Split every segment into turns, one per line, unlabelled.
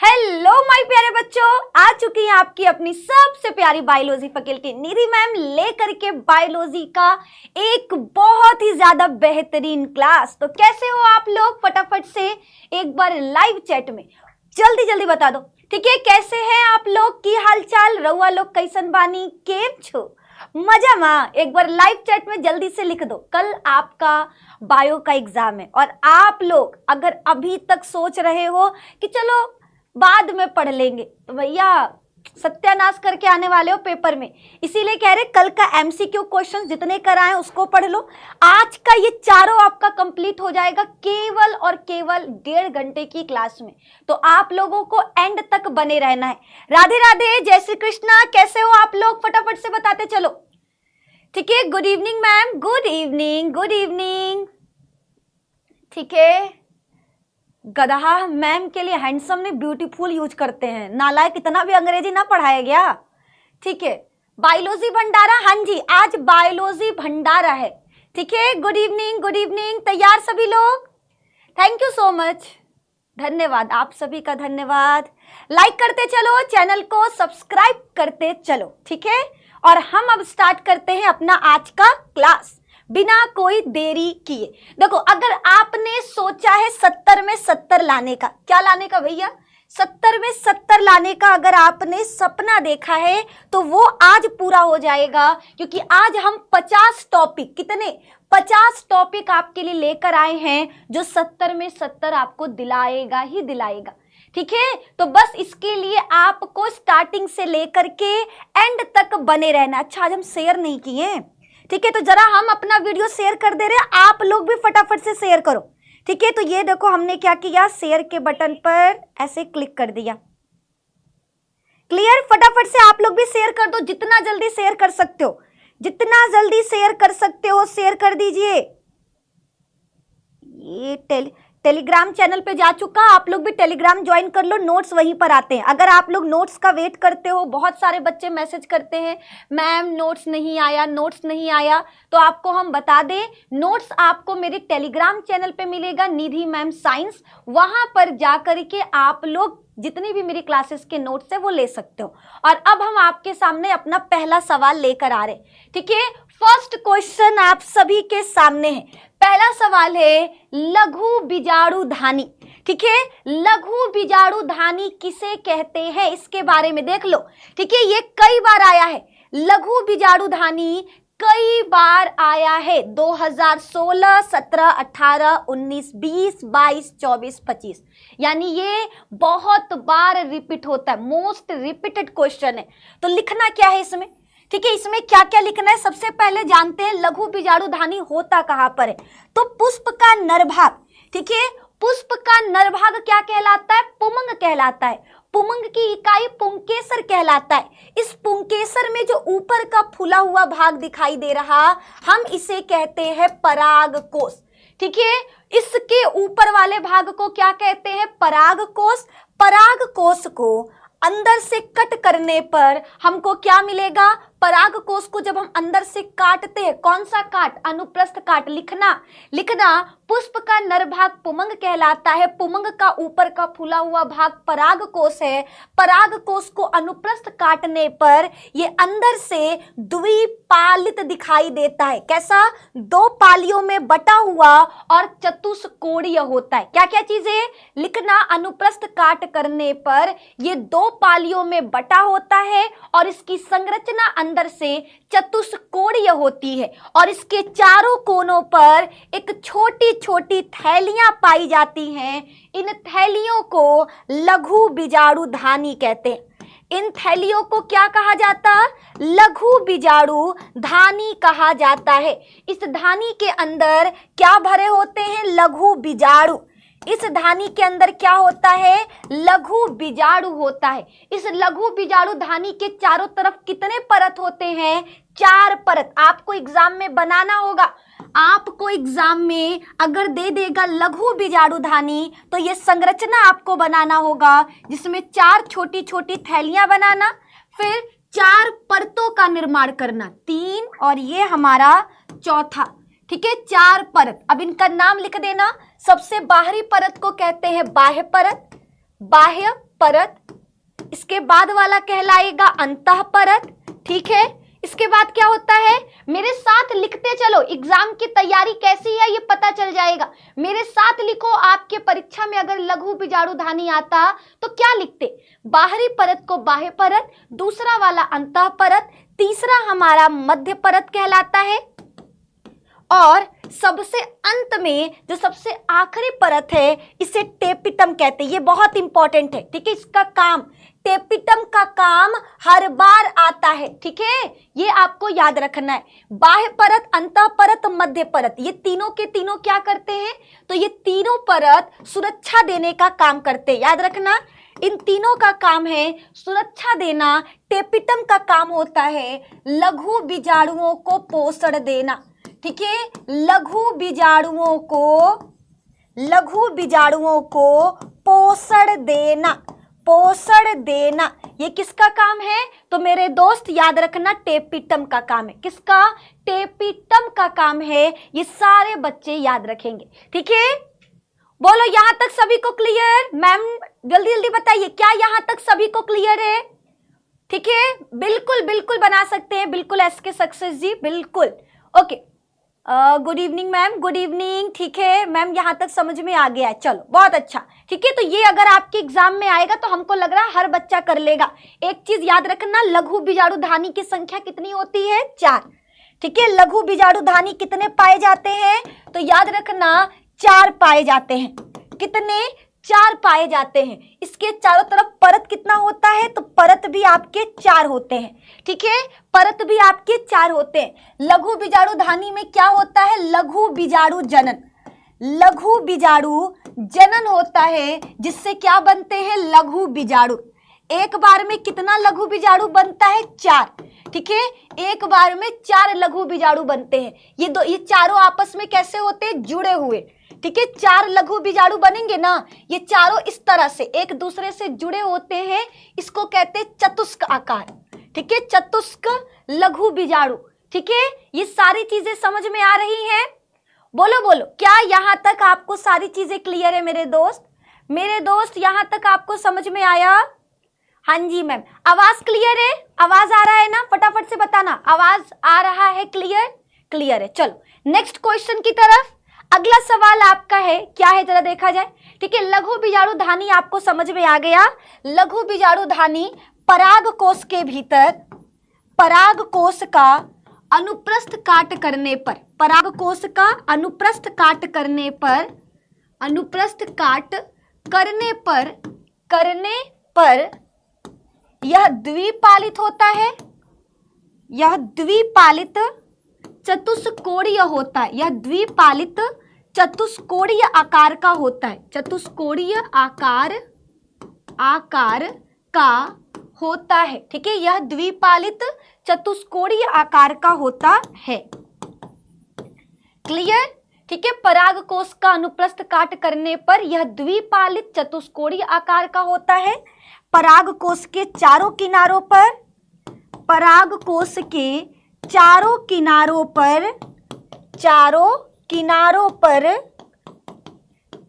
Hello my प्यारे बच्चों, आ चुकी है आपकी अपनी सबसे प्यारी बायोलॉजी फैकल्टी निधि मैम लेकर के बायोलॉजी का एक बहुत ही ज्यादा बेहतरीन क्लास। तो कैसे हो आप लोग? फटाफट से एक बार लाइव चैट में जल्दी जल्दी बता दो, ठीक है? कैसे हैं आप लोग की हालचाल? रउआ लोग कैसन बानी, केम छो? मजा माँ एक बार लाइव चैट में जल्दी से लिख दो। कल आपका बायो का एग्जाम है और आप लोग अगर अभी तक सोच रहे हो कि चलो बाद में पढ़ लेंगे तो भैया सत्यानाश करके आने वाले हो पेपर में। इसीलिए कह रहे कल का एमसीक्यू क्वेश्चन जितने कराए उसको पढ़ लो। आज का ये चारों आपका कंप्लीट हो जाएगा केवल और केवल 1.5 घंटे की क्लास में। तो आप लोगों को एंड तक बने रहना है। राधे राधे, जय श्री कृष्णा। कैसे हो आप लोग? फटाफट से बताते चलो, ठीक है? Good evening ma'am, good evening, good evening. ठीक है, गधा मैम के लिए हैंडसम ने ब्यूटीफुल यूज करते हैं। नालायक इतना भी अंग्रेजी ना पढ़ाया गया, ठीक है? बायोलॉजी भंडारा, हाँ जी आज बायोलॉजी भंडारा है, ठीक है? Good evening, good evening. तैयार सभी लोग? थैंक यू सो मच, धन्यवाद आप सभी का, धन्यवाद। लाइक करते चलो, चैनल को सब्सक्राइब करते चलो, ठीक है? और हम अब स्टार्ट करते हैं अपना आज का क्लास बिना कोई देरी किए। देखो, अगर आपने सोचा है 70 में 70 लाने का, क्या लाने का भैया? 70 में 70 लाने का अगर आपने सपना देखा है तो वो आज पूरा हो जाएगा, क्योंकि आज हम 50 टॉपिक, कितने 50 टॉपिक आपके लिए लेकर आए हैं जो 70 में 70 आपको दिलाएगा ही दिलाएगा, ठीक है? तो बस इसके लिए आपको स्टार्टिंग से लेकर के एंड तक बने रहना। अच्छा, आज हम शेयर नहीं किए, ठीक है? तो जरा हम अपना वीडियो शेयर कर दे रहे हैं, आप लोग भी फटाफट से शेयर करो, ठीक है? तो ये देखो हमने क्या किया, शेयर के बटन पर ऐसे क्लिक कर दिया। क्लियर? फटाफट से आप लोग भी शेयर कर दो, जितना जल्दी शेयर कर सकते हो, जितना जल्दी शेयर कर सकते हो शेयर कर दीजिए। ये टेलीग्राम चैनल पे जा चुका, आप लोग भी टेलीग्राम ज्वाइन कर लो, नोट्स वहीं पर आते हैं। अगर आप लोग नोट्स का वेट करते हो, बहुत सारे बच्चे मैसेज करते हैं मैम नोट्स नहीं आया, नोट्स नहीं आया, तो आपको हम बता दें नोट्स आपको मेरे टेलीग्राम चैनल पे मिलेगा, निधि मैम साइंस। वहां पर जाकर के आप लोग जितनी भी मेरी क्लासेस के नोट्स है वो ले सकते हो। और अब हम आपके सामने अपना पहला सवाल लेकर आ रहे, ठीक है? फर्स्ट क्वेश्चन आप सभी के सामने है। पहला सवाल है लघु बीजाणु धानी, ठीक है? लघु बीजाणु धानी किसे कहते हैं इसके बारे में देख लो, ठीक है? ये कई बार आया है, लघु बीजाणु धानी कई बार आया है। 2016, 17, 18, 19, 20, 22, 24, 25, यानी ये बहुत बार रिपीट होता है, मोस्ट रिपीटेड क्वेश्चन है। तो लिखना क्या है इसमें, ठीक है? इसमें क्या क्या लिखना है? सबसे पहले जानते हैं लघु बीजाणु धानी होता कहां पर है। तो पुष्प का नरभाग, ठीक है? पुष्प का नरभाग क्या कहलाता है? पुमंग कहलाता है। पुमंग की इकाई पुंकेसर कहलाता है। इस पुंकेसर में जो ऊपर का फूला हुआ भाग दिखाई दे रहा, हम इसे कहते हैं परागकोश, ठीक है? इसके ऊपर वाले भाग को क्या कहते हैं? परागकोश। परागकोश को अंदर से कट करने पर हमको क्या मिलेगा? परागकोश को जब हम अंदर से काटते हैं, कौन सा काट? अनुप्रस्थ काट। लिखना पुष्प का नरभाग पुमंग कहलाता है, पुमंग का ऊपर का फूला हुआ भाग परागकोश है। परागकोश को अनुप्रस्थ काटने पर ये अंदर से द्विपालित दिखाई देता है। कैसा? 2 पालियों में बटा हुआ और चतुष्कोणीय होता है। क्या क्या चीजें लिखना? अनुप्रस्थ काट करने पर ये 2 पालियों में बटा होता है और इसकी संरचना अंदर से चतुष्कोणीय होती है और इसके चारों कोनों पर एक छोटी छोटी थैलियां पाई जाती हैं। इन थैलियों को लघु बीजाणु धानी कहते हैं। इन थैलियों को क्या कहा जाता? लघु बीजाणु धानी कहा जाता है। इस धानी के अंदर क्या भरे होते हैं? लघु बीजाणु। इस धानी के अंदर क्या होता है? लघु बीजाणु होता है। इस लघु बीजाणु धानी के चारों तरफ कितने परत होते हैं? 4 परत। आपको एग्जाम में बनाना होगा, आपको एग्जाम में अगर दे देगा लघु बीजाणु धानी तो ये संरचना आपको बनाना होगा, जिसमें 4 छोटी छोटी थैलियां बनाना, फिर 4 परतों का निर्माण करना, 3 और ये हमारा चौथा, ठीक है? 4 परत। अब इनका नाम लिख देना। सबसे बाहरी परत को कहते हैं बाह्य परत, बाह्य परत, इसके बाद वाला कहलाएगा अंतः परत। ठीक है, इसके बाद क्या होता है, मेरे साथ लिखते चलो, एग्जाम की तैयारी कैसी है ये पता चल जाएगा। मेरे साथ लिखो, आपके परीक्षा में अगर लघु बीजाणुधानी आता तो क्या लिखते, बाहरी परत को बाह्य परत, दूसरा वाला अंतः परत, तीसरा हमारा मध्य परत कहलाता है, और सबसे अंत में जो सबसे आखिरी परत है इसे टेपिटम कहते हैं। ये बहुत इंपॉर्टेंट है। ठीक है, इसका काम, टेपिटम का काम हर बार आता है। ठीक है, ये आपको याद रखना है। बाह्य परत, अंतः परत, मध्य परत, ये तीनों के तीनों क्या करते हैं, तो ये तीनों परत सुरक्षा देने का काम करते हैं। याद रखना, इन तीनों का काम है सुरक्षा देना। टेपिटम का काम होता है लघु बीजाणुओं को पोषण देना। ठीक है, लघु बीजाणुओं को पोषण देना, पोषण देना, ये किसका काम है, तो मेरे दोस्त याद रखना टेपिटम का काम है। किसका, टेपिटम का काम है। ये सारे बच्चे याद रखेंगे। ठीक है, बोलो यहां तक सभी को क्लियर? मैम जल्दी जल्दी बताइए, क्या यहां तक सभी को क्लियर है? ठीक है, बिल्कुल बिल्कुल बना सकते हैं, बिल्कुल एसके सक्सेस जी, बिल्कुल। Okay, good evening ma'am, good evening. ठीक है मैम, यहाँ तक समझ में आ गया है, चलो बहुत अच्छा। ठीक है, तो ये अगर आपके एग्जाम में आएगा तो हमको लग रहा है हर बच्चा कर लेगा। एक चीज याद रखना, लघु बीजाणुधानी की संख्या कितनी होती है, 4। ठीक है, लघु बीजाणुधानी कितने पाए जाते हैं, तो याद रखना 4 पाए जाते हैं। कितने, 4 पाए जाते हैं। इसके चारों तरफ परत कितना होता है, तो परत भी आपके 4 होते हैं। ठीक है, परत भी आपके 4 होते हैं। लघु बीजाणुधानी में क्या होता है, लघु बीजाणु जनन, लघु बीजाणु जनन होता है, जिससे क्या बनते हैं, लघु बीजाणु। एक बार में कितना लघु बीजाणु बनता है, 4। ठीक है, एक बार में 4 लघु बीजाणु बनते हैं। ये चारों आपस में कैसे होते हैं, जुड़े हुए। ठीक है, 4 लघु बीजाणु बनेंगे ना, ये चारों इस तरह से एक दूसरे से जुड़े होते हैं, इसको कहते हैं चतुष्क आकार। ठीक है, चतुष्क लघु बीजाणु। ठीक है, ये सारी चीजें समझ में आ रही हैं? बोलो बोलो, क्या यहां तक आपको सारी चीजें क्लियर है मेरे दोस्त? मेरे दोस्त यहां तक आपको समझ में आया? हाँ जी मैम, आवाज क्लियर है? आवाज आ रहा है ना, फटाफट से बताना, आवाज आ रहा है? क्लियर, क्लियर है। चलो नेक्स्ट क्वेश्चन की तरफ। अगला सवाल आपका है, क्या है जरा देखा जाए। ठीक है, लघु बीजाणुधानी आपको समझ में आ गया। लघु बीजाणुधानी पराग कोश के भीतर, पराग कोश का अनुप्रस्थ काट करने पर, पराग कोश का अनुप्रस्थ काट करने पर, अनुप्रस्थ काट करने पर यह द्विपालित होता है, यह द्विपालित चतुष्कोणीय होता है, यह द्विपालित चतुष्कोणीय आकार का होता है, चतुष्कोणीय आकार का होता है। ठीक है, यह द्विपालित चतुष्कोणीय आकार का होता है। क्लियर? ठीक है, पराग कोश का अनुप्रस्थ काट करने पर यह द्विपालित चतुष्कोणीय आकार का होता है। पराग कोश के चारों किनारों पर, पराग कोश के चारों किनारों पर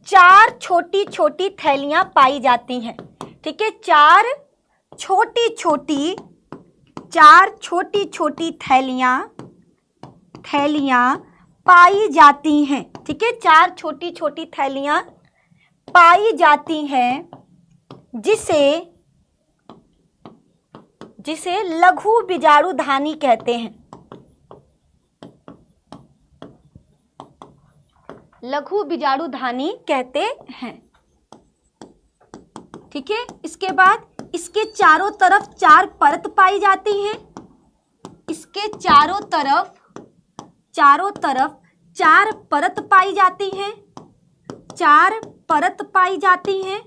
4 छोटी छोटी थैलियां पाई जाती हैं। ठीक है, 4 छोटी छोटी थैलियां पाई जाती हैं। ठीक है, 4 छोटी छोटी थैलियां पाई जाती हैं, जिसे लघु बीजाणुधानी कहते हैं। लघु बीजाणुधानी कहते हैं। ठीक है, इसके बाद इसके चारों तरफ 4 परत पाई जाती हैं। इसके चारों तरफ 4 परत पाई जाती हैं, 4 परत पाई जाती हैं।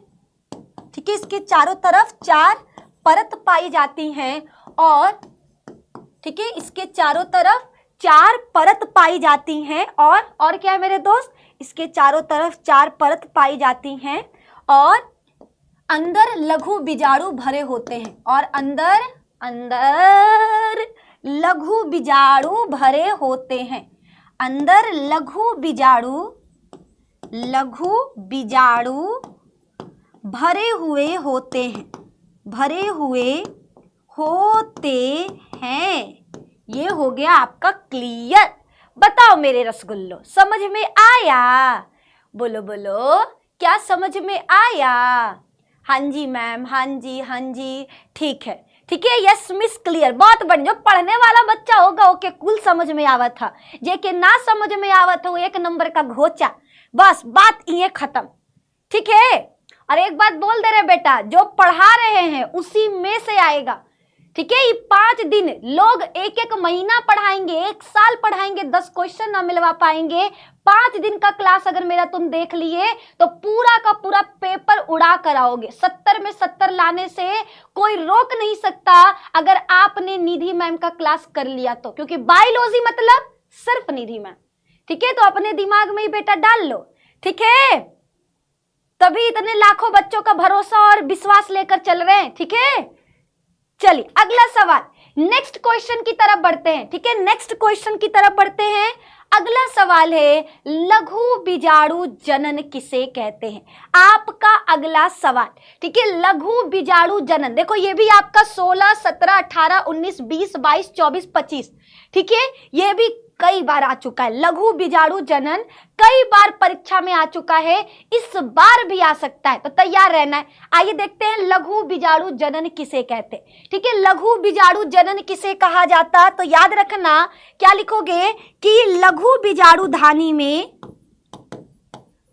ठीक है, इसके चारों तरफ 4 परत पाई जाती हैं, और ठीक है, इसके चारों तरफ 4 परत पाई जाती हैं, और क्या है मेरे दोस्त, इसके चारों तरफ 4 परत पाई जाती हैं, और अंदर लघु बीजाणु भरे होते हैं, और अंदर लघु बीजाणु भरे होते हैं। अंदर लघु बीजाणु भरे हुए होते हैं, भरे हुए होते हैं। ये हो गया आपका क्लियर। बताओ मेरे रसगुल्लो, समझ में आया? बोलो बोलो, क्या समझ में आया? हाँ जी मैम, हाँ जी, हाँ जी, ठीक है, ठीक है, यस मिस, क्लियर, बहुत बढ़िया। जो पढ़ने वाला बच्चा होगा ओके कुल समझ में आवत था, जे के ना समझ में आवत हो 1 नंबर का घोचा, बस बात ये खत्म, ठीक है। और एक बात बोल दे रहे बेटा, जो पढ़ा रहे हैं उसी में से आएगा, ठीक है। ये 5 दिन लोग 1-1 महीना पढ़ाएंगे, 1 साल पढ़ाएंगे, 10 क्वेश्चन ना मिलवा पाएंगे। 5 दिन का क्लास अगर मेरा तुम देख लिए तो पूरा का पूरा पेपर उड़ा कर आओगे। 70 में 70 लाने से कोई रोक नहीं सकता अगर आपने निधि मैम का क्लास कर लिया तो, क्योंकि बायोलॉजी मतलब सिर्फ निधि मैम, ठीक है। तो अपने दिमाग में ही बेटा डाल लो, ठीक है। तभी इतने लाखों बच्चों का भरोसा और विश्वास लेकर चल रहे हैं, ठीक है। चलिए अगला सवाल, नेक्स्ट क्वेश्चन की तरफ बढ़ते हैं, ठीक है। नेक्स्ट क्वेश्चन की तरफ बढ़ते हैं। अगला सवाल है, लघु बीजाणु जनन किसे कहते हैं? आपका अगला सवाल, ठीक है, लघु बीजाणु जनन। देखो ये भी आपका 16, 17, 18, 19, 20, 22, 24, 25, ठीक है, ये भी कई बार आ चुका है। लघु बीजाणु जनन कई बार परीक्षा में आ चुका है, इस बार भी आ सकता है, तो तैयार रहना है। आइए देखते हैं लघु बीजाणु जनन किसे कहते हैं, ठीक है। लघु बीजाणु जनन किसे कहा जाता, तो याद रखना क्या लिखोगे कि लघु बीजाणु धानी में,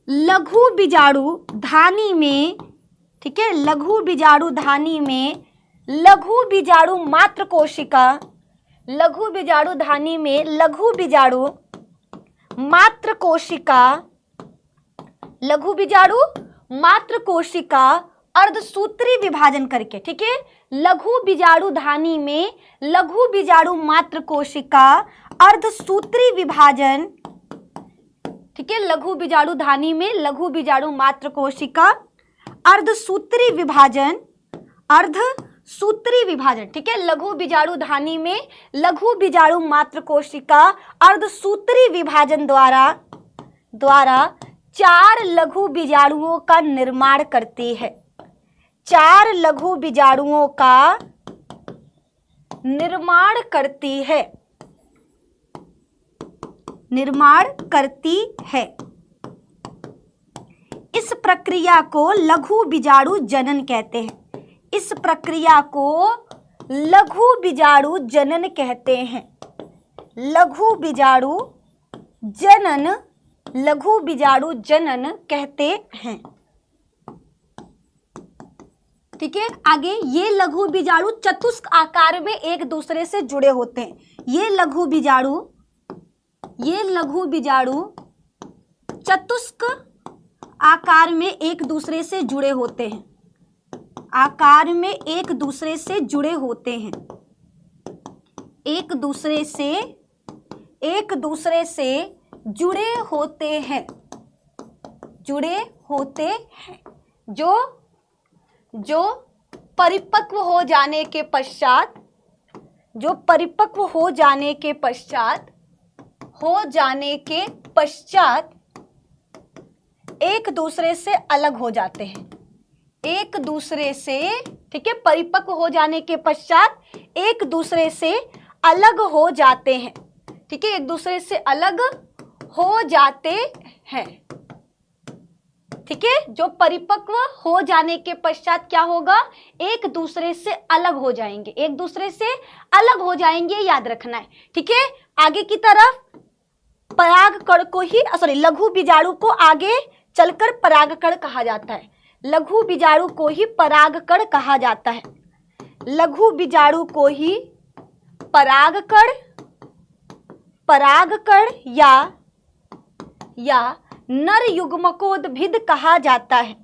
लघु बीजाणु धानी में, ठीक है, लघु बीजाणु धानी में लघु बीजाणु मात्र कोशिका, लघु बीजाणु धानी में लघु बीजाणु मात्र कोशिका, लघु बीजाणु मात्र कोशिका अर्धसूत्री विभाजन करके, ठीक है। लघु बीजाणु धानी में लघु बीजाणु मात्र कोशिका अर्धसूत्री विभाजन, ठीक है। लघु बीजाणु धानी में लघु बीजाणु मात्र कोशिका अर्धसूत्री विभाजन, अर्धसूत्री विभाजन, ठीक है। लघु बीजाणु धानी में लघु बीजाणु मात्र कोशिका अर्धसूत्री विभाजन द्वारा 4 लघु बीजाणुओं का निर्माण करती है। 4 लघु बीजाणुओं का निर्माण करती है, निर्माण करती है। इस प्रक्रिया को लघु बीजाणु जनन कहते हैं। इस प्रक्रिया को लघु बीजाणु जनन कहते हैं। लघु बीजाणु जनन, लघु बीजाणु जनन कहते हैं, ठीक है। आगे, ये लघु बीजाणु चतुष्क आकार में एक दूसरे से जुड़े होते हैं। ये लघु बीजाणु चतुष्क आकार में एक दूसरे से जुड़े होते हैं, आकार में एक दूसरे से जुड़े होते हैं, एक दूसरे से जुड़े होते हैं, जुड़े होते हैं। जो परिपक्व हो जाने के पश्चात, जो परिपक्व हो जाने के पश्चात एक दूसरे से अलग हो जाते हैं, एक दूसरे से, ठीक है, परिपक्व हो जाने के पश्चात एक दूसरे से अलग हो जाते हैं, ठीक है, एक दूसरे से अलग हो जाते हैं, ठीक है। जो परिपक्व हो जाने के पश्चात क्या होगा, एक दूसरे से अलग हो जाएंगे, एक दूसरे से अलग हो जाएंगे, याद रखना है, ठीक है। आगे की तरफ परागकण को ही, लघु बीजाणु को आगे चलकर परागकण कहा जाता है। लघु बीजाणु को ही परागकण कहा जाता है। लघु बीजाणु को ही परागकण या नर युग्मकोद्भिद कहा जाता है।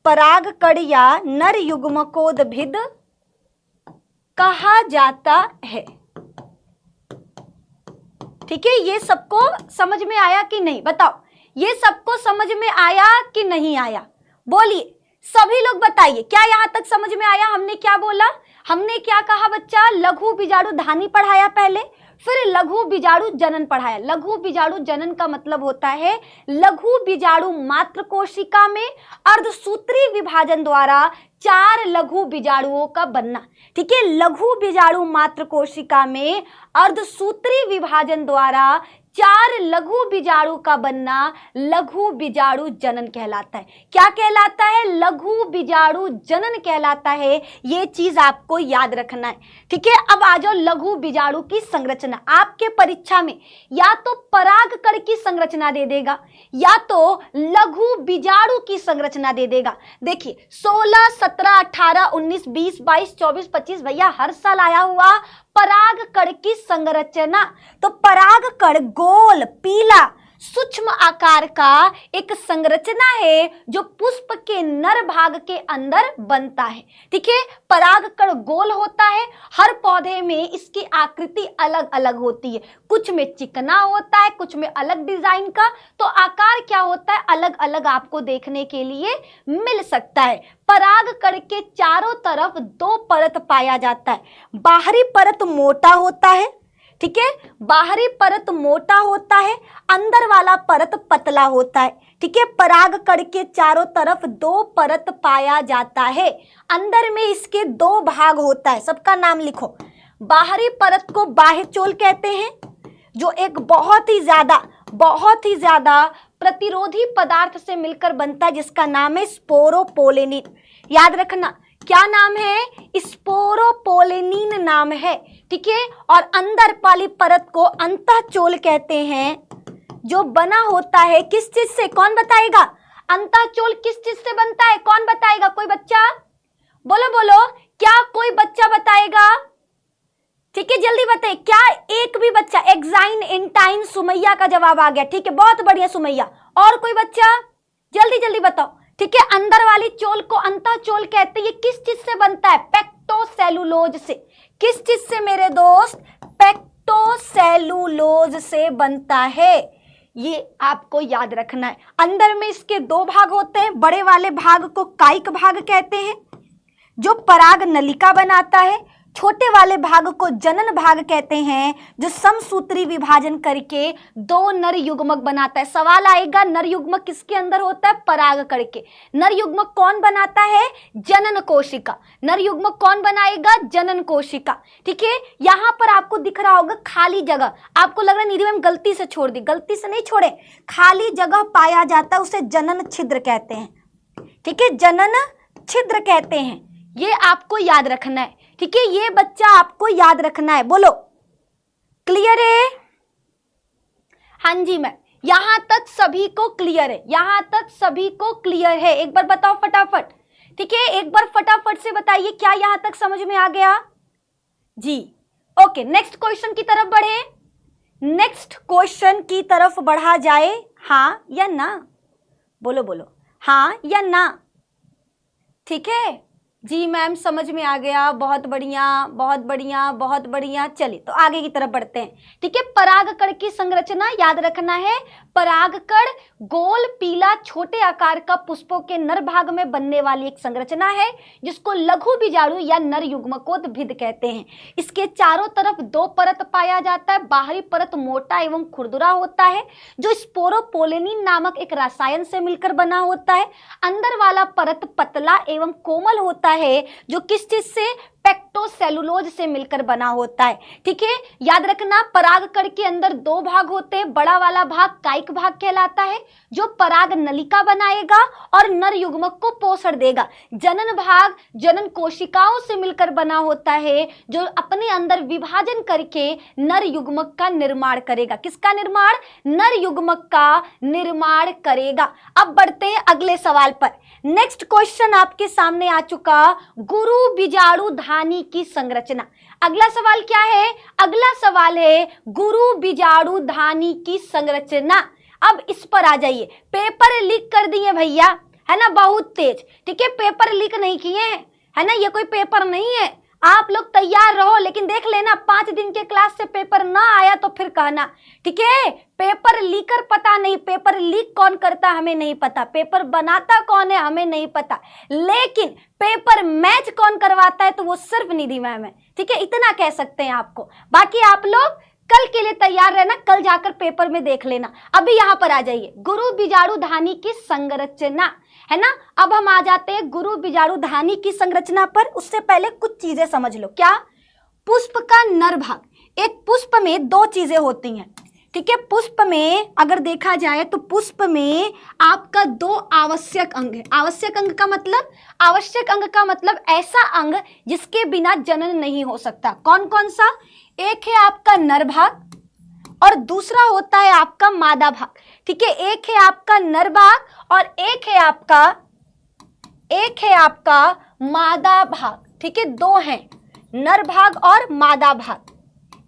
परागकण या नर युग्मकोद्भिद कहा जाता है, ठीक है। ये सबको समझ में आया कि नहीं, बताओ, ये सबको समझ में आया कि नहीं आया? बोलिए, सभी लोग बताइए, क्या यहां तक समझ में आया? हमने क्या बोला, हमने क्या कहा बच्चा? लघु बीजाणु धानी पढ़ाया पहले, फिर लघु बीजाणु जनन पढ़ाया। लघु बीजाणु जनन का मतलब होता है लघु बीजाणु मात्र कोशिका में अर्धसूत्री विभाजन द्वारा 4 लघु बीजाणुओं का बनना। ठीक है, लघु बीजाणु मात्र कोशिका में अर्धसूत्री विभाजन द्वारा 4 लघु बीजाणु का बनना लघु बीजाणु जनन कहलाता है। क्या कहलाता है? लघु बीजाणु जनन कहलाता है। ये चीज आपको याद रखना है। ठीक है, अब आ जाओ लघु बीजाणु की संरचना। आपके परीक्षा में या तो परागकण की संरचना दे देगा या तो लघु बीजाणु की संरचना दे देगा। देखिए 16, 17, 18, 19, 20, 22, 24, 25 भैया हर साल आया हुआ परागकण की संरचना। तो परागकण गोल पीला सूक्ष्म आकार का एक संरचना है जो पुष्प के नर भाग के अंदर बनता है। ठीक है, परागकण गोल होता है। हर पौधे में इसकी आकृति अलग अलग होती है, कुछ में चिकना होता है, कुछ में अलग डिजाइन का। तो आकार क्या होता है अलग अलग आपको देखने के लिए मिल सकता है। परागकण के चारों तरफ 2 परत पाया जाता है। बाहरी परत मोटा होता है। ठीक है, बाहरी परत मोटा होता है, अंदर वाला परत पतला होता है। ठीक है, परागकण के चारों तरफ 2 परत पाया जाता है। अंदर में इसके 2 भाग होता है। सबका नाम लिखो। बाहरी परत को बाह्य चोल कहते हैं, जो एक बहुत ही ज्यादा प्रतिरोधी पदार्थ से मिलकर बनता है, जिसका नाम है स्पोरोपोलेनिन। याद रखना क्या नाम है? स्पोरोपोलेनिन नाम है। ठीक है, और अंदर वाली परत को अंतःचोल कहते हैं, जो बना होता है किस चीज से? कौन बताएगा? अंतःचोल किस चीज से बनता है? कौन बताएगा? कोई बच्चा बोलो बोलो, क्या कोई बच्चा बताएगा? ठीक है, जल्दी बताइए। क्या एक भी बच्चा? एक्साइन इंटाइन सुमैया का जवाब आ गया। ठीक है, बहुत बढ़िया सुमैया। और कोई बच्चा? जल्दी जल्दी बताओ। ठीक है, अंदर वाली चोल को अंतःचोल कहते हैं। ये किस चीज से बनता है? पेक्टोसेलुलोज से। किस चीज से मेरे दोस्त? पेक्टोसेलुलोज से बनता है। ये आपको याद रखना है। अंदर में इसके 2 भाग होते हैं। बड़े वाले भाग को कायिक भाग कहते हैं, जो पराग नलिका बनाता है। छोटे वाले भाग को जनन भाग कहते हैं, जो समसूत्री विभाजन करके 2 नर युग्मक बनाता है। सवाल आएगा नर युग्मक किसके अंदर होता है? परागकण के। नर युग्मक कौन बनाता है? जनन कोशिका। नर युग्मक कौन बनाएगा? जनन कोशिका। ठीक है, यहां पर आपको दिख रहा होगा खाली जगह। आपको लग रहा है निधि मैम गलती से छोड़ दी। गलती से नहीं छोड़े, खाली जगह पाया जाता है, उसे जनन छिद्र कहते हैं। ठीक है, जनन छिद्र कहते हैं। ये आपको याद रखना है। ठीक है, ये बच्चा आपको याद रखना है। बोलो क्लियर है? हाँ जी मैम, यहां तक सभी को क्लियर है? यहां तक सभी को क्लियर है? एक बार बताओ फटाफट। ठीक है, एक बार फटाफट से बताइए, क्या यहां तक समझ में आ गया जी? ओके, नेक्स्ट क्वेश्चन की तरफ बढ़े। नेक्स्ट क्वेश्चन की तरफ बढ़ा जाए। हाँ या ना? बोलो बोलो, हाँ या ना? ठीक है जी मैम, समझ में आ गया। बहुत बढ़िया बहुत बढ़िया बहुत बढ़िया। चलिए तो आगे की तरफ बढ़ते हैं। ठीक है, परागकण की संरचना याद रखना है। परागकण गोल पीला छोटे आकार का पुष्पों के नर भाग में बनने वाली एक संरचना है, जिसको लघु बीजाणु या नर युग्मकोद्भिद कहते हैं। इसके चारों तरफ 2 परत पाया जाता है। बाहरी परत मोटा एवं खुरदुरा होता है, जो स्पोरोपोलेनिन नामक एक रसायन से मिलकर बना होता है। अंदर वाला परत पतला एवं कोमल होता है, जो किस चीज से? पेक्टोसेलुलोज से मिलकर बना होता है। ठीक है, याद रखना परागकण के अंदर 2 भाग होते हैं। बड़ा वाला भाग कायिक भाग कहलाता है, जो पराग नलिका बनाएगा और नर युग्मक को पोषण देगा। जनन भाग जनन कोशिकाओं से मिलकर बना होता है, जो अपने अंदर विभाजन करके नर युग्मक का निर्माण करेगा। किसका निर्माण? नर युग्मक का निर्माण करेगा। अब बढ़ते हैं अगले सवाल पर। नेक्स्ट क्वेश्चन आपके सामने आ चुका, गुरु बीजाणु धानी की संरचना। अगला सवाल क्या है? अगला सवाल है गुरु बीजाणु धानी की संरचना। अब इस पर आ जाइए। पेपर लीक कर दिए भैया, है ना, बहुत तेज। ठीक है, पेपर लीक नहीं किए हैं, है ना, ये कोई पेपर नहीं है। आप लोग तैयार रहो, लेकिन देख लेना 5 दिन के क्लास से पेपर ना आया तो फिर कहना। ठीक है, पेपर लीकर पता नहीं, पेपर लीक कौन करता हमें नहीं पता, पेपर बनाता कौन है हमें नहीं पता, लेकिन पेपर मैच कौन करवाता है तो वो सिर्फ निधि मैम है। ठीक है, इतना कह सकते हैं आपको। बाकी आप लोग कल के लिए तैयार रहना, कल जाकर पेपर में देख लेना। अभी यहां पर आ जाइए, गुरु बीजाणु धानी की संरचना, है ना। अब हम आ जाते हैं गुरु बीजाणु धानी की संरचना पर। उससे पहले कुछ चीजें समझ लो। क्या? पुष्प का नर भाग, एक पुष्प में दो चीजें होती हैं, ठीक है। पुष्प में अगर देखा जाए तो पुष्प में आपका दो आवश्यक अंग है। आवश्यक अंग का मतलब, आवश्यक अंग का मतलब ऐसा अंग जिसके बिना जनन नहीं हो सकता। कौन कौन सा? एक है आपका नर भाग और दूसरा होता है आपका मादा भाग, ठीक है। एक है आपका नर भाग और एक है आपका मादा भाग, ठीक है। दो हैं, नर भाग और मादा भाग,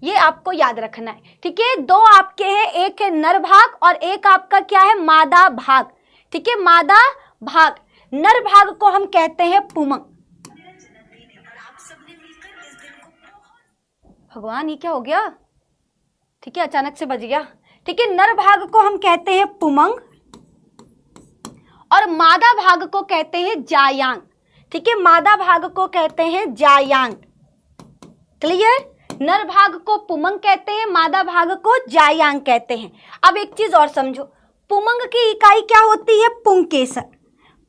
ये आपको याद रखना है, ठीक है। दो आपके हैं, एक है नर भाग और एक आपका क्या है? मादा भाग, ठीक है। मादा भाग, नर भाग को हम कहते हैं पुमंग। भगवान ये क्या हो गया? ठीक है, अचानक से बज गया, ठीक है। नर भाग को हम कहते हैं पुमंग और मादा भाग को कहते हैं जायांग, ठीक है। मादा भाग को कहते हैं जायांग। क्लियर? नर भाग को पुमंग कहते हैं, मादा भाग को जायांग कहते हैं। अब एक चीज और समझो, पुमंग की इकाई क्या होती है? पुंकेसर।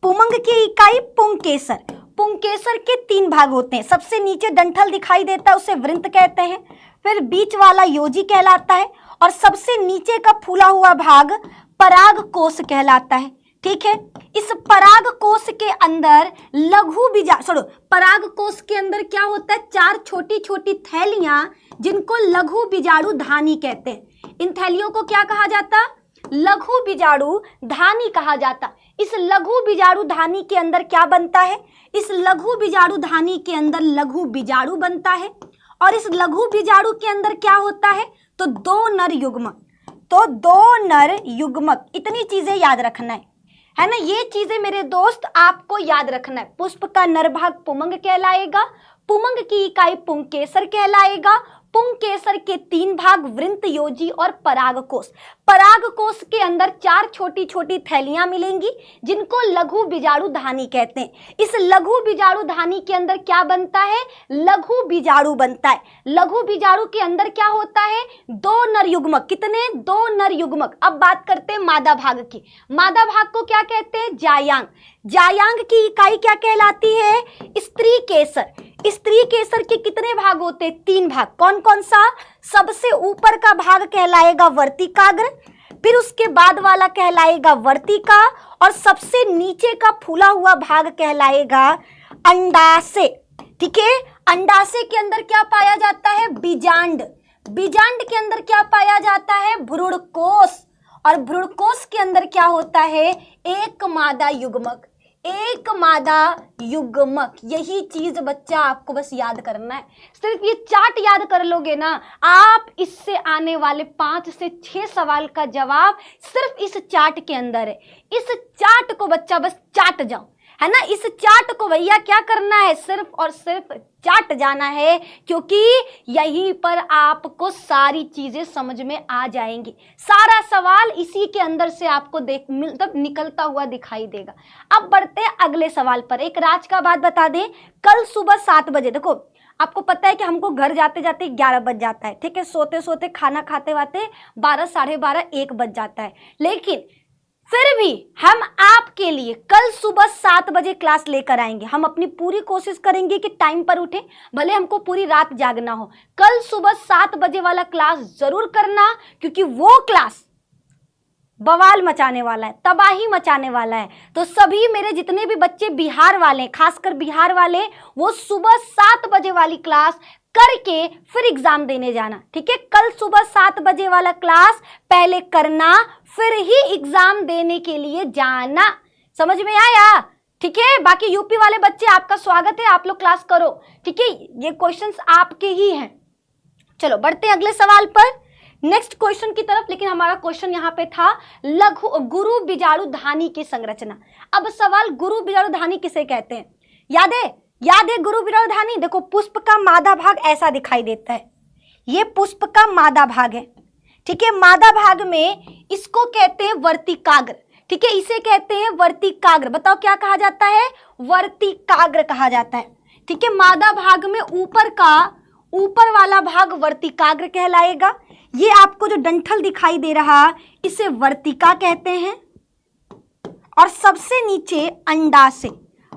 पुमंग की इकाई पुंकेसर। पुंकेसर के तीन भाग होते हैं। सबसे नीचे डंठल दिखाई देता है, उसे वृंत कहते हैं। फिर बीच वाला योजी कहलाता है और सबसे नीचे का फूला हुआ भाग पराग कोश कहलाता है, ठीक है। इस पराग कोश के अंदर लघु बीजाणु, छोड़ो, पराग कोश के अंदर क्या होता है? चार छोटी छोटी थैलियां, जिनको लघु बीजाणु धानी कहते हैं। इन थैलियों को क्या कहा जाता? लघु बीजाणु धानी कहा जाता। इस लघु बीजाणु धानी के अंदर क्या बनता है? इस लघु बीजाणु धानी के अंदर लघु बीजाणु बनता है और इस लघु बीजाणु के अंदर क्या होता है? तो दो नर युग्मक। तो दो नर युग्मक, इतनी चीजें याद रखना है ना। ये चीजें मेरे दोस्त आपको याद रखना है। पुष्प का नर भाग पुमंग कहलाएगा, पुमंग की इकाई पुंकेसर कहलाएगा, पुंकेसर के तीन भाग वृंत, योजी और परागकोश। परागकोश के अंदर चार छोटी छोटी थैलियां मिलेंगी, जिनको लघु बीजाणु धानी कहते हैं। इस लघु बीजाणु धानी के अंदर क्या बनता है? लघु बीजाणु बनता है। लघु बीजाणु के अंदर क्या होता है? दो नर युग्मक। कितने? दो नर युग्मक। अब बात करते हैं मादा भाग की। मादा भाग को क्या कहते हैं? जायांग। जायांग की इकाई क्या कहलाती है? स्त्री केसर। स्त्री केसर के कितने भाग होते हैं? तीन भाग। कौन कौन सा? सबसे ऊपर का भाग कहलाएगा वर्तिकाग्र, फिर उसके बाद वाला कहलाएगा वर्तिका और सबसे नीचे का फूला हुआ भाग कहलाएगा अंडाशय, ठीक है। अंडाशय के अंदर क्या पाया जाता है? बीजांड। बीजांड के अंदर क्या पाया जाता है? भ्रूणकोश और भ्रूणकोश के अंदर क्या होता है? एक मादा युग्मक। एक मादा युग्मक। यही चीज बच्चा आपको बस याद करना है। सिर्फ ये चार्ट याद कर लोगे ना, आप इससे आने वाले 5 से 6 सवाल का जवाब सिर्फ इस चार्ट के अंदर है। इस चार्ट को बच्चा बस चाट जाओ, है ना। इस चार्ट को भैया क्या करना है? सिर्फ और सिर्फ चाट जाना है, क्योंकि यहीं पर आपको सारी चीजें समझ में आ जाएंगी। सारा सवाल इसी के अंदर से आपको मतलब निकलता हुआ दिखाई देगा। अब बढ़ते हैं अगले सवाल पर। एक राज का बात बता दें, कल सुबह 7 बजे, देखो आपको पता है कि हमको घर जाते जाते 11 बज जाता है, ठीक है। सोते सोते खाना खाते वाते 12, साढ़े 12, 1 बज जाता है, लेकिन फिर भी हम आपके लिए कल सुबह 7 बजे क्लास लेकर आएंगे। हम अपनी पूरी कोशिश करेंगे कि टाइम पर उठें, भले हमको पूरी रात जागना हो। कल सुबह 7 बजे वाला क्लास जरूर करना, क्योंकि वो क्लास बवाल मचाने वाला है, तबाही मचाने वाला है। तो सभी मेरे जितने भी बच्चे बिहार वाले, खासकर बिहार वाले, वो सुबह 7 बजे वाली क्लास करके फिर एग्जाम देने जाना, ठीक है। कल सुबह 7 बजे वाला क्लास पहले करना, फिर ही एग्जाम देने के लिए जाना। समझ में आया? ठीक है। बाकी यूपी वाले बच्चे, आपका स्वागत है, आप लोग क्लास करो, ठीक है। ये क्वेश्चंस आपके ही हैं। चलो बढ़ते हैं अगले सवाल पर, नेक्स्ट क्वेश्चन की तरफ। लेकिन हमारा क्वेश्चन यहाँ पे था गुरु बीजाणु धानी की संरचना। अब सवाल, गुरु बीजाणु धानी किसे कहते हैं? याद है? याद है गुरु बीजाणु धानी? देखो पुष्प का मादा भाग ऐसा दिखाई देता है, ये पुष्प का मादा भाग है, ठीक है। मादा भाग में इसको कहते हैं वर्तिकाग्र, ठीक है। इसे कहते हैं वर्तिकाग्र। बताओ क्या कहा जाता है? वर्तिकाग्र कहा जाता है, ठीक है। मादा भाग में ऊपर वाला भाग वर्तिकाग्र कहलाएगा। ये आपको जो डंठल दिखाई दे रहा इसे वर्तिका कहते हैं। और सबसे नीचे अंडाशय,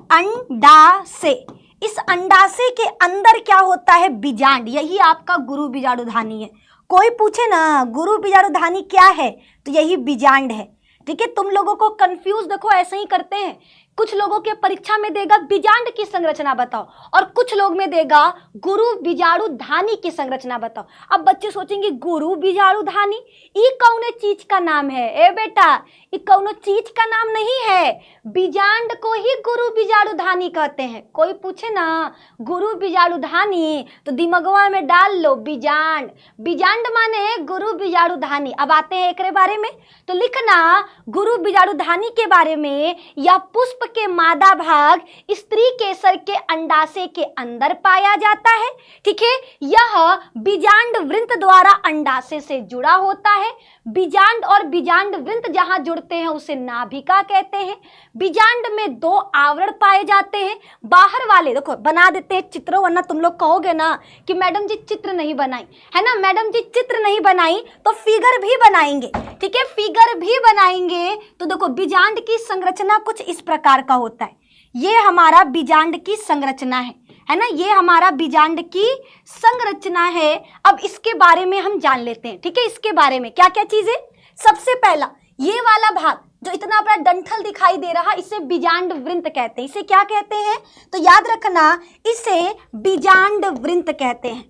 अंडाशय, इस अंडाशय के अंदर क्या होता है? बीजांड, यही आपका गुरु बीजाणुधानी है। कोई पूछे ना गुरु बीजाणुधानी क्या है तो यही बीजांड है। ठीक है, तुम लोगों को कंफ्यूज देखो ऐसे ही करते हैं, कुछ लोगों के परीक्षा में देगा बीजांड की संरचना बताओ और कुछ लोग में देगा गुरु बीजाणुधानी की संरचना बताओ। अब बच्चे सोचेंगे गुरु बीजाणुधानी ये कौन चीज का नाम है? ए बेटा, ये कौन चीज का नाम नहीं है, बीजांड को ही गुरु बीजाणुधानी कहते हैं। कोई पूछे ना गुरु बीजाणुधानी तो दिमागवा में डाल लो बीजांड, बीजांड माने गुरु बीजाणुधानी। अब आते हैं एक बारे में, तो लिखना गुरु बीजाणुधानी के बारे में, या पुष्प के मादा भाग स्त्री केसर के अंडाशय के अंदर पाया जाता है। ठीक है, यह बीजांड वृंत द्वारा अंडाशय से जुड़ा होता है। बीजांड और बीजांड वृंत जहां जुड़ते हैं उसे नाभिका कहते हैं। बीजांड में 2 आवरण पाए जाते हैं। बाहर वाले देखो बना देते हैं चित्र, वरना तुम लोग कहोगे ना कि मैडम जी चित्र नहीं बनाई, है ना। मैडम जी चित्र नहीं बनाई तो फिगर भी बनाएंगे। ठीक है, फिगर भी बनाएंगे। तो देखो बीजांड की संरचना कुछ इस प्रकार का होता है। ये हमारा बीजांड की संरचना है ना, ये हमारा बीजांड की संरचना है। अब इसके बारे में हम जान लेते हैं। ठीक है, इसके बारे में क्या क्या चीजें। सबसे पहला ये वाला भाग जो इतना बड़ा डंठल दिखाई दे रहा इसे बीजांड वृंत कहते हैं। इसे क्या कहते हैं तो याद रखना, इसे बीजांड वृंत कहते हैं,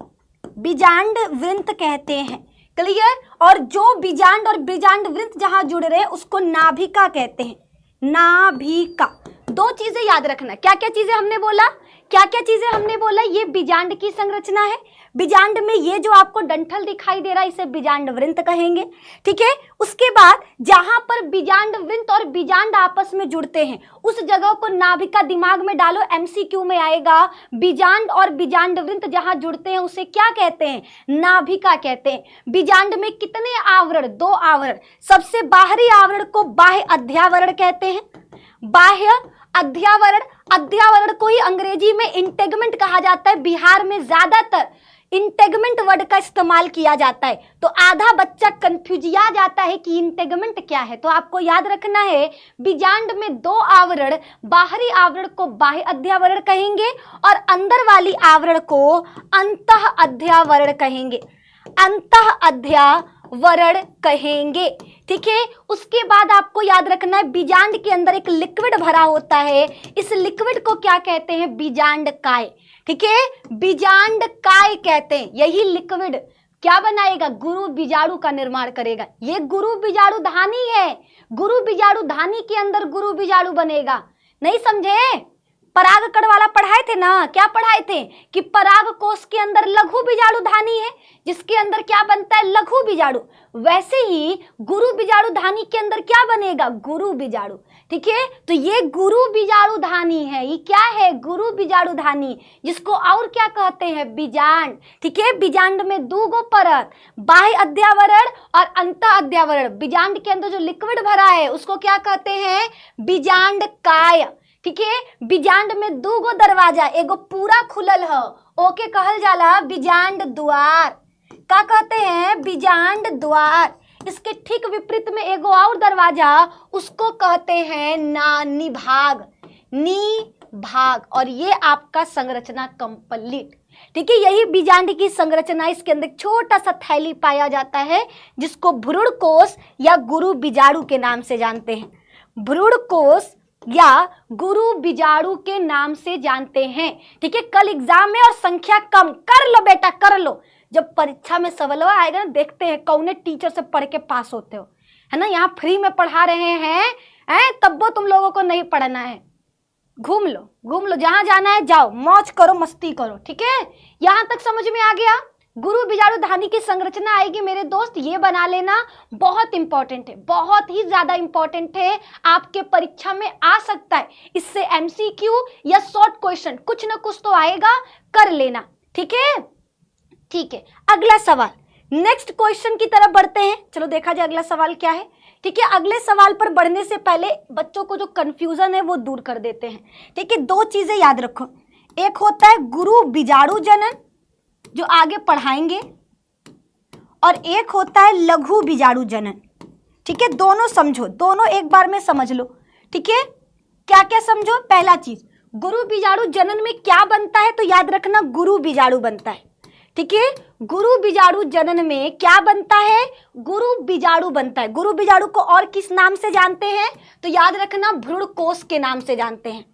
बीजांड वृंत कहते हैं। क्लियर। और जो बीजांड और बीजांड वृंत जहां जुड़ रहे हैं उसको नाभिका कहते हैं, नाभिका। 2 चीजें याद रखना। क्या क्या चीजें हमने बोला, क्या क्या चीजें हमने बोला? ये बीजांड की संरचना है। बीजांड में ये जो आपको डंठल दिखाई दे रहा है इसे बीजांड वृंत कहेंगे। ठीक है, उसके बाद जहां पर बीजांड वृंत और बीजांड आपस में जुड़ते हैं उस जगह को नाभिका, दिमाग में डालो, एमसीक्यू में आएगा। बीजांड और बीजांड वृंत जहां जुड़ते हैं उसे क्या कहते हैं? नाभिका कहते हैं। बीजांड में कितने आवरण? 2 आवरण। सबसे बाहरी आवरण को बाह्य अध्यावरण कहते हैं, बाह्य अध्यावरण। अध्यावरण को ही अंग्रेजी में इंटेगमेंट कहा जाता है। बिहार में ज्यादातर इंटेगमेंट वर्ड का इस्तेमाल किया जाता है, तो आधा बच्चा कंफ्यूजिया जाता है कि इंटेगमेंट क्या है। तो आपको याद रखना है बीजांड में 2 आवरण, बाहरी आवरण को बाह्य अध्यावरण कहेंगे और अंदर वाली आवरण को अंतः अध्यावरण कहेंगे, अंतः अध्यावरण कहेंगे। ठीक है, उसके बाद आपको याद रखना है बीजांड के अंदर एक लिक्विड भरा होता है, इस लिक्विड को क्या कहते हैं? बीजांड काय। ठीक है, बीजांड काय कहते हैं। यही लिक्विड क्या बनाएगा? गुरु बीजाणु का निर्माण करेगा। ये गुरु बीजाणुधानी है, गुरु बीजाणुधानी के अंदर गुरु बीजाणु बनेगा। नहीं समझे? परागकण वाला पढ़ाए थे ना, क्या पढ़ाए थे कि पराग कोश के अंदर लघु बीजाणुधानी है जिसके अंदर क्या बनता है? लघु बीजाणु। वैसे ही गुरु बीजाणुधानी के अंदर क्या बनेगा? गुरु बीजाणु। ठीक है, तो ये गुरु बीजाणुधानी है। ये क्या है? गुरु बीजाणुधानी, जिसको और क्या कहते हैं? बीजांड। ठीक है, बीजांड में 2 परत, बाह्य अध्यावरण और अंतः अध्यावरण। बीजांड के अंदर जो लिक्विड भरा है उसको क्या कहते हैं? बीजांड काय। ठीक है, बीजांड में 2 दरवाजा, एगो पूरा खुलल है ओके कहल जाला बीजांड द्वार। क्या कहते हैं? बीजांड द्वार। इसके ठीक विपरीत में एगो और दरवाजा, उसको कहते हैं निभाग, निभाग। और ये आपका संरचना कंप्लीट। ठीक है, यही बीजांड की संरचना। इसके अंदर छोटा सा थैली पाया जाता है जिसको भ्रूण कोश या गुरु बीजाणु के नाम से जानते हैं, भ्रूण कोश या गुरु बीजाणु के नाम से जानते हैं। ठीक है, कल एग्जाम में और संख्या कम कर लो बेटा, कर लो। जब परीक्षा में सवालवा आएगा ना, देखते हैं कौन टीचर से पढ़ के पास होते हो, है ना। यहाँ फ्री में पढ़ा रहे हैं तब वो तुम लोगों को नहीं पढ़ना है। घूम लो, घूम लो, जहां जाना है जाओ, मौज करो, मस्ती करो। ठीक है, यहां तक समझ में आ गया? गुरु बीजाणुधानी की संरचना आएगी मेरे दोस्त, ये बना लेना, बहुत इंपॉर्टेंट है, बहुत ही ज्यादा इंपॉर्टेंट है, आपके परीक्षा में आ सकता है। इससे एमसीक्यू या शॉर्ट क्वेश्चन कुछ ना कुछ तो आएगा, कर लेना। ठीक है, ठीक है। अगला सवाल, नेक्स्ट क्वेश्चन की तरफ बढ़ते हैं। चलो देखा जाए अगला सवाल क्या है। ठीक है, अगले सवाल पर बढ़ने से पहले बच्चों को जो कंफ्यूजन है वो दूर कर देते हैं। ठीक है, 2 चीजें याद रखो, एक होता है गुरु बीजाणु जनन जो आगे पढ़ाएंगे, और एक होता है लघु बीजाणु जनन। ठीक है, दोनों समझो, दोनों एक बार में समझ लो। ठीक है, क्या क्या समझो। पहला चीज, गुरु बीजाणु जनन में क्या बनता है, तो याद रखना गुरु बीजाणु बनता है। ठीक है, गुरु बीजाणु जनन में क्या बनता है, गुरु बीजाणु बनता है। गुरु बीजाणु को और किस नाम से जानते हैं, तो याद रखना भ्रूण कोश के नाम से जानते हैं।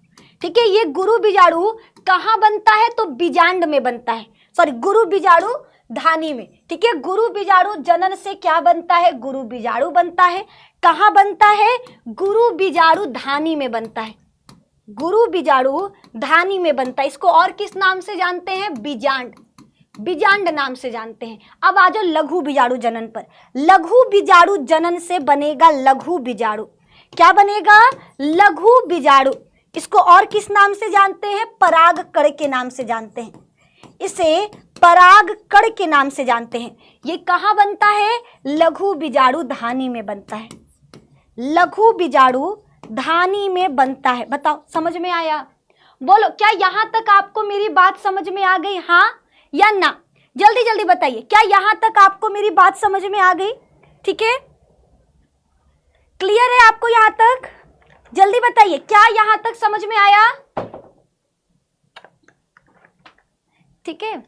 ठीक है, ये गुरु बीजाणु कहाँ बनता है, तो बीजांड में बनता है, सॉरी गुरु बीजाणु धानी में। ठीक है, गुरु बीजाणु जनन से क्या बनता है, गुरु बीजाणु बनता है। कहाँ बनता है, गुरु बीजाणु धानी में बनता है, गुरु बीजाणु धानी में बनता है। इसको और किस नाम से जानते हैं, बीजांड, बीजांड नाम से जानते हैं। अब आ जाओ लघु बीजाणु जनन पर। लघु बीजाणु जनन से बनेगा लघु बीजाणु। क्या बनेगा, लघु बीजाणु। इसको और किस नाम से जानते हैं, परागकण के नाम से जानते हैं, इसे परागकण के नाम से जानते हैं। ये कहाँ बनता है, लघु बीजाणु धानी में बनता है, लघु बीजाणु धानी में बनता है। बताओ समझ में आया, बोलो क्या यहां तक आपको मेरी बात समझ में आ गई, हाँ या ना? जल्दी जल्दी बताइए, क्या यहां तक आपको मेरी बात समझ में आ गई? ठीक है, क्लियर है आपको यहां तक? जल्दी बताइए, क्या यहां तक समझ में आया? ठीक है,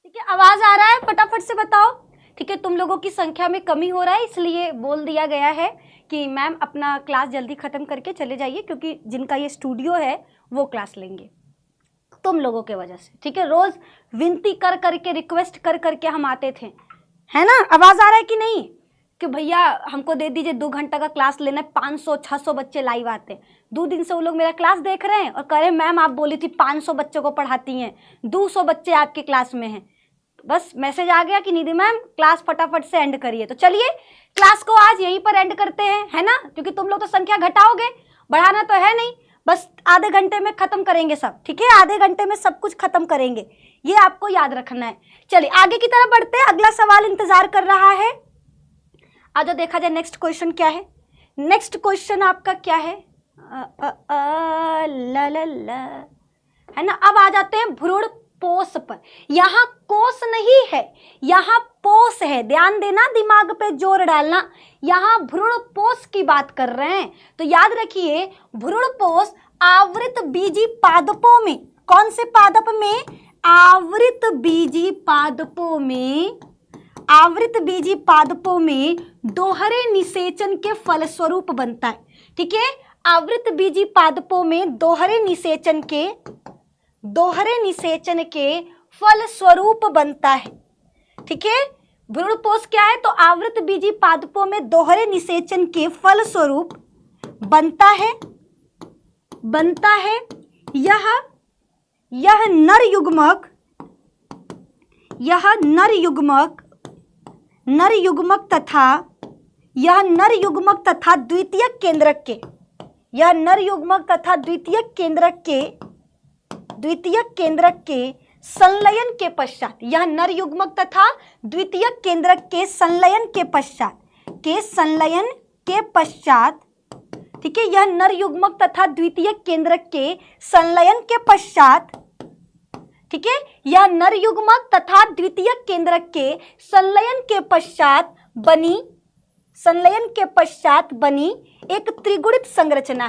ठीक है, आवाज आ रहा है? फटाफट से बताओ। ठीक है, तुम लोगों की संख्या में कमी हो रहा है, इसलिए बोल दिया गया है कि मैम अपना क्लास जल्दी खत्म करके चले जाइए, क्योंकि जिनका ये स्टूडियो है वो क्लास लेंगे तुम लोगों के वजह से। ठीक है, रोज विनती कर करके, रिक्वेस्ट कर करके हम आते थे, है ना? आवाज आ रहा है कि नहीं, कि भैया हमको दे दीजिए 2 घंटा का क्लास लेना है। 500-600 बच्चे लाइव आते हैं, 2 दिन से वो लोग मेरा क्लास देख रहे हैं और कह रहे हैं मैम आप बोली थी 500 बच्चों को पढ़ाती हैं, 200 बच्चे आपके क्लास में हैं। बस मैसेज आ गया कि निधि मैम क्लास फटाफट से एंड करिए। तो चलिए क्लास को आज यहीं पर एंड करते हैं, है ना? क्योंकि तुम लोग तो संख्या घटाओगे, बढ़ाना तो है नहीं। बस आधे घंटे में खत्म करेंगे सब। ठीक है, आधे घंटे में सब कुछ खत्म करेंगे, ये आपको याद रखना है। चलिए आगे की तरफ बढ़ते हैं, अगला सवाल इंतजार कर रहा है। आज देखा जाए नेक्स्ट क्वेश्चन क्या है। नेक्स्ट क्वेश्चन आपका क्या है, ला ला ला, है ना? अब आ जाते हैं भ्रूण पोष पर। यहाँ कोष नहीं है, यहाँ पोष है, ध्यान देना, दिमाग पे जोर डालना। यहाँ भ्रूण पोष की बात कर रहे हैं, तो याद रखिए भ्रूण पोष आवृत बीजी पादपों में, कौन से पादप में, आवृत बीजी पादपों में, आवृत बीजी पादपों में दोहरे निषेचन के फलस्वरूप बनता है। ठीक है, आवृत बीजी पादपों में दोहरे निषेचन के फलस्वरूप बनता है। ठीक है, भ्रूणपोष क्या है, तो आवृत बीजी पादपों में दोहरे निषेचन के फलस्वरूप बनता है। यह नर युग्मक तथा द्वितीयक केंद्रक के संलयन के पश्चात, यह नर युग्मक तथा द्वितीयक केंद्रक के संलयन के पश्चात, ठीक है, यह नर युग्मक तथा द्वितीयक केंद्रक के संलयन के पश्चात, ठीक है, यह नर युग्मक तथा द्वितीयक केंद्रक के संलयन के पश्चात बनी एक त्रिगुणित संरचना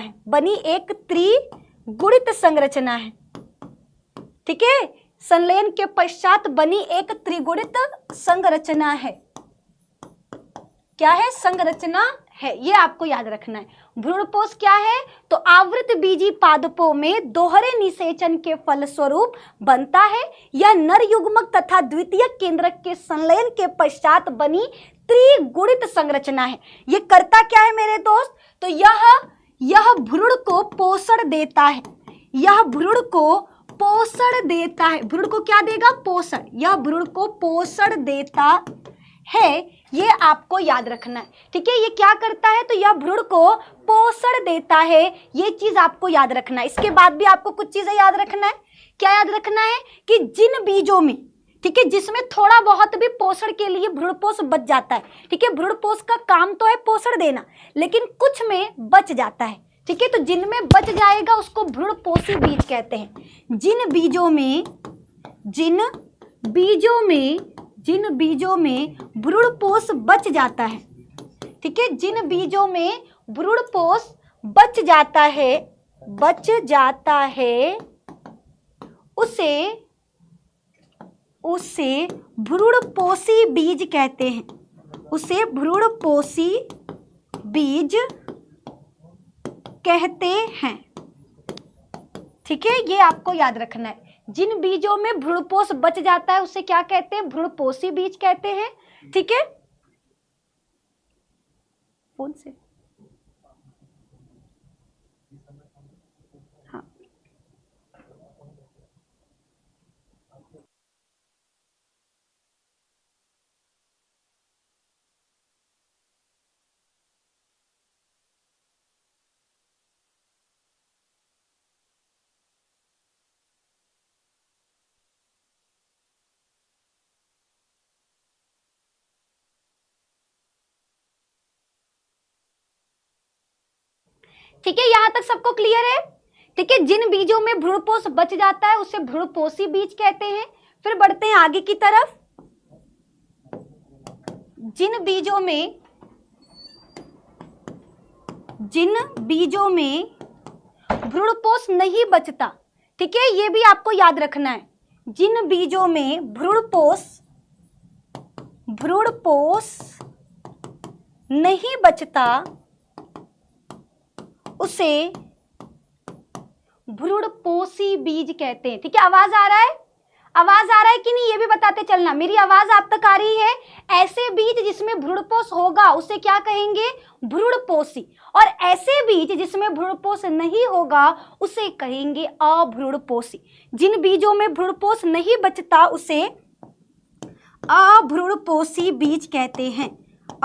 है। ठीक है, संलयन के पश्चात बनी एक त्रिगुणित संरचना है। क्या है? संरचना है, ये आपको याद रखना है। भ्रूणपोष क्या है? तो आवृत बीजी पादपों में दोहरे निषेचन के फलस्वरूप बनता है। यह नर युग्मक तथा द्वितीयक केंद्रक के संलयन के पश्चात बनी त्रिगुणित संरचना है। ये करता क्या है मेरे दोस्त? तो यह भ्रूण को पोषण देता है, यह भ्रूण को पोषण देता है। भ्रूण को क्या देगा? पोषण। यह भ्रूण को पोषण देता है, ये आपको याद रखना है। ठीक है, ये क्या करता है? तो यह भ्रूण को पोषण देता है, ये चीज आपको याद रखना है। इसके बाद भी आपको कुछ चीजें याद रखना है। क्या याद रखना है? कि जिन बीजों में, ठीक है, जिसमें थोड़ा बहुत भी पोषण के लिए भ्रूणपोष बच जाता है, ठीक है, भ्रूणपोष का काम तो है पोषण देना, लेकिन कुछ में बच जाता है, ठीक है, तो जिनमें बच जाएगा उसको भ्रूणपोषी बीज कहते हैं। जिन बीजों में भ्रूणपोष बच जाता है, ठीक है, जिन बीजों में भ्रूणपोष बच जाता है उसे भ्रूणपोषी बीज कहते हैं, उसे भ्रूणपोषी बीज कहते हैं। ठीक है, ये आपको याद रखना है। जिन बीजों में भ्रूणपोष बच जाता है उसे क्या कहते हैं? भ्रूणपोषी बीज कहते हैं। ठीक है, फोन से हाँ, ठीक है, यहां तक सबको क्लियर है? ठीक है, जिन बीजों में भ्रूणपोष बच जाता है उसे भ्रूणपोषी बीज कहते हैं। फिर बढ़ते हैं आगे की तरफ। जिन बीजों में भ्रूणपोष नहीं बचता, ठीक है, ये भी आपको याद रखना है। जिन बीजों में भ्रूणपोष नहीं बचता उसे भ्रूणपोषी बीज कहते हैं। ठीक है, आवाज आ रहा है? आवाज आ रहा है कि नहीं, ये भी बताते चलना। मेरी आवाज आप तक आ रही है? ऐसे बीज जिसमें भ्रूणपोष होगा उसे क्या कहेंगे? भ्रूणपोषी। और ऐसे बीज जिसमें भ्रूणपोष नहीं होगा उसे कहेंगे अभ्रूणपोषी। जिन बीजों में भ्रूणपोष नहीं बचता उसे अभ्रूणपोषी बीज कहते हैं,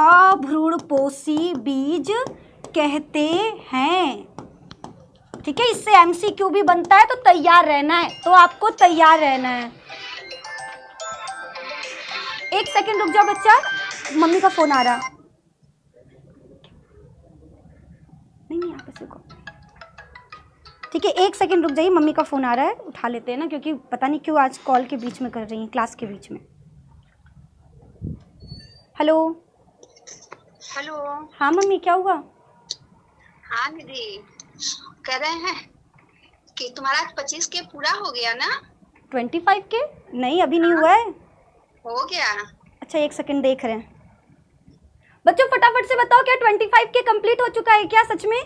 अभ्रूणपोषी बीज कहते हैं। ठीक है, इससे एमसीक्यू भी बनता है, तो तैयार रहना है, तो आपको तैयार रहना है। एक सेकंड रुक जाओ बच्चा, मम्मी का फोन आ रहा। नहीं यहाँ पे सीखो। ठीक है, एक सेकंड रुक जाइए, मम्मी का फोन आ रहा है, उठा लेते हैं ना, क्योंकि पता नहीं क्यों आज कॉल के बीच में कर रही हैं, क्लास के बीच में। Hello
hello.
हाँ मम्मी, क्या हुआ?
हाँ दीदी, कह रहे हैं कि तुम्हारा 25 के पूरा हो गया ना?
25 के? नहीं, अभी नहीं हुआ है।
हो गया?
अच्छा, एक सेकंड देख रहे हैं। बच्चों फटाफट से बताओ, क्या 25 के कंप्लीट हो चुका है क्या सच में?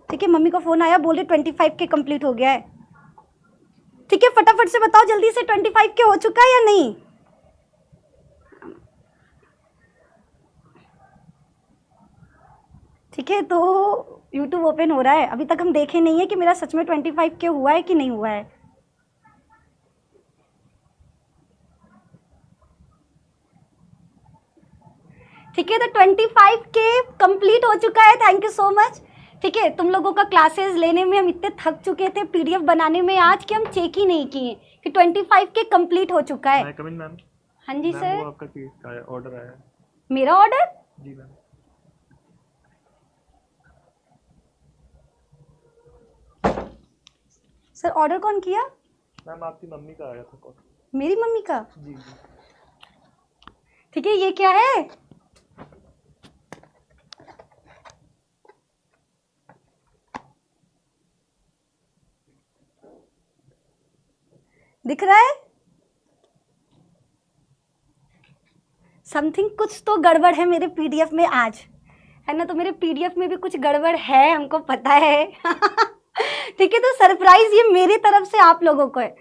ठीक है, मम्मी का फोन आया, बोल रही 25 के कंप्लीट हो गया है। ठीक है, फटाफट से बताओ जल्दी से, 25 के हो चुका है या नहीं? ठीक है, तो YouTube ओपन हो रहा है, अभी तक हम देखे नहीं है कि मेरा सच में 25 के हुआ है कि नहीं हुआ है। ठीक है, तो 25 के कंप्लीट हो चुका है। Thank you so much. ठीक है, तुम लोगों का क्लासेस लेने में हम इतने थक चुके थे, PDF बनाने में आज, कि हम चेक ही नहीं किए कि 25 के कंप्लीट हो चुका है।
मैम।
हाँ जी सर।
वो आपका केस का ऑर्डर आया है।
मेरा ऑर्डर?
जी मैम।
सर ऑर्डर कौन किया?
मैम आपकी मम्मी का आया था कॉल।
मेरी मम्मी का?
जी जी।
ठीक है, ये क्या है? दिख रहा है? समथिंग कुछ तो गड़बड़ है मेरे पीडीएफ में आज, है ना। तो मेरे पीडीएफ में भी कुछ गड़बड़ है, हमको पता है। ठीक है, तो सरप्राइज ये मेरी तरफ से आप लोगों को है।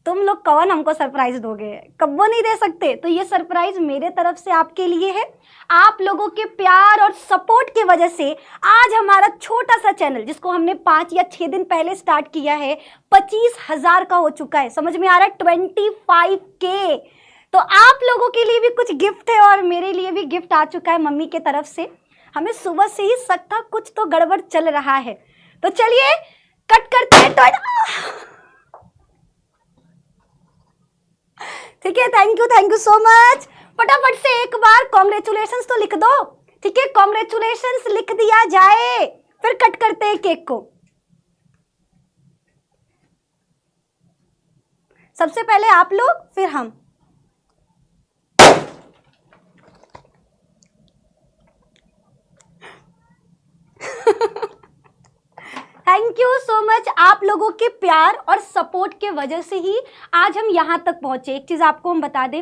तुम लोग कौन हमको सरप्राइज दोगे, कब्बो नहीं दे सकते। तो ये सरप्राइज मेरे तरफ से आपके लिए है। आप लोगों के प्यार और सपोर्ट की वजह से आज हमारा छोटा सा चैनल, जिसको हमने 5 या 6 दिन पहले स्टार्ट किया है, 25,000 का हो चुका है। समझ में आ रहा है? 25K। तो आप लोगों के लिए भी कुछ गिफ्ट है और मेरे लिए भी गिफ्ट आ चुका है मम्मी के तरफ से। हमें सुबह से ही शक था कुछ तो गड़बड़ चल रहा है। तो चलिए कट करते हैं। ठीक है, थैंक यू सो मच। फटाफट से एक बार कॉन्ग्रेचुलेशंस तो लिख दो। ठीक है, कॉन्ग्रेचुलेशंस लिख दिया जाए, फिर कट करते हैं केक को। सबसे पहले आप लोग, फिर हम। Thank you so much. आप लोगों के प्यार और सपोर्ट के वजह से ही आज हम यहाँ तक पहुंचे। एक चीज आपको हम बता दें,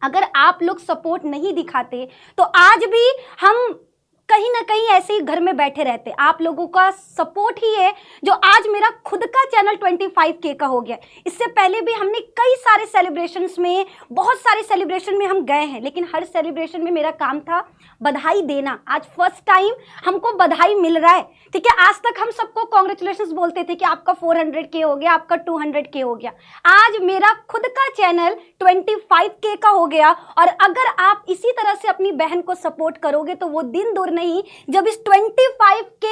अगर आप लोग सपोर्ट नहीं दिखाते तो आज भी हम कहीं ना कहीं ऐसे ही घर में बैठे रहते। आप लोगों का सपोर्ट ही है जो आज मेरा खुद का चैनल 25K का हो गया। इससे पहले भी हमने कई सारे सेलिब्रेशंस में, बहुत सारे सेलिब्रेशन में हम गए हैं, लेकिन हर सेलिब्रेशन में मेरा काम था बधाई देना। आज फर्स्ट टाइम हमको बधाई मिल रहा है। ठीक है, आज तक हम सबको कॉन्ग्रेचुलेशंस बोलते थे कि आपका 400K हो गया, आपका 200K हो गया। आज मेरा खुद का चैनल 25K का हो गया। और अगर आप इसी तरह से अपनी बहन को सपोर्ट करोगे तो वो दिन दूर नहीं जब इस 25K,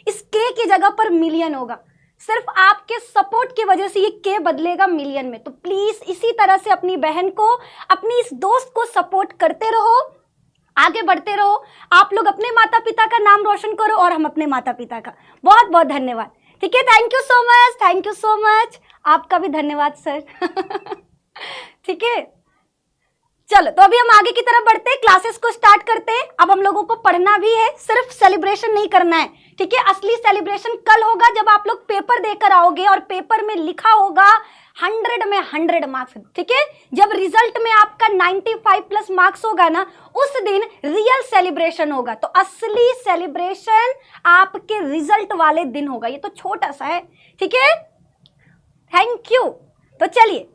इस K की जगह पर मिलियन होगा। सिर्फ आपके सपोर्ट की वजह से ये K बदलेगा मिलियन में। तो प्लीज इसी तरह से अपनी बहन को, अपनी इस दोस्त को सपोर्ट करते रहो, आगे बढ़ते रहो। आप लोग अपने माता पिता का नाम रोशन करो और हम अपने माता पिता का। बहुत बहुत धन्यवाद। ठीक है, thank you so much, thank you so much. आपका भी धन्यवाद सर। ठीक है, चलो तो अभी हम आगे की तरफ बढ़ते हैं, क्लासेस को स्टार्ट करते हैं। अब हम लोगों को पढ़ना भी है, सिर्फ सेलिब्रेशन नहीं करना है। ठीक है, असली सेलिब्रेशन कल होगा जब आप लोग पेपर देकर आओगे और पेपर में लिखा होगा 100 में 100 मार्क्स। ठीक है, जब रिजल्ट में आपका 95+ मार्क्स होगा ना, उस दिन रियल सेलिब्रेशन होगा। तो असली सेलिब्रेशन आपके रिजल्ट वाले दिन होगा। ये तो छोटा सा है। ठीक है, थैंक यू। तो चलिए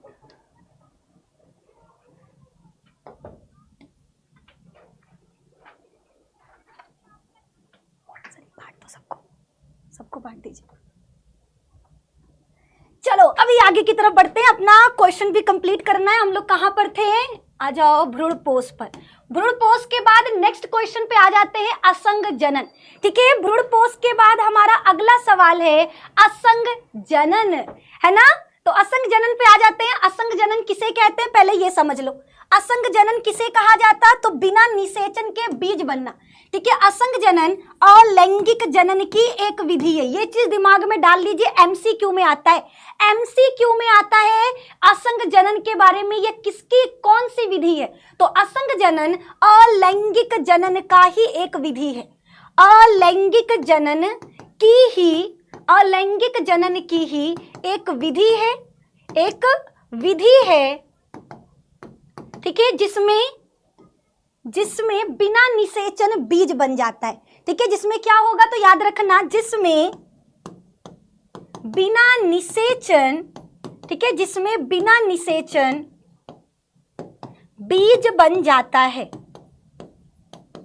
सबको बांट दीजिए। चलो अभी आगे की तरफ बढ़ते हैं, अपना क्वेश्चन भी कंप्लीट करना है। हम लोग कहां पर थे? आ जाओ भ्रूणपोष पर। भ्रूणपोष के बाद नेक्स्ट क्वेश्चन पे आ जाते हैं असंग जनन। ठीक है, भ्रूणपोष के बाद हमारा अगला सवाल है असंग जनन, है ना। तो असंग जनन पे आ जाते हैं। असंग जनन किसे कहते हैं पहले ये समझ लो। असंग जनन किसे कहा जाता है? तो बिना निषेचन के बीज बनना। ठीक है, असंग जनन अलैंगिक जनन की एक विधि है। ये चीज दिमाग में डाल लीजिए, एमसीक्यू में आता है। एमसीक्यू में आता है असंग जनन के बारे में, ये किसकी कौन सी विधि है? तो असंग जनन अलैंगिक जनन का ही एक विधि है। अलैंगिक जनन की ही एक विधि है, एक विधि है। ठीक है, जिसमें बिना निषेचन बीज बन जाता है। ठीक है, जिसमें क्या होगा तो याद रखना, जिसमें बिना निषेचन, ठीक है, जिसमें बिना निषेचन बीज बन जाता है,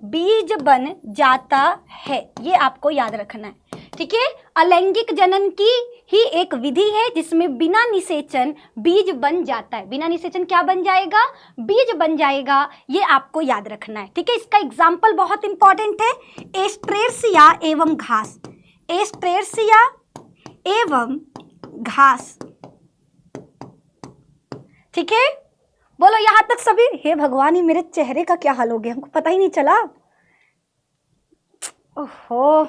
बीज बन जाता है, ये आपको याद रखना है। ठीक है, अलैंगिक जनन की ही एक विधि है जिसमें बिना निषेचन बीज बन जाता है। बिना निषेचन क्या बन जाएगा? बीज बन जाएगा। ये आपको याद रखना है। ठीक है, इसका एग्जाम्पल बहुत इंपॉर्टेंट है, एस्ट्रेसिया एवं घास। एस्ट्रेसिया एवं घास। ठीक है, बोलो यहां तक सभी। हे भगवान, ये मेरे चेहरे का क्या हाल हो गया, हमको पता ही नहीं चला। ओहो,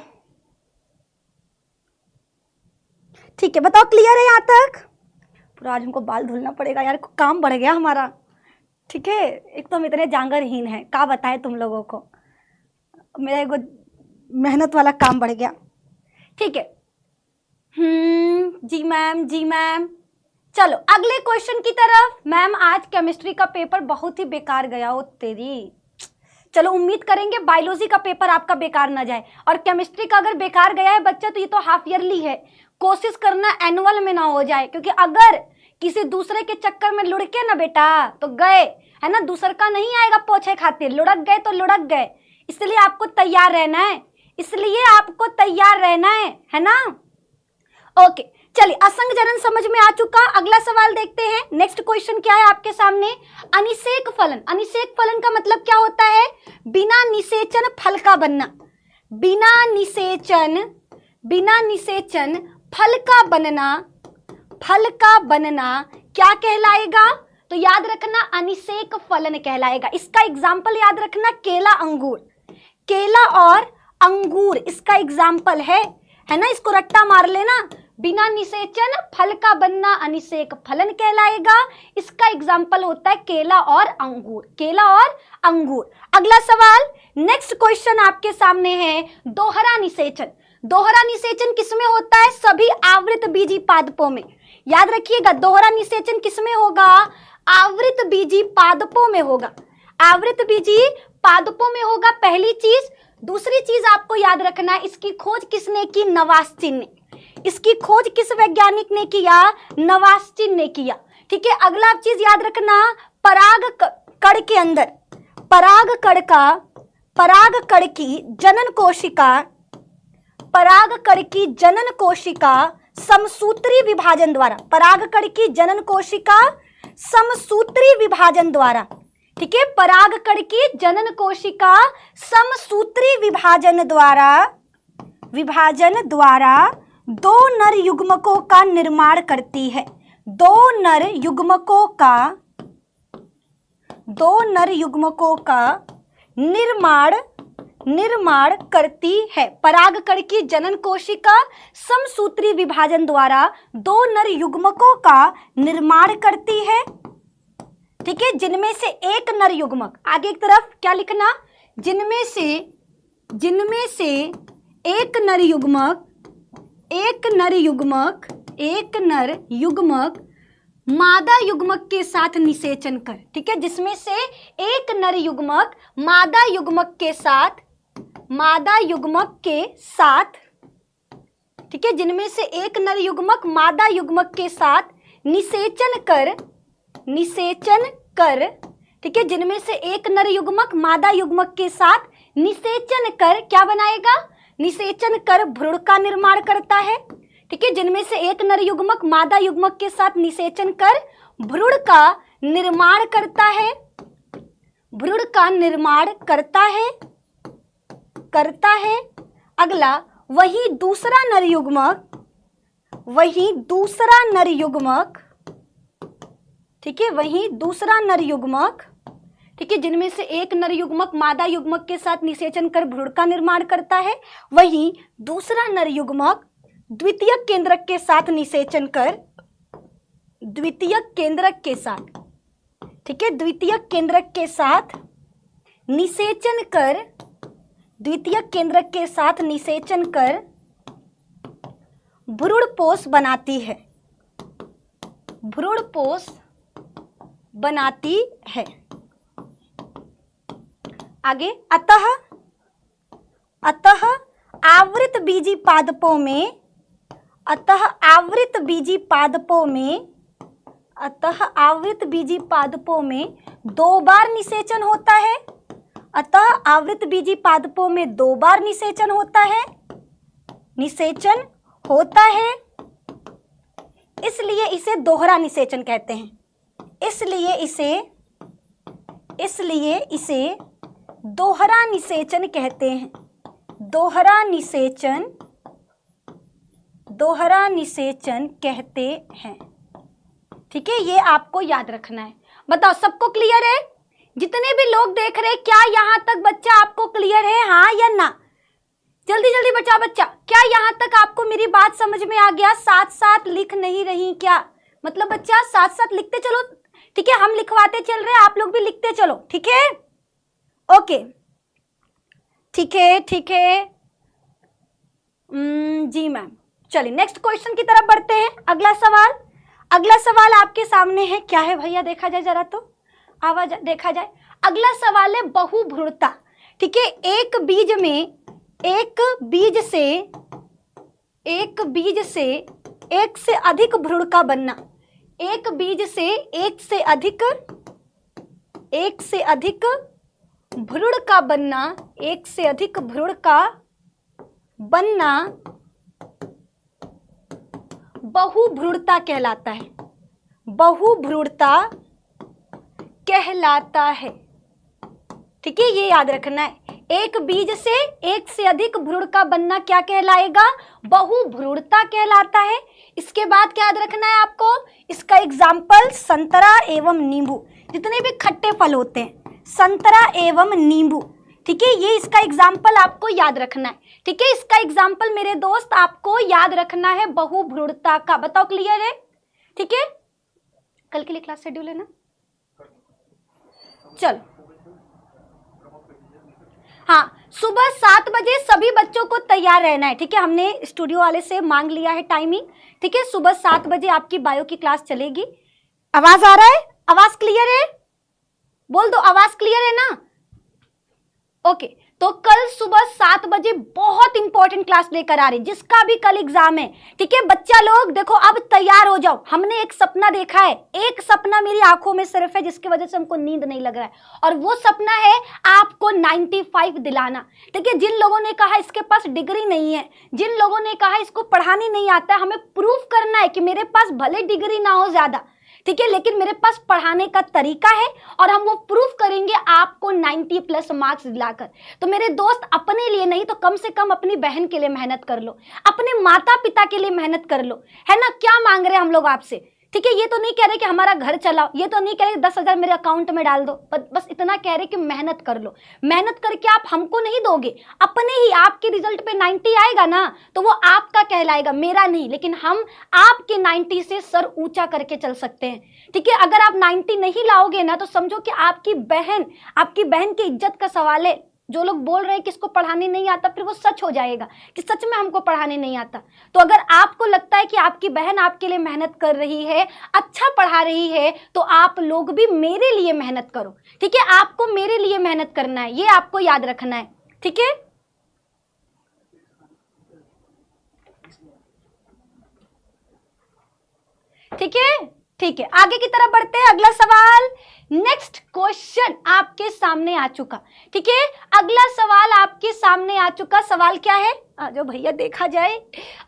ठीक है, बताओ क्लियर है यहाँ तक? पूरा आज हमको बाल धुलना पड़ेगा यार, काम बढ़ गया हमारा। ठीक है, एक तो हम इतने जांगरहीन हैं, क्या बताएं तुम लोगों को, मेरा एगो मेहनत वाला काम बढ़ गया। ठीक है, जी मैम, जी मैम। चलो अगले क्वेश्चन की तरफ। मैम आज केमिस्ट्री का पेपर बहुत ही बेकार गया। ओ तेरी, चलो उम्मीद करेंगे बायोलॉजी का पेपर आपका बेकार ना जाए, और केमिस्ट्री का अगर बेकार गया है बच्चा तो ये तो हाफ ईयरली है, कोशिश करना एनुअल में ना हो जाए, क्योंकि अगर किसी दूसरे के चक्कर में लुढ़के ना बेटा तो गए, है ना, दूसर का नहीं आएगा पोछे खातिर, लुढ़क गए तो लुढ़क गए। इसलिए आपको तैयार रहना है, इसलिए आपको तैयार रहना है ना। ओके चलिए, असंग जनन समझ में आ चुका। अगला सवाल देखते हैं। नेक्स्ट क्वेश्चन क्या है आपके सामने, अनिषेक फलन। अनिषेक फलन का मतलब क्या होता है, बिना निषेचन फल का बनना। बिना निषेचन फल का बनना, फल का बनना क्या कहलाएगा, तो याद रखना अनिषेक फलन कहलाएगा। इसका एग्जाम्पल याद रखना केला अंगूर, केला और अंगूर इसका एग्जाम्पल है ना, इसको रट्टा मार लेना। बिना निषेचन फल का बनना अनिषेक फलन कहलाएगा। इसका एग्जाम्पल होता है केला और अंगूर, केला और अंगूर। अगला सवाल, नेक्स्ट क्वेश्चन आपके सामने है दोहरा निषेचन। दोहरा निषेचन किसमें होता है, सभी आवृत बीजी पादपों में। याद रखिएगा दोहरा निषेचन किसमें होगा, आवृत बीजी पादपों में होगा, आवृत बीजी पादपों में होगा, पहली चीज। दूसरी चीज आपको याद रखना है, इसकी खोज किसने की, नवास्चिन ने। इसकी खोज किस वैज्ञानिक ने किया, नवास्चिन ने किया। ठीक है, अगला चीज याद रखना, पराग कण के अंदर, पराग कण की जनन कोशिका, पराग कण की जनन कोशिका समसूत्री विभाजन द्वारा, पराग कण की जनन कोशिका समसूत्री विभाजन द्वारा। ठीक है, पराग कण की जनन कोशिका समसूत्री विभाजन द्वारा दो नर युग्मकों का निर्माण करती है। दो नर युग्मकों का निर्माण करती है। पराग कण की जनन कोशिका समसूत्री विभाजन द्वारा दो नर युग्मकों का निर्माण करती है। ठीक है, जिनमें से एक नर युग्मक, आगे एक तरफ क्या लिखना, जिनमें से एक नर युग्मक मादा युग्मक के साथ निषेचन कर। ठीक है, जिसमें से एक नर युग्मक मादा युग्मक के साथ, ठीक है, जिनमें से एक नर युग्मक मादा युग्मक के साथ निषेचन कर, ठीक है, जिनमें से एक नर युग्मक मादा युग्मक के साथ निषेचन कर क्या बनाएगा, निषेचन कर भ्रूण का निर्माण करता है। ठीक है, जिनमें से एक नर युग्मक मादा युग्मक के साथ निषेचन कर भ्रूण का निर्माण करता है, भ्रूण का निर्माण करता है। अगला, वही दूसरा नर युग्मक, ठीक है, वही दूसरा नर युग्मक, ठीक है, जिनमें से एक नर युग्मक मादा युग्मक के साथ निषेचन कर भ्रूण का निर्माण करता है, वही दूसरा नर युग्मक द्वितीयक केंद्रक के साथ निषेचन कर, द्वितीयक केंद्रक के साथ, ठीक है, द्वितीयक केंद्रक के साथ निषेचन कर, द्वितीयक केंद्रक के साथ निषेचन कर भ्रूणपोष बनाती है, भ्रूणपोष बनाती है। आगे, अतः आवृत बीजी पादपों में दो बार निषेचन होता है। अतः आवृत बीजी पादपों में दो बार निषेचन होता है, इसलिए इसे दोहरा निषेचन कहते हैं। इसलिए इसे दोहरा निषेचन कहते हैं। दोहरा निषेचन कहते हैं। ठीक है, ये आपको याद रखना है। बताओ सबको क्लियर है? जितने भी लोग देख रहे हैं, क्या यहाँ तक बच्चा आपको क्लियर है, हाँ या ना? जल्दी जल्दी बच्चा, क्या यहाँ तक आपको मेरी बात समझ में आ गया? साथ साथ लिख नहीं रही क्या? मतलब बच्चा साथ साथ लिखते चलो, ठीक है, हम लिखवाते चल रहे हैं, आप लोग भी लिखते चलो, ठीक है? ओके, ठीक है जी मैम। चलिए नेक्स्ट क्वेश्चन की तरफ बढ़ते हैं। अगला सवाल आपके सामने है, क्या है भैया देखा जाए जरा तो। आवाज देखा जाए। अगला सवाल है बहुभ्रूणता। ठीक है, एक बीज से एक से अधिक भ्रूण का बनना, एक बीज से एक से अधिक भ्रूण का बनना, एक से अधिक भ्रूण का बनना बहुभ्रूणता कहलाता है। बहुभ्रूणता कहलाता है। ठीक है, ये याद रखना है। एक बीज से एक से अधिक भ्रूण का बनना क्या कहलाएगा? बहुभ्रूणता कहलाता है। इसके बाद क्या याद रखना है आपको? इसका एग्जाम्पल संतरा एवं नींबू, जितने भी खट्टे फल होते हैं, संतरा एवं नींबू। ठीक है, ये इसका एग्जाम्पल आपको याद रखना है। ठीक है, इसका एग्जाम्पल मेरे दोस्त आपको याद रखना है बहुभ्रूणता का। बताओ क्लियर है? ठीक है, कल के लिए क्लास शेड्यूल है ना? चलो, हाँ, सुबह 7 बजे सभी बच्चों को तैयार रहना है। ठीक है, हमने स्टूडियो वाले से मांग लिया है टाइमिंग। ठीक है, सुबह 7 बजे आपकी बायो की क्लास चलेगी। आवाज आ रहा है? आवाज क्लियर है? बोल दो, आवाज क्लियर है ना? ओके, तो कल सुबह 7 बजे बहुत इंपॉर्टेंट क्लास लेकर आ रही, जिसका भी कल एग्जाम है। ठीक है बच्चा लोग, देखो अब तैयार हो जाओ। हमने एक सपना देखा है, एक सपना मेरी आंखों में सिर्फ है, जिसकी वजह से हमको नींद नहीं लग रहा है, और वो सपना है आपको 95 दिलाना। ठीक है, जिन लोगों ने कहा इसके पास डिग्री नहीं है, जिन लोगों ने कहा इसको पढ़ाने नहीं आता, हमें प्रूफ करना है कि मेरे पास भले डिग्री ना हो ज्यादा, ठीक है, लेकिन मेरे पास पढ़ाने का तरीका है, और हम वो प्रूफ करेंगे आपको 90+ मार्क्स दिलाकर। तो मेरे दोस्त, अपने लिए नहीं तो कम से कम अपनी बहन के लिए मेहनत कर लो, अपने माता पिता के लिए मेहनत कर लो, है ना? क्या मांग रहे हैं हम लोग आपसे? ठीक है, ये तो नहीं कह रहे कि हमारा घर चलाओ, ये तो नहीं कह रहे 10,000 मेरे अकाउंट में डाल दो, बस इतना कह रहे कि मेहनत कर लो। मेहनत करके आप हमको नहीं दोगे, अपने ही आपके रिजल्ट पे 90 आएगा ना, तो वो आपका कहलाएगा, मेरा नहीं। लेकिन हम आपके 90 से सर ऊंचा करके चल सकते हैं। ठीक है, अगर आप 90 नहीं लाओगे ना, तो समझो कि आपकी बहन की इज्जत का सवाल है। जो लोग बोल रहे हैं कि इसको पढ़ाने नहीं आता, फिर वो सच हो जाएगा कि सच में हमको पढ़ाने नहीं आता। तो अगर आपको लगता है कि आपकी बहन आपके लिए मेहनत कर रही है, अच्छा पढ़ा रही है, तो आप लोग भी मेरे लिए मेहनत करो। ठीक है, आपको मेरे लिए मेहनत करना है, ये आपको याद रखना है। ठीक है, ठीक है, ठीक है, आगे की तरफ बढ़ते हैं। अगला सवाल, नेक्स्ट क्वेश्चन आपके सामने आ चुका। ठीक है, अगला सवाल आपके सामने आ चुका। सवाल क्या है? आ जाओ भैया, देखा जाए।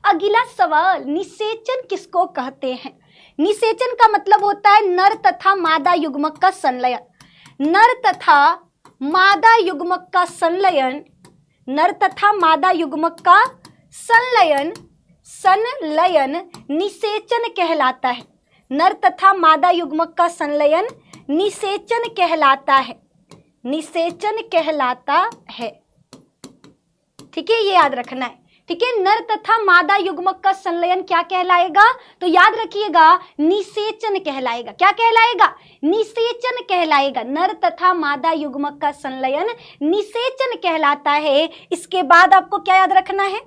अगला सवाल, निषेचन किसको कहते हैं? निषेचन का मतलब होता है नर तथा मादा युग्मक का संलयन। नर तथा मादा युग्मक का संलयन, नर तथा मादा युग्मक का संलयन निषेचन कहलाता है। नर तथा मादा युग्मक का संलयन निषेचन कहलाता है, निषेचन कहलाता है। ठीक है, ये याद रखना है। ठीक है, नर तथा मादा युग्मक का संलयन क्या कहलाएगा? तो याद रखिएगा, निषेचन कहलाएगा। क्या कहलाएगा? निषेचन कहलाएगा। नर तथा मादा युग्मक का संलयन निषेचन कहलाता है। इसके बाद आपको क्या याद रखना है?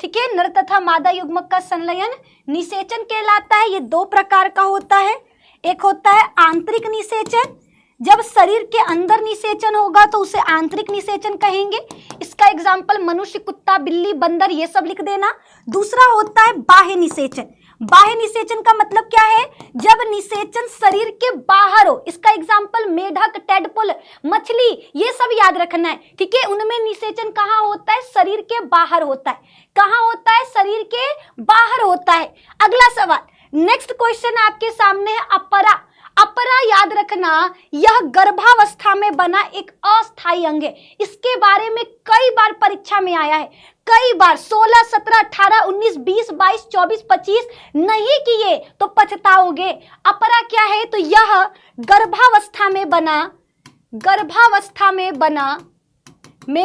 ठीक है, नर तथा मादा युग्मक का संलयन निषेचन कहलाता है। ये 2 प्रकार का होता है। एक होता है आंतरिक निषेचन, जब शरीर के अंदर निषेचन होगा तो उसे आंतरिक निषेचन कहेंगे। इसका एग्जाम्पल मनुष्य, कुत्ता, बिल्ली, बंदर, ये सब लिख देना। दूसरा होता है बाह्य निषेचन। बाह्य निषेचन का मतलब क्या है? जब निषेचन शरीर के बाहर हो। इसका एग्जाम्पल मेढक, टेडपोल, मछली, ये सब याद रखना है। ठीक है, उनमें निषेचन कहाँ होता है? शरीर के बाहर होता है। कहाँ होता है? शरीर के बाहर होता है। अगला सवाल, नेक्स्ट क्वेश्चन आपके सामने है अपरा। अपरा याद रखना, यह गर्भावस्था में बना एक अस्थायी अंग है। इसके बारे में कई बार परीक्षा में आया है, कई बार। 16, 17, 18, 19, 20, 22, 24, 25 नहीं किए तो पछताओगे। अपरा क्या है? तो यह गर्भावस्था में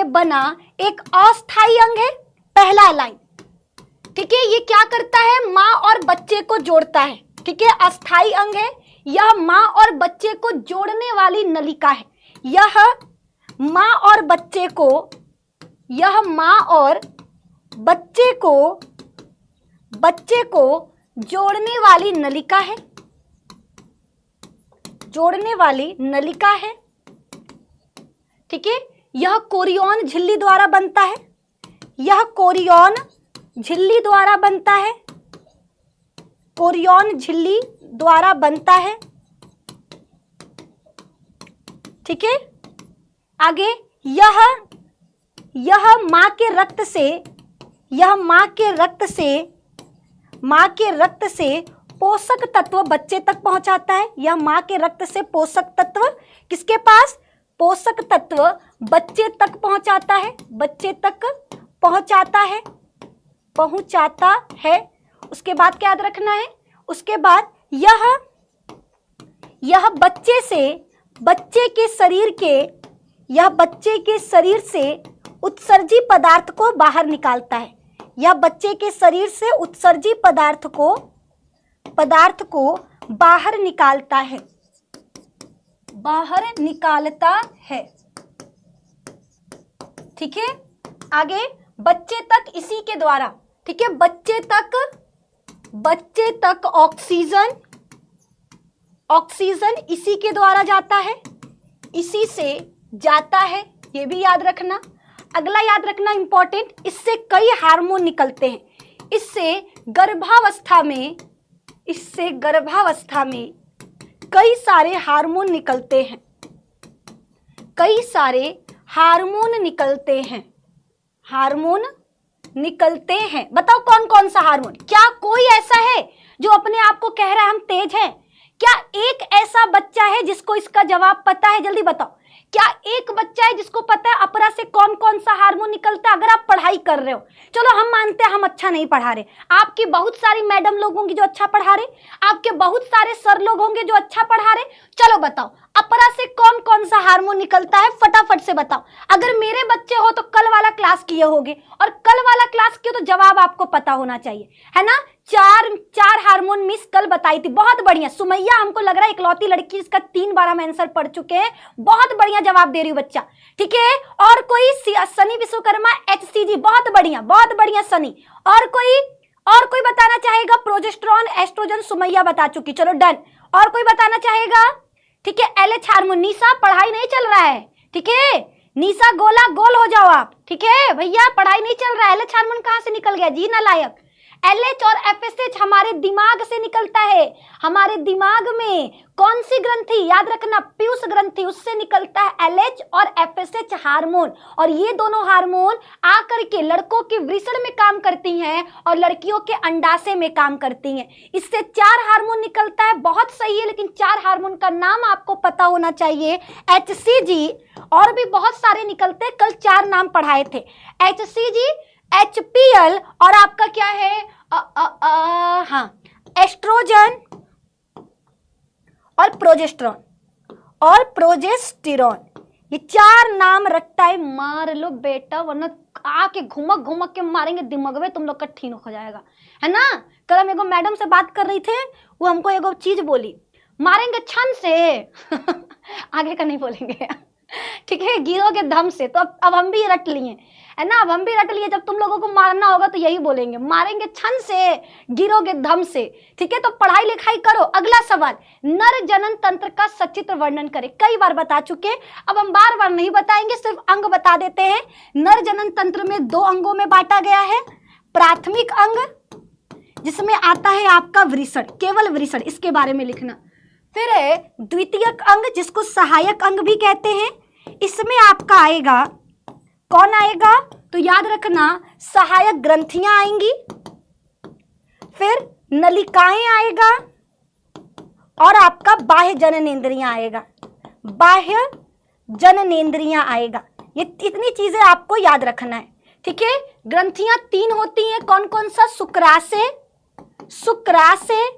बना एक अस्थायी अंग है। पहला लाइन, ठीक है, ये क्या करता है? माँ और बच्चे को जोड़ता है। ठीक है, अस्थायी अंग है। यह माँ और बच्चे को जोड़ने वाली नलिका है। यह माँ और बच्चे को जोड़ने वाली नलिका है। जोड़ने वाली नलिका है। ठीक है, यह कोरियन झिल्ली द्वारा बनता है। यह कोरियन झिल्ली द्वारा बनता है। कोरियन झिल्ली द्वारा बनता है। ठीक है, आगे यह मां के रक्त से पोषक तत्व बच्चे तक पहुंचाता है। यह मां के रक्त से पोषक तत्व किसके पास? पोषक तत्व बच्चे तक पहुंचाता है। बच्चे तक पहुंचाता है। उसके बाद क्या याद रखना है? उसके बाद यह बच्चे के शरीर से उत्सर्जी पदार्थ को बाहर निकालता है। यह बच्चे के शरीर से उत्सर्जी पदार्थ को बाहर निकालता है। ठीक है, आगे बच्चे तक इसी के द्वारा, ठीक है, बच्चे तक ऑक्सीजन इसी के द्वारा जाता है। इसी से जाता है, ये भी याद रखना। अगला याद रखना इंपॉर्टेंट, इससे कई हार्मोन निकलते हैं। इससे गर्भावस्था में कई सारे हार्मोन निकलते हैं। बताओ कौन कौन सा हार्मोन? क्या कोई ऐसा है जो अपने आप को कह रहा है हम तेज हैं? क्या एक ऐसा बच्चा है जिसको इसका जवाब पता है? जल्दी बताओ, क्या एक बच्चा है जिसको पता है अपरा से कौन कौन सा हार्मोन निकलता है? अगर आप पढ़ाई कर रहे हो, चलो हम मानते हैं हम अच्छा नहीं पढ़ा रहे, आपकी बहुत सारी मैडम लोग होंगी जो अच्छा पढ़ा रहे, आपके बहुत सारे सर लोग होंगे जो अच्छा पढ़ा रहे, चलो बताओ अपरा से कौन कौन सा हार्मोन निकलता है? फटाफट से बताओ। अगर मेरे बच्चे हो तो कल वाला क्लास किए होगे, और कल वाला क्लास किए तो जवाब आपको पता होना चाहिए, है ना? चार हार्मोन मिस कल बताई थी, बहुत बढ़िया। सुमैया हमको लग रहा है इकलौती लड़की इसका 3 बार हम आंसर पढ़ चुके हैं, बहुत बढ़िया जवाब दे रही हूँ बच्चा। ठीक है, और कोई? सनी विश्वकर्मा HCG, बहुत बढ़िया सनी। और कोई बताना चाहेगा? प्रोजेस्टेरॉन, एस्ट्रोजन सुमैया बता चुकी, चलो डन। और कोई बताना चाहेगा? ठीक है, LH हार्मोन। निशा पढ़ाई नहीं चल रहा है, ठीक है, निशा गोल हो जाओ आप, ठीक है भैया, पढ़ाई नहीं चल रहा है। LH हार्मोन कहां से निकल गया जी नालायक? LH और FSH हमारे दिमाग से निकलता है। हमारे दिमाग में कौन सी ग्रंथि? याद रखना, पीयूष ग्रंथि, उससे निकलता है LH और FSH हार्मोन। और ये दोनों हार्मोन आकर के लड़कों के वृषण में काम करती हैं और लड़कियों के अंडाशय में काम करती हैं। इससे 4 हार्मोन निकलता है, बहुत सही है, लेकिन 4 हार्मोन का नाम आपको पता होना चाहिए। HCG और भी बहुत सारे निकलते हैं, कल 4 नाम पढ़ाए थे। HCG, HPL और आपका क्या है? एस्ट्रोजन और प्रोजेस्टेरॉन, ये 4 नाम रखता है। मार लो बेटा, वरना आके घुमक के मारेंगे दिमाग में, तुम लोग का ठीक हो जाएगा, है ना? कल हम एगो मैडम से बात कर रही थे, वो हमको एगो चीज बोली, मारेंगे छन से आगे का नहीं बोलेंगे ठीक है, गिरोगे दम से। तो अब हम भी रट लिए, है ना? अब हम भी रट लिए, जब तुम लोगों को मारना होगा तो यही बोलेंगे, मारेंगे छन से, गिरोगे धम से। ठीक है, तो पढ़ाई लिखाई करो। अगला सवाल, नर जनन तंत्र का सचित्र वर्णन करें। कई बार बता चुके, अब हम बार नहीं बताएंगे, सिर्फ अंग बता देते हैं। नर जनन तंत्र में 2 अंगों में बांटा गया है। प्राथमिक अंग जिसमें आता है आपका वृषण, केवल वृषण, इसके बारे में लिखना। फिर है द्वितीयक अंग जिसको सहायक अंग भी कहते हैं, इसमें आपका आएगा, कौन आएगा? तो याद रखना, सहायक ग्रंथियां आएंगी, फिर नलिकाएं आएगा और आपका बाह्य जननेंद्रियां आएगा। ये इतनी चीजें आपको याद रखना है। ठीक है, ग्रंथियां 3 होती हैं, कौन कौन सा? शुक्राशय,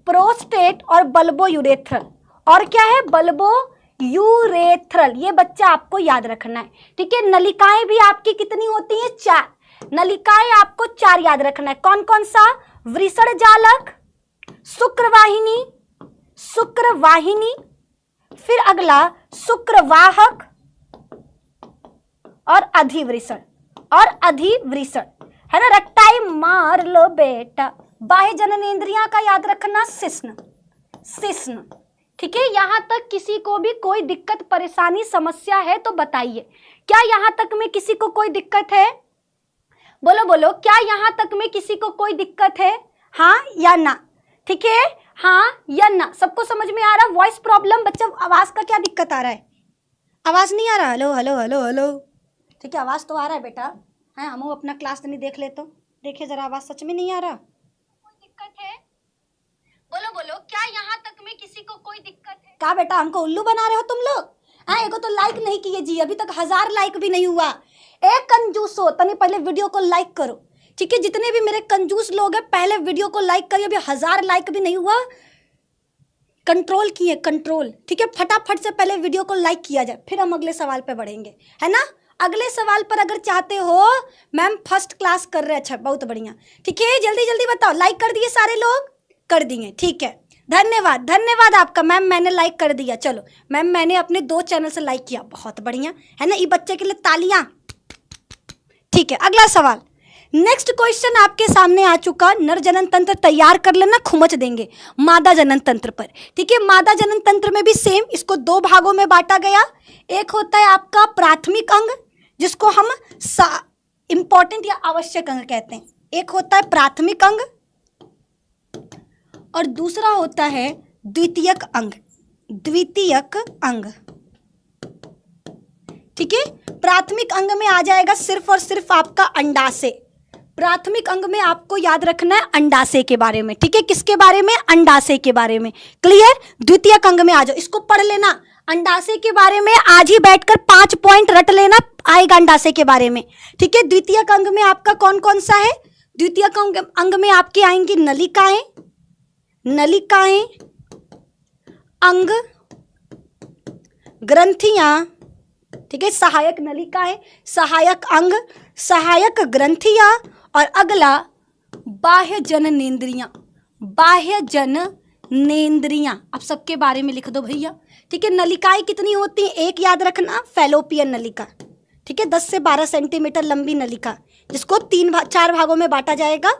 प्रोस्टेट और बल्बो यूरेथ्रल। और क्या है? बल्बो यूरेथ्रल, ये बच्चा आपको याद रखना है। ठीक है, नलिकाएं भी आपकी कितनी होती हैं? 4 नलिकाएं आपको 4 याद रखना है। कौन कौन सा? वृषण जालक, शुक्रवाहिनी, फिर अगला शुक्रवाहक और अधिवृषण, है ना? रट्टाई मार लो बेटा। बाह्य जननेंद्रियां का याद रखना, शिश्न। ठीक है, यहाँ तक किसी को भी कोई दिक्कत परेशानी समस्या है तो बताइए। क्या यहाँ तक में किसी को कोई दिक्कत है? बोलो बोलो, क्या यहाँ तक में किसी को कोई दिक्कत है? हाँ या ना? ठीक है, हाँ या ना? सबको समझ में आ रहा? वॉइस प्रॉब्लम, बच्चा आवाज का क्या दिक्कत आ रहा है? आवाज नहीं आ रहा? Hello hello hello hello. ठीक है, आवाज तो आ रहा है बेटा। है, हम अपना क्लास नहीं देख ले तो देखिए जरा, आवाज सच में नहीं आ रहा? कोई दिक्कत है? बोलो बोलो, क्या यहाँ तक में किसी को कोई दिक्कत है? क्या बेटा हमको उल्लू बना रहे हो तुम लोग? हाँ, एगो तो लाइक नहीं किए जी, अभी तक 1000 लाइक भी नहीं हुआ। एक कंजूस हो तनी पहले वीडियो को लाइक करो। ठीक है, जितने भी मेरे कंजूस लोग हैं पहले वीडियो को लाइक करिए। अभी 1000 लाइक भी नहीं हुआ, कंट्रोल किए कंट्रोल। ठीक है, फटाफट से पहले वीडियो को लाइक किया जाए, फिर हम अगले सवाल पे बढ़ेंगे, है ना? अगले सवाल पर अगर चाहते हो, मैम फर्स्ट क्लास कर रहे हैं। अच्छा, बहुत बढ़िया। ठीक है, जल्दी जल्दी बताओ। लाइक कर दिए सारे लोग? कर दिए, ठीक है, धन्यवाद धन्यवाद आपका। मैम मैंने लाइक कर दिया। चलो मैम, मैंने अपने 2 चैनल से लाइक किया, बहुत बढ़िया, है ना? ये बच्चे के लिए तालियां। ठीक है, अगला सवाल। नेक्स्ट क्वेश्चन आपके सामने आ चुका। नर जनन तंत्र तैयार कर लेना, खुमच देंगे मादा जनन तंत्र पर। ठीक है, मादा जनन तंत्र में भी सेम, इसको 2 भागों में बांटा गया। एक होता है आपका प्राथमिक अंग, जिसको हम इंपॉर्टेंट या आवश्यक अंग कहते हैं। एक होता है प्राथमिक अंग और दूसरा होता है द्वितीयक अंग। द्वितीयक अंग, ठीक है। प्राथमिक अंग में आ जाएगा सिर्फ और सिर्फ आपका अंडाशय। प्राथमिक अंग में आपको याद रखना है अंडाशय के बारे में। ठीक है, किसके बारे में? अंडाशय के बारे में। क्लियर? द्वितीयक अंग में आ जाओ, इसको पढ़ लेना। अंडाशय के बारे में आज ही बैठकर 5 पॉइंट रट लेना, आएगा अंडाशय के बारे में। ठीक है, द्वितीयक अंग में आपका कौन कौन सा है? द्वितीयक अंग में आपके आएंगी नलिकाएं, नलिकाएं, अंग, ग्रंथियां। ठीक है, सहायक नलिकाएं, सहायक अंग, सहायक ग्रंथियां और अगला बाह्य जननेंद्रियां। बाह्य जननेंद्रियां आप सबके बारे में लिख दो भैया। ठीक है, नलिकाएं कितनी होती हैं? एक याद रखना, फैलोपियन नलिका। ठीक है, 10 से 12 सेंटीमीटर लंबी नलिका, जिसको 4 भागों में बांटा जाएगा।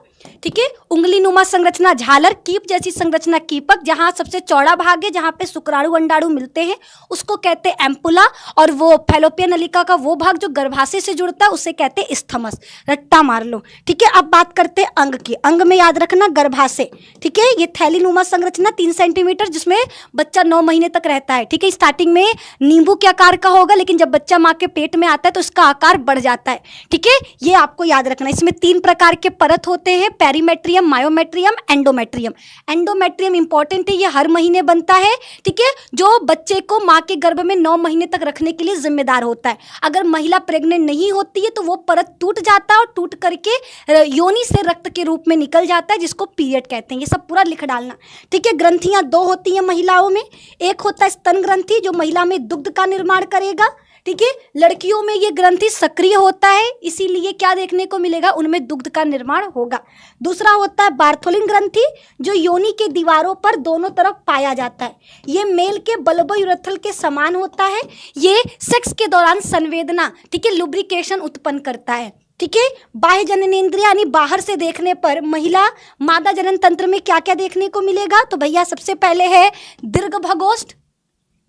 ठीक है, उंगली नुमा संरचना झालर, कीप जैसी संरचना कीपक, जहां सबसे चौड़ा भाग है जहां पे शुक्राणु अंडाणु मिलते हैं उसको कहते हैं एम्पुला, और वो फैलोपियन नलिका का वो भाग जो गर्भाशय से जुड़ता है उसे कहते हैं स्थमस। रट्टा मार लो। ठीक है, अब बात करते हैं अंग की। अंग में याद रखना गर्भाशय। ठीक है, ये थैली नुमा संरचना 3 सेंटीमीटर, जिसमें बच्चा 9 महीने तक रहता है। ठीक है, स्टार्टिंग में नींबू के आकार का होगा, लेकिन जब बच्चा माँ के पेट में आता है तो इसका आकार बढ़ जाता है। ठीक है, ये आपको याद रखना। इसमें 3 प्रकार के परत होते हैं, perimetrium, myometrium, endometrium. Endometrium important है, ये हर महीने बनता है। ठीक है, जो बच्चे को माँ के गर्भ में 9 महीने तक रखने के लिए जिम्मेदार होता है। अगर महिला प्रेग्नेंट नहीं होती है तो वो परत टूट जाता है और टूट करके योनि से रक्त के रूप में निकल जाता है, जिसको पीरियड कहते हैं। ये सब पूरा लिख डालना। ठीक है, ग्रंथियां 2 होती हैं महिलाओं में। एक होता है स्तन ग्रंथि, जो महिला में दुग्ध का निर्माण करेगा। ठीक है, लड़कियों में ये ग्रंथि सक्रिय होता है, इसीलिए क्या देखने को मिलेगा? उनमें दुग्ध का निर्माण होगा। दूसरा होता है बार्थोलिन ग्रंथि, जो योनि के दीवारों पर दोनों तरफ पाया जाता है। ये मेल के बल्बोयूरेथ्रल के समान होता है। ये सेक्स के दौरान संवेदना, ठीक है, लुब्रिकेशन उत्पन्न करता है। ठीक है, बाह्य जननेंद्रिय यानी बाहर से देखने पर महिला मादा जनन तंत्र में क्या क्या देखने को मिलेगा? तो भैया सबसे पहले है दीर्घ भगोष्ठ,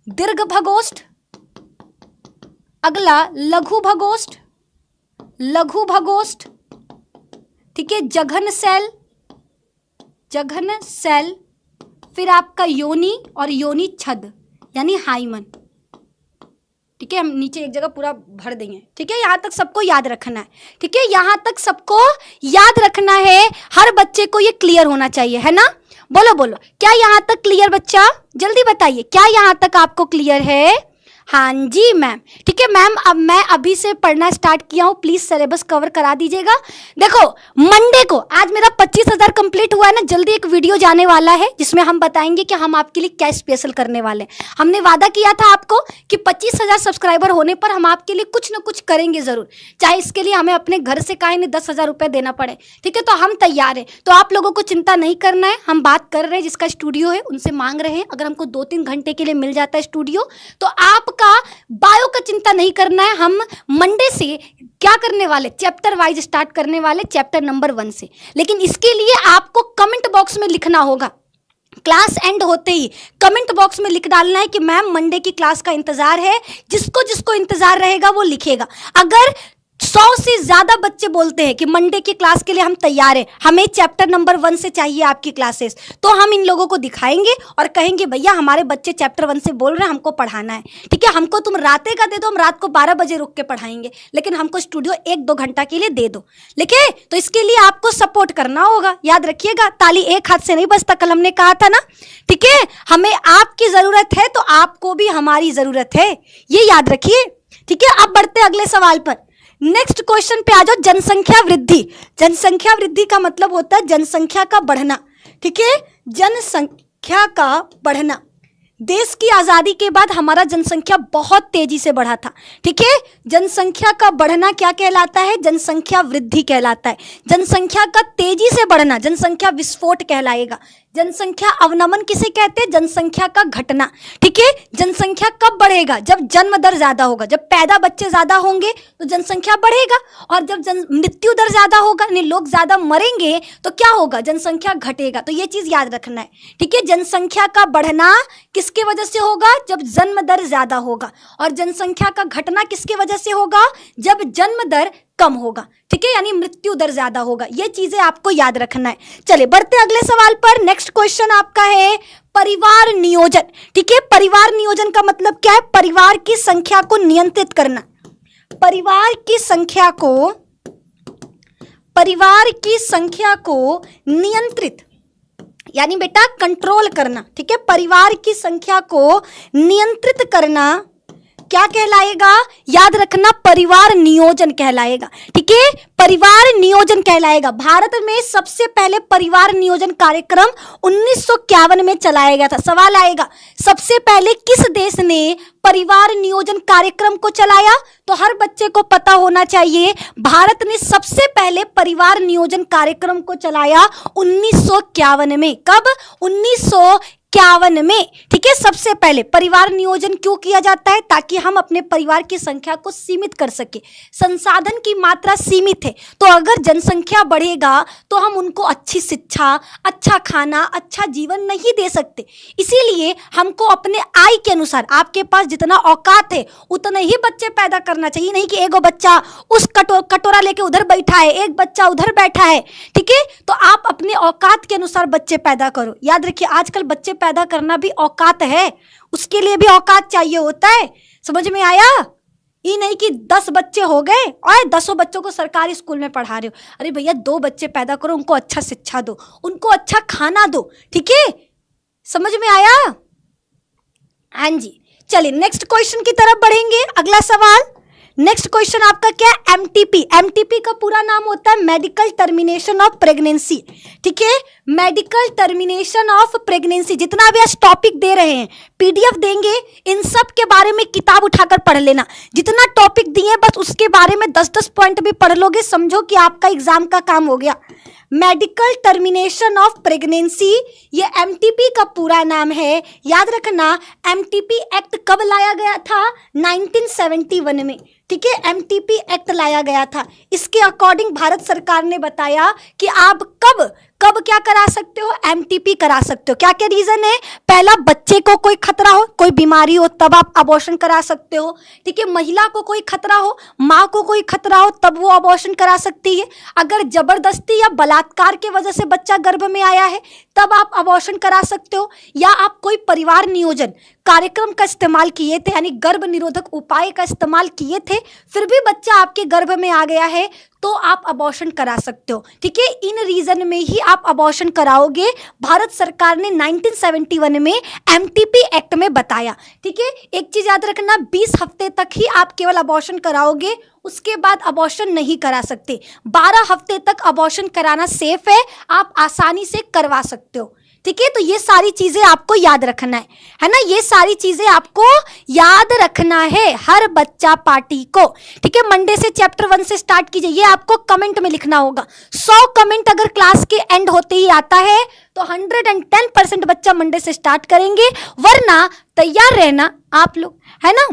दीर्घ भगोष्ठ। अगला लघु भगोष्ठ, लघु भगोष्ठ। ठीक है, जघन सेल, जघन सेल। फिर आपका योनि और योनि छद यानी हाइमन। ठीक है, हम नीचे एक जगह पूरा भर देंगे। ठीक है, यहाँ तक सबको याद रखना है। ठीक है, यहाँ तक सबको याद रखना है, हर बच्चे को ये क्लियर होना चाहिए, है ना? बोलो बोलो, क्या यहाँ तक क्लियर बच्चा? जल्दी बताइए, क्या यहाँ तक आपको क्लियर है? हाँ जी मैम। ठीक है मैम, अब मैं अभी से पढ़ना स्टार्ट किया हूँ, प्लीज सिलेबस कवर करा दीजिएगा। देखो मंडे को, आज मेरा 25,000 कंप्लीट हुआ है ना, जल्दी एक वीडियो जाने वाला है जिसमें हम बताएंगे कि हम आपके लिए क्या स्पेशल करने वाले हैं। हमने वादा किया था आपको कि 25,000 सब्सक्राइबर होने पर हम आपके लिए कुछ ना कुछ करेंगे जरूर, चाहे इसके लिए हमें अपने घर से काहे नहीं 10,000 रुपये देना पड़े। ठीक है, तो हम तैयार हैं, तो आप लोगों को चिंता नहीं करना है। हम बात कर रहे हैं जिसका स्टूडियो है उनसे मांग रहे हैं, अगर हमको 2-3 घंटे के लिए मिल जाता है स्टूडियो तो आपका बायो का चिंता नहीं करना है। हम मंडे से क्या करने वाले, चैप्टर वाइज स्टार्ट करने वाले, चैप्टर नंबर 1 से। लेकिन इसके लिए आपको कमेंट बॉक्स में लिखना होगा क्लास एंड होते ही कमेंट बॉक्स में लिख डालना है कि मैम मंडे की क्लास का इंतजार है। जिसको जिसको इंतजार रहेगा वो लिखेगा। अगर 100 से ज्यादा बच्चे बोलते हैं कि मंडे की क्लास के लिए हम तैयार हैं, हमें चैप्टर नंबर 1 से चाहिए आपकी क्लासेस, तो हम इन लोगों को दिखाएंगे और कहेंगे भैया हमारे बच्चे चैप्टर 1 से बोल रहे हैं, हमको पढ़ाना है। ठीक है, हमको तुम राते का दे दो, हम रात को 12 बजे रुक के पढ़ाएंगे, लेकिन हमको स्टूडियो 1-2 घंटा के लिए दे दो। लिखे? तो इसके लिए आपको सपोर्ट करना होगा। याद रखिएगा, ताली एक हाथ से नहीं बजता, कल हमने कहा था ना। ठीक है, हमें आपकी जरूरत है तो आपको भी हमारी जरूरत है, ये याद रखिए। ठीक है, अब बढ़ते अगले सवाल पर। नेक्स्ट क्वेश्चन पे आ जाओ। जनसंख्या वृद्धि। जनसंख्या वृद्धि का मतलब होता है जनसंख्या का बढ़ना। ठीक है, जनसंख्या का बढ़ना। देश की आजादी के बाद हमारा जनसंख्या बहुत तेजी से बढ़ा था। ठीक है, जनसंख्या का बढ़ना क्या कहलाता है? जनसंख्या वृद्धि कहलाता है। जनसंख्या का तेजी से बढ़ना जनसंख्या विस्फोट कहलाएगा। जनसंख्या अवनमन किसे कहते हैं? जनसंख्या का घटना। ठीक है, जनसंख्या कब बढ़ेगा? जब जन्म दर ज्यादा होगा। जब पैदा बच्चे ज्यादा होंगे तो जनसंख्या बढ़ेगा, और जब मृत्यु दर ज्यादा होगा यानी लोग ज्यादा मरेंगे तो क्या होगा? जनसंख्या घटेगा। तो ये चीज याद रखना है। ठीक है, जनसंख्या का बढ़ना किसके वजह से होगा? जब जन्म दर ज्यादा होगा। और जनसंख्या का घटना किसके वजह से होगा? जब जन्म दर कम होगा। ठीक है, यानी मृत्यु दर ज्यादा होगा। ये चीजें आपको याद रखना है। चलिए बढ़ते अगले सवाल पर। नेक्स्ट क्वेश्चन आपका है परिवार नियोजन। ठीक है, परिवार नियोजन का मतलब क्या है? परिवार की संख्या को नियंत्रित करना। परिवार की संख्या को नियंत्रित यानी बेटा कंट्रोल करना। ठीक है, परिवार की संख्या को नियंत्रित करना क्या कहलाएगा? याद रखना, परिवार नियोजन कहलाएगा। ठीक है, परिवार नियोजन कहलाएगा। भारत में सबसे पहले परिवार नियोजन कार्यक्रम 1951 में चलाया गया था। सवाल आएगा सबसे पहले किस देश ने परिवार नियोजन कार्यक्रम को चलाया? तो हर बच्चे को पता होना चाहिए, भारत ने सबसे पहले परिवार नियोजन कार्यक्रम को चलाया 1951 में। कब? 1951 में। ठीक है, सबसे पहले परिवार नियोजन क्यों किया जाता है? ताकि हम अपने परिवार की संख्या को सीमित कर सके। संसाधन की मात्रा सीमित है, तो अगर जनसंख्या बढ़ेगा तो हम उनको अच्छी शिक्षा, अच्छा खाना, अच्छा जीवन नहीं दे सकते। इसीलिए हमको अपने आय के अनुसार, आपके पास जितना औकात है उतने ही बच्चे पैदा करना चाहिए। नहीं कि एगो बच्चा उस कटोरा लेके उधर बैठा है, एक बच्चा उधर बैठा है। ठीक है, तो आप अपने औकात के अनुसार बच्चे पैदा करो। याद रखिए, आजकल बच्चे पैदा करना भी औकात है, उसके लिए भी औकात चाहिए होता है। समझ में आया? ये नहीं कि 10 बच्चे हो गए और 10 बच्चों को सरकारी स्कूल में पढ़ा रहे हो। अरे भैया 2 बच्चे पैदा करो, उनको अच्छा शिक्षा दो, उनको अच्छा खाना दो। ठीक है, समझ में आया? हाँ जी, चलिए नेक्स्ट क्वेश्चन की तरफ बढ़ेंगे। अगला सवाल। नेक्स्ट क्वेश्चन आपका क्या है? एमटीपी। एमटीपी का पूरा नाम होता है मेडिकल टर्मिनेशन ऑफ प्रेगनेंसी। ठीक है, मेडिकल टर्मिनेशन ऑफ प्रेगनेंसी। जितना भी आज टॉपिक दे रहे हैं, पीडीएफ देंगे, इन सब के बारे में किताब उठाकर पढ़ लेना। जितना टॉपिक दिए बस उसके बारे में 10-10 पॉइंट भी पढ़ लोगे, समझो कि आपका एग्जाम का काम हो गया। मेडिकल टर्मिनेशन ऑफ प्रेगनेंसी, ये एमटीपी का पूरा नाम है। याद रखना, एमटीपी एक्ट कब लाया गया था? 1971 में। ठीक है, एमटीपी एक्ट लाया गया था। इसके अकॉर्डिंग भारत सरकार ने बताया कि आप कब क्या करा सकते हो? एमटीपी करा सकते हो। क्या क्या रीजन है? पहला, बच्चे को कोई खतरा हो, कोई बीमारी हो, तब आप अबॉर्शन करा सकते हो। ठीक है, महिला को कोई खतरा हो, माँ को कोई खतरा हो, तब वो अबॉर्शन करा सकती है। अगर जबरदस्ती या बलात्कार के वजह से बच्चा गर्भ में आया है तब आप अबॉर्शन करा सकते हो। या आप कोई परिवार नियोजन कार्यक्रम का इस्तेमाल किए थे, यानी गर्भ निरोधक उपाय का इस्तेमाल किए थे, फिर भी बच्चा आपके गर्भ में आ गया है तो आप अबॉर्शन करा सकते हो। ठीक है, इन रीजन में ही आप अबॉर्शन कराओगे। भारत सरकार ने 1971 में एमटीपी एक्ट में बताया। ठीक है, एक चीज याद रखना, 20 हफ्ते तक ही आप केवल अबॉर्शन कराओगे, उसके बाद अबॉर्शन नहीं करा सकते। 12 हफ्ते तक अबॉर्शन कराना सेफ है, आप आसानी से करवा सकते हो। ठीक है, तो ये सारी चीजें आपको याद रखना है ना? ये सारी चीजें आपको याद रखना है हर बच्चा पार्टी को। ठीक है, मंडे से चैप्टर 1 से स्टार्ट कीजिए। ये आपको कमेंट में लिखना होगा। 100 कमेंट अगर क्लास के एंड होते ही आता है तो 110% बच्चा मंडे से स्टार्ट करेंगे, वरना तैयार रहना आप लोग, है ना?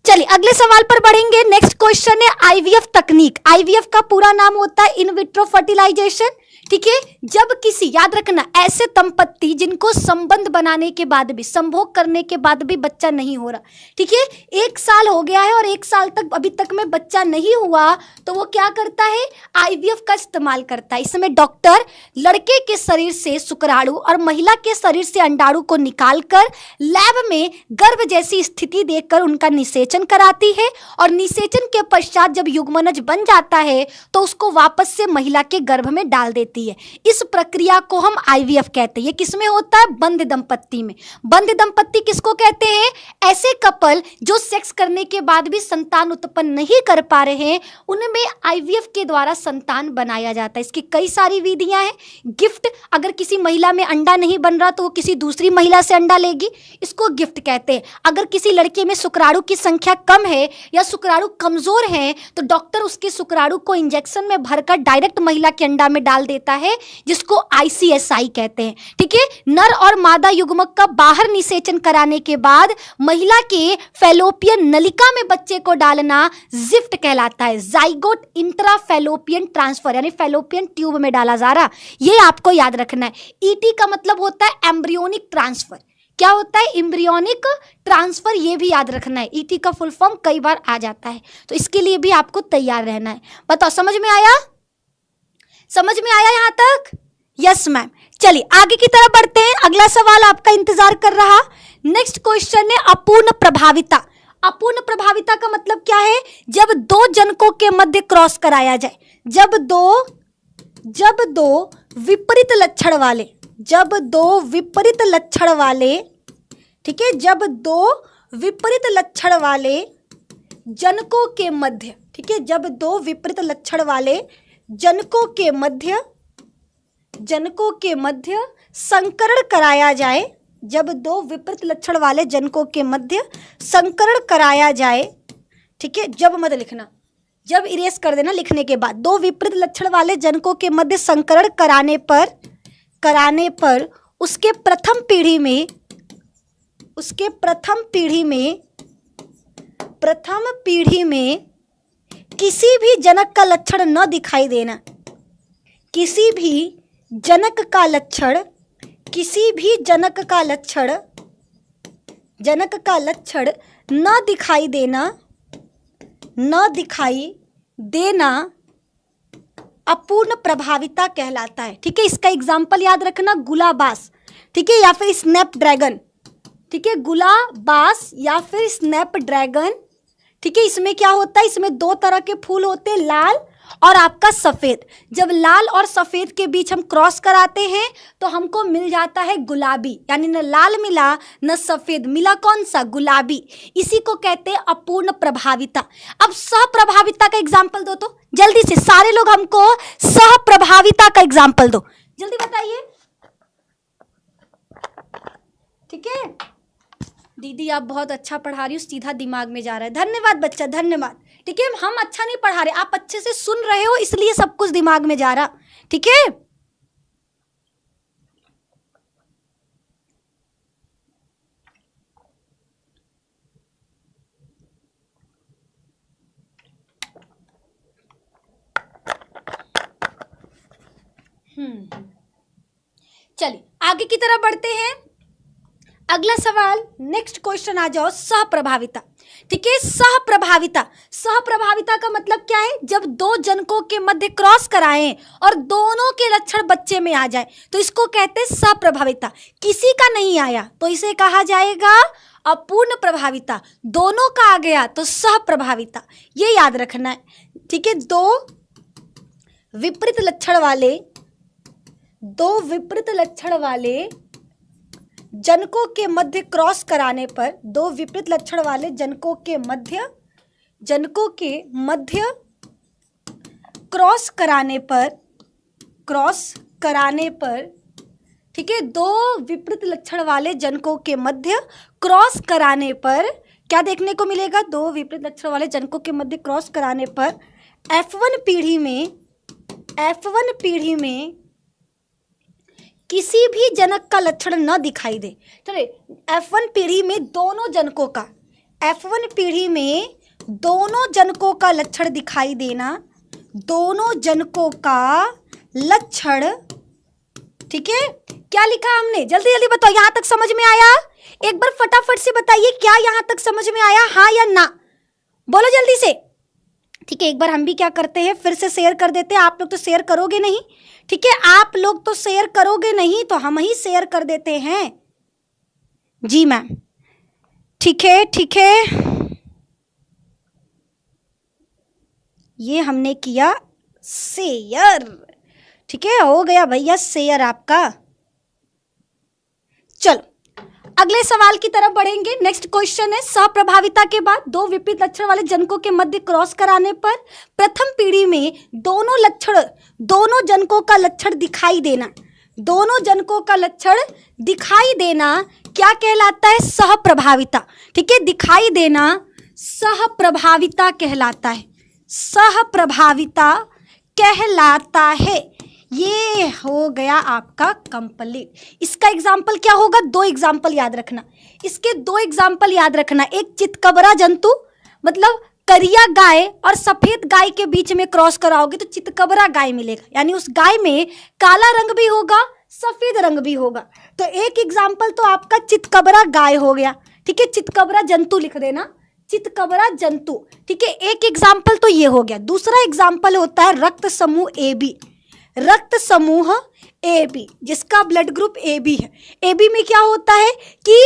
चलिए अगले सवाल पर बढ़ेंगे। नेक्स्ट क्वेश्चन है आईवीएफ तकनीक। आईवीएफ का पूरा नाम होता है इन विट्रो फर्टिलाइजेशन। ठीक है। जब किसी, याद रखना, ऐसे दंपत्ति जिनको संबंध बनाने के बाद भी, संभोग करने के बाद भी बच्चा नहीं हो रहा, ठीक है, 1 साल हो गया है और 1 साल तक अभी तक में बच्चा नहीं हुआ, तो वो क्या करता है, आईवीएफ का इस्तेमाल करता है। इसमें डॉक्टर लड़के के शरीर से शुक्राणु और महिला के शरीर से अंडाणु को निकालकर लैब में गर्भ जैसी स्थिति देखकर उनका निषेचन कराती है, और निषेचन के पश्चात जब युग्मनज बन जाता है तो उसको वापस से महिला के गर्भ में डाल देती है। इस प्रक्रिया को हम आईवीएफ कहते हैं। ये किसमें होता है, बंध दंपत्ति में। बंध दंपत्ति किसको कहते हैं, ऐसे कपल जो सेक्स करने के बाद भी संतान उत्पन्न नहीं कर पा रहे हैं, उनमें आईवीएफ के द्वारा संतान बनाया जाता है। इसकी कई सारी विधियां हैं। गिफ्ट, अगर किसी महिला में अंडा नहीं बन रहा तो वो किसी दूसरी महिला से अंडा लेगी, इसको गिफ्ट कहते हैं। अगर किसी लड़के में शुक्राणु की संख्या कम है या शुक्राणु कमजोर है तो डॉक्टर उसके शुक्राणु को इंजेक्शन में भरकर डायरेक्ट महिला के अंडा में डाल देता है, जिसको आईसीएसआई कहते हैं, ठीक है। नर और मादा युग्मक का बाहर निषेचन कराने के बाद महिला के फैलोपियन नलिका में बच्चे को डालना जिफ्ट कहलाता है, जाइगोट इंट्राफैलोपियन ट्रांसफर, यानी फैलोपियन ट्यूब में डाला जा रहा। ये आपको याद रखना है। ईटी का मतलब होता है एम्ब्रियोनिक ट्रांसफर। क्या होता है, एम्ब्रियोनिक ट्रांसफर, ये भी याद रखना है। ईटी का फुल फॉर्म कई बार आ जाता है, तो इसके लिए भी आपको तैयार रहना है। बताओ, समझ में आया, समझ में आया यहां तक? Yes ma'am. चलिए आगे की तरफ बढ़ते हैं। अगला सवाल आपका इंतजार कर रहा। नेक्स्ट क्वेश्चन है अपूर्ण प्रभाविता। अपूर्ण प्रभाविता का मतलब क्या है, जब 2 जनकों के मध्य क्रॉस कराया जाए, जब दो विपरीत लक्षण वाले, जब 2 विपरीत लक्षण वाले, ठीक है, जब 2 विपरीत लक्षण वाले जनकों के मध्य, ठीक है, जब 2 विपरीत लक्षण वाले जनकों के मध्य संकरण कराया जाए, जब 2 विपरीत लक्षण वाले जनकों के मध्य संकरण कराया जाए, ठीक है, जब मत लिखना, जब इरेज कर देना लिखने के बाद। 2 विपरीत लक्षण वाले जनकों के मध्य संकरण कराने पर उसके प्रथम पीढ़ी में किसी भी जनक का लक्षण न दिखाई देना, किसी भी जनक का लक्षण न दिखाई देना अपूर्ण प्रभाविता कहलाता है, ठीक है। इसका एग्जाम्पल याद रखना, गुलाबास, ठीक है, या फिर स्नैपड्रैगन, ठीक है, गुलाबास या फिर स्नैपड्रैगन, ठीक है। इसमें क्या होता है, इसमें 2 तरह के फूल होते हैं, लाल और आपका सफेद। जब लाल और सफेद के बीच हम क्रॉस कराते हैं तो हमको मिल जाता है गुलाबी, यानी न लाल मिला न सफेद मिला, कौन सा, गुलाबी। इसी को कहते हैं अपूर्ण प्रभाविता। अब सहप्रभाविता का एग्जाम्पल दो तो जल्दी से, सारे लोग हमको सहप्रभाविता का एग्जाम्पल दो, जल्दी बताइए, ठीक है। दीदी आप बहुत अच्छा पढ़ा रही हो, सीधा दिमाग में जा रहा है, धन्यवाद बच्चा, धन्यवाद, ठीक है। हम अच्छा नहीं पढ़ा रहे, आप अच्छे से सुन रहे हो, इसलिए सब कुछ दिमाग में जा रहा, ठीक है। चलिए आगे की तरफ बढ़ते हैं। अगला सवाल, नेक्स्ट क्वेश्चन आ जाओ, सहप्रभाविता, ठीक है। सहप्रभाविता का मतलब क्या है, जब 2 जनकों के मध्य क्रॉस कराएं और दोनों के लक्षण बच्चे में आ जाए तो इसको कहते हैं सहप्रभाविता। किसी का नहीं आया तो इसे कहा जाएगा अपूर्ण प्रभाविता, दोनों का आ गया तो सहप्रभाविता, ये याद रखना है, ठीक है। 2 विपरीत लक्षण वाले जनकों के मध्य क्रॉस कराने पर, 2 विपरीत लक्षण वाले जनकों के मध्य क्रॉस कराने पर, ठीक है, 2 विपरीत लक्षण वाले जनकों के मध्य क्रॉस कराने पर क्या देखने को मिलेगा, 2 विपरीत लक्षण वाले जनकों के मध्य क्रॉस कराने पर F1 पीढ़ी में किसी भी जनक का लक्षण न दिखाई दे। चलिए F1 पीढ़ी में दोनों जनकों का, F1 पीढ़ी में दोनों जनकों का लक्षण दिखाई देना, दोनों जनकों का लक्षण, ठीक है, क्या लिखा हमने, जल्दी जल्दी बताओ, यहां तक समझ में आया? एक बार फटाफट से बताइए, क्या यहां तक समझ में आया, हाँ या ना, बोलो जल्दी से। ठीक है, एक बार हम भी क्या करते हैं, फिर से शेयर कर देते हैं। आप लोग तो शेयर करोगे नहीं, ठीक है, आप लोग तो शेयर करोगे नहीं, तो हम ही शेयर कर देते हैं। जी मैम, ठीक है, ठीक है, ये हमने किया शेयर, ठीक है, हो गया भैया शेयर आपका। चलो अगले सवाल की तरफ बढ़ेंगे। नेक्स्ट क्वेश्चन है, सहप्रभाविता के बाद दो विपरीत लक्षण वाले जनकों के मध्य क्रॉस कराने पर प्रथम पीढ़ी में दोनों जनकों का लक्षण दिखाई देना, दोनों जनकों का लक्षण दिखाई देना क्या कहलाता है? सहप्रभाविता, ठीक है, दिखाई देना सहप्रभाविता कहलाता है, सहप्रभाविता कहलाता है। ये हो गया आपका कंप्लीट। इसका एग्जाम्पल क्या होगा? दो एग्जाम्पल याद रखना, इसके दो एग्जाम्पल याद रखना। एक चितकबरा जंतु, मतलब करिया गाय और सफेद गाय के बीच में क्रॉस कराओगे तो चितकबरा गाय मिलेगा, यानी उस गाय में काला रंग भी होगा, सफेद रंग भी होगा। तो एक एग्जाम्पल तो आपका चितकबरा गाय हो गया, ठीक है, चितकबरा जंतु लिख देना, चितकबरा जंतु, ठीक है, एक एग्जाम्पल तो ये हो गया। दूसरा एग्जाम्पल होता है रक्त समूह AB, रक्त समूह AB, जिसका ब्लड ग्रुप AB है। AB में क्या होता है कि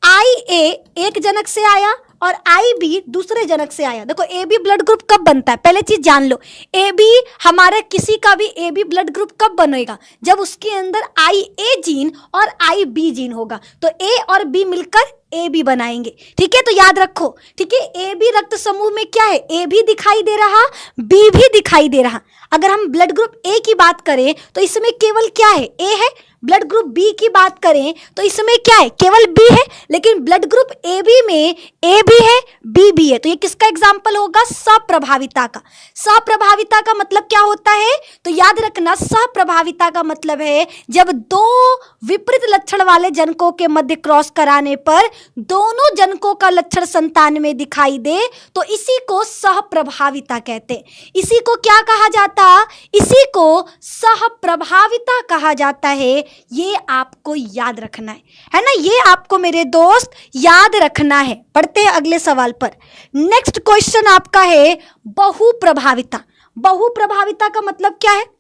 IA एक जनक से आया और IB दूसरे जनक से आया। देखो AB ब्लड ग्रुप कब बनता है, पहले चीज जान लो। AB हमारे किसी का भी AB ब्लड ग्रुप कब बनेगा? जब उसके अंदर IA जीन और IB जीन होगा, तो A और B मिलकर AB बनाएंगे, ठीक है, तो याद रखो, ठीक है। AB रक्त समूह में क्या है? A भी दिखाई दे रहा, B भी दिखाई दे रहा। अगर हम ब्लड ग्रुप A की बात करें तो इसमें केवल क्या है? A है। ब्लड ग्रुप B की बात करें तो इसमें क्या है? केवल B है। लेकिन ब्लड ग्रुप AB में A भी है, B भी है, तो ये किसका एग्जाम्पल होगा? सहप्रभाविता का। सहप्रभाविता का मतलब क्या होता है? तो याद रखना, सहप्रभाविता का मतलब है जब दो विपरीत लक्षण वाले जनकों के मध्य क्रॉस कराने पर दोनों जनकों का लक्षण संतान में दिखाई दे, तो इसी को सहप्रभाविता कहते हैं। इसी को क्या कहा जाता? इसी को सहप्रभाविता कहा जाता है। ये आपको याद रखना है ना, ये आपको मेरे दोस्त याद रखना है। पढ़ते हैं अगले सवाल पर। नेक्स्ट क्वेश्चन आपका है बहुप्रभाविता। बहुप्रभाविता का मतलब क्या है?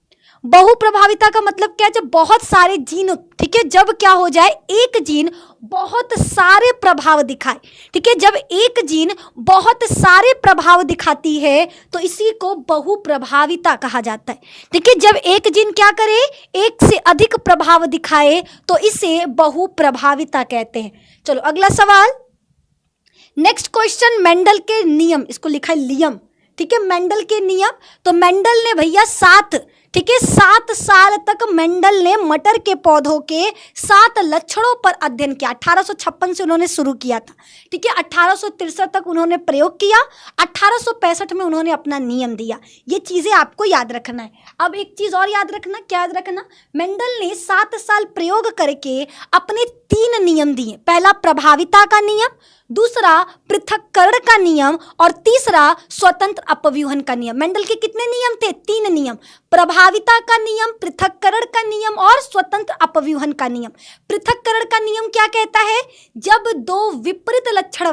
बहुप्रभाविता का मतलब क्या है? जब बहुत सारे जीन, ठीक है, जब क्या हो जाए, एक जीन बहुत सारे प्रभाव दिखाए, ठीक है, जब एक जीन बहुत सारे प्रभाव दिखाती है तो इसी को बहुप्रभाविता कहा जाता है, ठीक है। जब एक जीन क्या करे, एक से अधिक प्रभाव दिखाए तो इसे बहुप्रभाविता कहते हैं। चलो अगला सवाल। नेक्स्ट क्वेश्चन, मेंडल के नियम, इसको लिखा है लियम, ठीक है, मेंडल के नियम। तो मेंडल ने भैया 7 साल तक मेंडल ने मटर के पौधों के 7 लक्षणों पर अध्ययन किया। 1856 से उन्होंने शुरू किया था, ठीक है, 1863 तक उन्होंने प्रयोग किया, 1865 में उन्होंने अपना नियम दिया। ये चीजें आपको याद रखना है। अब एक चीज और याद रखना, क्या याद रखना? मेंडल ने 7 साल प्रयोग करके अपने 3 नियम दिए। पहला प्रभाविता का नियम, दूसरा पृथक्करण का नियम और तीसरा स्वतंत्र अपव्यूहन का नियम। मेंडल के कितने नियम थे? 3 नियम, प्रभाविता का नियम, पृथक्करण का नियम और स्वतंत्र अपव्यूहन का नियम। पृथक्करण का नियम क्या कहता है? जब दो विपरीत लक्षण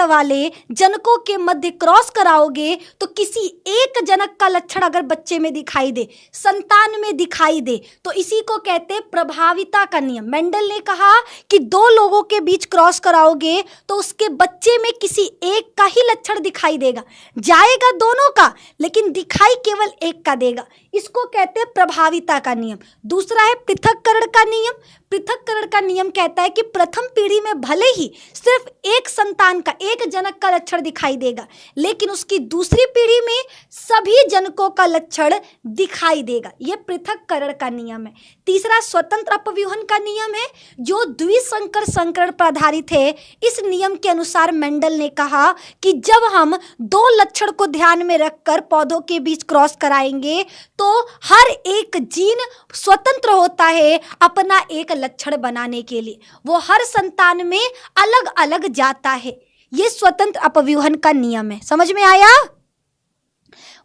वाले जनकों के मध्य क्रॉस कराओगे तो किसी एक जनक का लक्षण अगर बच्चे में दिखाई दे, संतान में दिखाई दे, तो इसी को कहते हैं प्रभाविता का नियम। मेंडल ने कहा कि 2 लोगों के बीच क्रॉस कराओगे तो उसके बच्चे में किसी एक का ही लक्षण दिखाई देगा, जाएगा दोनों का लेकिन दिखाई केवल एक का देगा। इसको कहते हैं प्रभाविता का नियम। दूसरा है पृथक्करण का नियम। पृथक्करण का नियम कहता है कि प्रथम पीढ़ी में भले ही सिर्फ एक संतान का, एक जनक का लक्षण दिखाई देगा, लेकिन उसकी दूसरी पीढ़ी में सभी जनकों का लक्षण दिखाई देगा। यह पृथक्करण का नियम है। तीसरा स्वतंत्र अपव्यूहन का नियम है, जो द्विसंकर संकरण पर आधारित है। इस नियम के अनुसार मेंडल ने कहा कि जब हम 2 लक्षण को ध्यान में रखकर पौधों के बीच क्रॉस कराएंगे तो हर एक जीन स्वतंत्र होता है अपना एक लक्षण बनाने के लिए, वो हर संतान में अलग अलग जाता है। ये स्वतंत्र अपव्यूहन का नियम है। समझ में आया?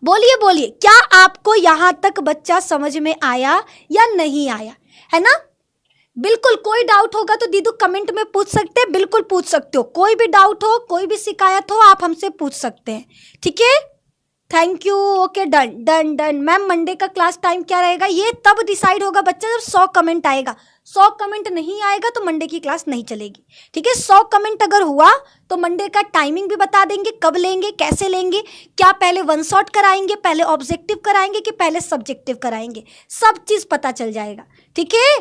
बोलिए बोलिए, क्या आपको यहां तक बच्चा समझ में आया या नहीं आया, है ना? बिल्कुल, कोई डाउट होगा तो दीदू कमेंट में पूछ सकते हैं, बिल्कुल पूछ सकते हो, कोई भी डाउट हो, कोई भी शिकायत हो, आप हमसे पूछ सकते हैं, ठीक है? Thank you, okay, done done done. Ma'am Monday का क्लास टाइम क्या रहेगा? ये तब डिसाइड होगा बच्चा जब 100 कमेंट आएगा। 100 कमेंट नहीं आएगा तो मंडे की क्लास नहीं चलेगी, ठीक है? 100 कमेंट अगर हुआ तो मंडे का टाइमिंग भी बता देंगे, कब लेंगे, कैसे लेंगे, क्या पहले वन शॉट कराएंगे, पहले ऑब्जेक्टिव कराएंगे कि पहले सब्जेक्टिव कराएंगे, सब चीज पता चल जाएगा, ठीक है?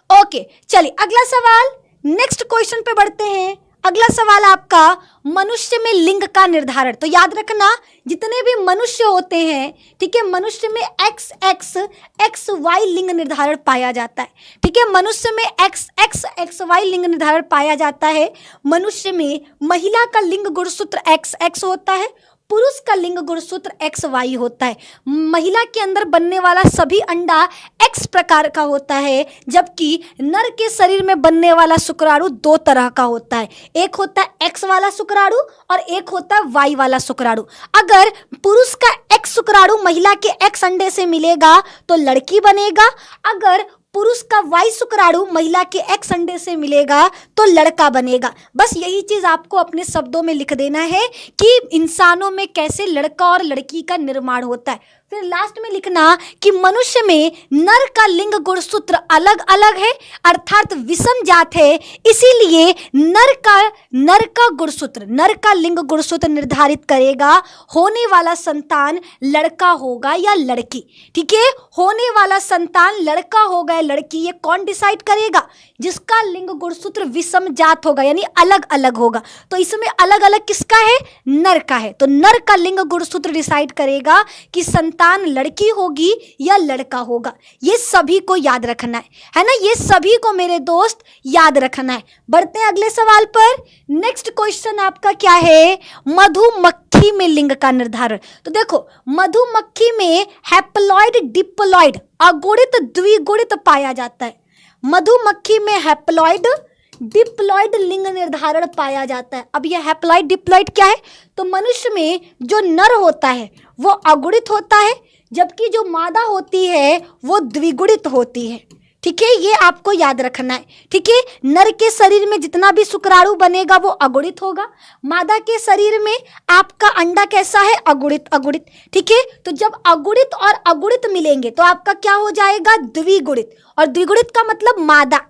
ओके, चलिए अगला सवाल, नेक्स्ट क्वेश्चन पे बढ़ते हैं। अगला सवाल आपका, मनुष्य में लिंग का निर्धारण। तो याद रखना, जितने भी मनुष्य होते हैं, ठीक है, मनुष्य में XY लिंग निर्धारण पाया जाता है, ठीक है? मनुष्य में XY लिंग निर्धारण पाया जाता है। मनुष्य में महिला का लिंग गुणसूत्र XX होता है, पुरुष का लिंग गुणसूत्र XY होता है। महिला के अंदर बनने वाला सभी अंडा X प्रकार का होता है, जबकि नर के शरीर में बनने वाला शुक्राणु 2 तरह का होता है, एक होता है X वाला शुक्राणु और एक होता है Y वाला शुक्राणु। अगर पुरुष का X शुक्राणु महिला के X अंडे से मिलेगा तो लड़की बनेगा, अगर पुरुष का Y शुक्राणु महिला के X अंडे से मिलेगा तो लड़का बनेगा। बस यही चीज आपको अपने शब्दों में लिख देना है कि इंसानों में कैसे लड़का और लड़की का निर्माण होता है। फिर लास्ट में लिखना कि मनुष्य में नर का लिंग गुणसूत्र अलग अलग है, अर्थात विषम जात है, इसीलिए नर का गुणसूत्र, नर का लिंग गुणसूत्र निर्धारित करेगा होने वाला संतान लड़का होगा या लड़की, ठीक है? होने वाला संतान लड़का होगा या लड़की, ये कौन डिसाइड करेगा? जिसका लिंग गुणसूत्र विषम जात होगा, यानी अलग अलग होगा। तो इसमें अलग अलग किसका है? नर का है। तो नर का लिंग गुणसूत्र डिसाइड करेगा कि संतान लड़की होगी या लड़का होगा। ये सभी को याद रखना है ना? ये सभी को मेरे दोस्त याद रखना है। बढ़ते हैं अगले सवाल पर। नेक्स्ट क्वेश्चन आपका क्या है? मधुमक्खी में लिंग का निर्धारण। तो देखो, मधुमक्खी में हैप्लॉइड, डिप्लॉइड, अगुणित, द्विगुणित पाया जाता है। मधुमक्खी में हैप्लॉइड, डिप्लॉइड लिंग निर्धारण पाया जाता है। अब यह हैप्लॉइड डिप्लॉइड क्या है? तो मनुष्य में जो नर होता है वो अगुणित होता है, जबकि जो मादा होती है वो द्विगुणित होती है, ठीक है? ये आपको याद रखना है, ठीक है? नर के शरीर में जितना भी शुक्राणु बनेगा वो अगुणित होगा, मादा के शरीर में आपका अंडा कैसा है? अगुणित, अगुणित, ठीक है? तो जब अगुणित और अगुणित मिलेंगे तो आपका क्या हो जाएगा? द्विगुणित, और द्विगुणित का मतलब मादा,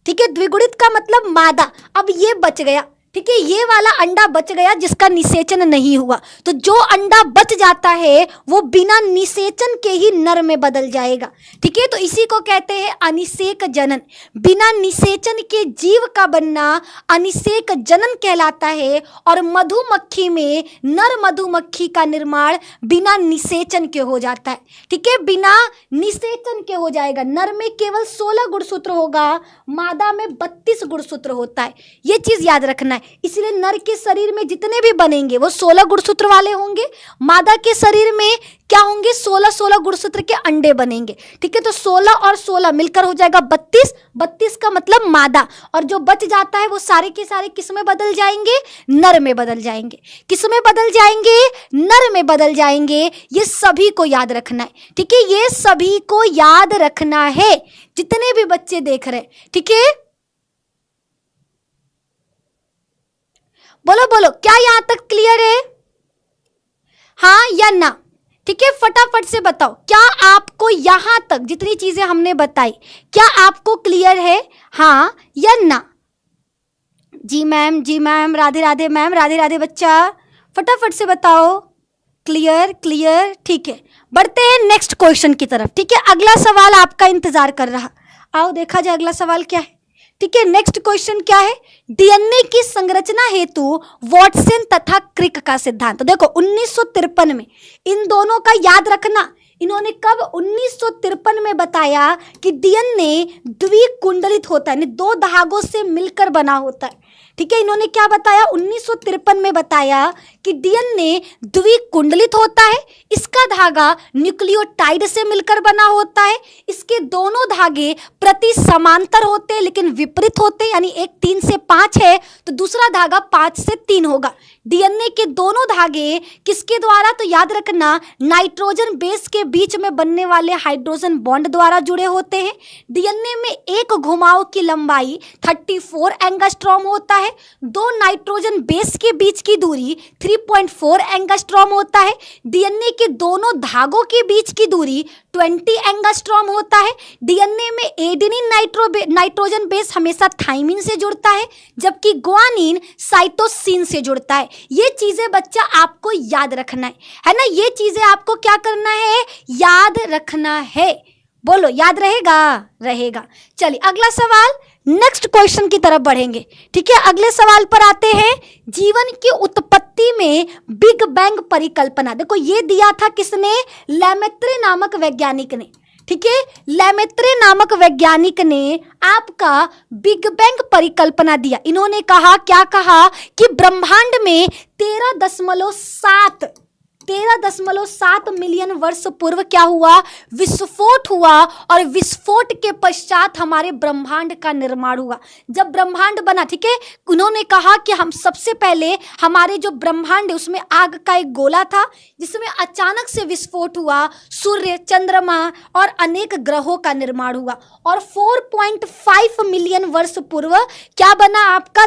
ठीक है? द्विगुणित का मतलब मादा। अब ये बच गया, ठीक है? ये वाला अंडा बच गया जिसका निषेचन नहीं हुआ। तो जो अंडा बच जाता है वो बिना निषेचन के ही नर में बदल जाएगा, ठीक है? तो इसी को कहते हैं अनिषेक जनन। बिना निषेचन के जीव का बनना अनिषेक जनन कहलाता है। और मधुमक्खी में नर मधुमक्खी का निर्माण बिना निषेचन के हो जाता है, ठीक है? बिना निषेचन के हो जाएगा। नर में केवल 16 गुणसूत्र होगा, मादा में 32 गुणसूत्र होता है। ये चीज याद रखना है। इसलिए नर के शरीर में जितने भी बनेंगे वो 16 गुणसूत्र वाले होंगे, मादा के शरीर में क्या होंगे? 16 गुणसूत्र के अंडे बनेंगे, ठीक है? तो 16 और 16 मिलकर हो जाएगा 32। 32 का मतलब मादा, और जो बच जाता है वो सारे के सारे किस में बदल जाएंगे? नर में बदल जाएंगे। किस में बदल जाएंगे? नर में बदल जाएंगे। ये सभी को याद रखना है, ठीक है? ये सभी को याद रखना है, जितने भी बच्चे देख रहे हैं, ठीक है? बोलो बोलो, क्या यहां तक क्लियर है? हाँ या ना? ठीक है, फटाफट से बताओ, क्या आपको यहां तक जितनी चीजें हमने बताई क्या आपको क्लियर है? हाँ या ना? जी मैम, जी मैम, राधे राधे मैम, राधे राधे बच्चा, फटाफट से बताओ। क्लियर, क्लियर, ठीक है। बढ़ते हैं नेक्स्ट क्वेश्चन की तरफ, ठीक है? अगला सवाल आपका इंतजार कर रहा। आओ देखा जाए अगला सवाल क्या है, ठीक है? नेक्स्ट क्वेश्चन क्या है? डीएनए की संरचना हेतु वाटसन तथा क्रिक का सिद्धांत। तो देखो 1953 में इन दोनों का याद रखना, इन्होंने कब 1953 में बताया कि डीएनए द्विकुंडलित होता है, यानी दो धागों से मिलकर बना होता है। ठीक है, इन्होंने क्या बताया, 1953 में बताया कि डीएनए द्विकुंडलित होता है, इसका धागा न्यूक्लियोटाइड से मिलकर बना होता है, इसके दोनों धागे प्रति समांतर होते हैं लेकिन विपरीत होते हैं, यानी एक 3 से 5 है तो दूसरा धागा 5 से 3 होगा। डीएनए के दोनों धागे किसके द्वारा, तो याद रखना नाइट्रोजन बेस के बीच में बनने वाले हाइड्रोजन बॉन्ड द्वारा जुड़े होते हैं। डीएनए में एक घुमाव की लंबाई 34 एंगस्ट्रॉम होता है, दो नाइट्रोजन बेस के बीच की दूरी 3.4 एंगस्ट्रॉम होता है, डीएनए के दोनों धागों के बीच की दूरी 20 एंगस्ट्रॉम होता है। डीएनए में एडेनिन नाइट्रोजन बेस हमेशा थाइमिन से जुड़ता है जबकि ग्वानिन साइटोसिन से जुड़ता है। ये चीजें बच्चा आपको याद रखना है ना, ये चीजें आपको क्या करना है, याद रखना है। बोलो याद रहेगा। चलिए अगला सवाल, नेक्स्ट क्वेश्चन की तरफ बढ़ेंगे। ठीक है, अगले सवाल पर आते हैं। जीवन की उत्पत्ति में बिग बैंग परिकल्पना, देखो ये दिया था किसने, लेमेत्रे नामक वैज्ञानिक ने। ठीक है, लेमेत्रे नामक वैज्ञानिक ने आपका बिग बैंग परिकल्पना दिया। इन्होंने कहा, क्या कहा कि ब्रह्मांड में 13.7 मिलियन वर्ष पूर्व क्या हुआ, विस्फोट हुआ, और विस्फोट के पश्चात हमारे ब्रह्मांड का निर्माण हुआ। जब ब्रह्मांड बना, ठीक है, उन्होंने कहा कि हम सबसे पहले हमारे जो ब्रह्मांड है उसमें आग का एक गोला था जिसमें अचानक से विस्फोट हुआ, सूर्य, चंद्रमा और अनेक ग्रहों का निर्माण हुआ, और 4.5 मिलियन वर्ष पूर्व क्या बना, आपका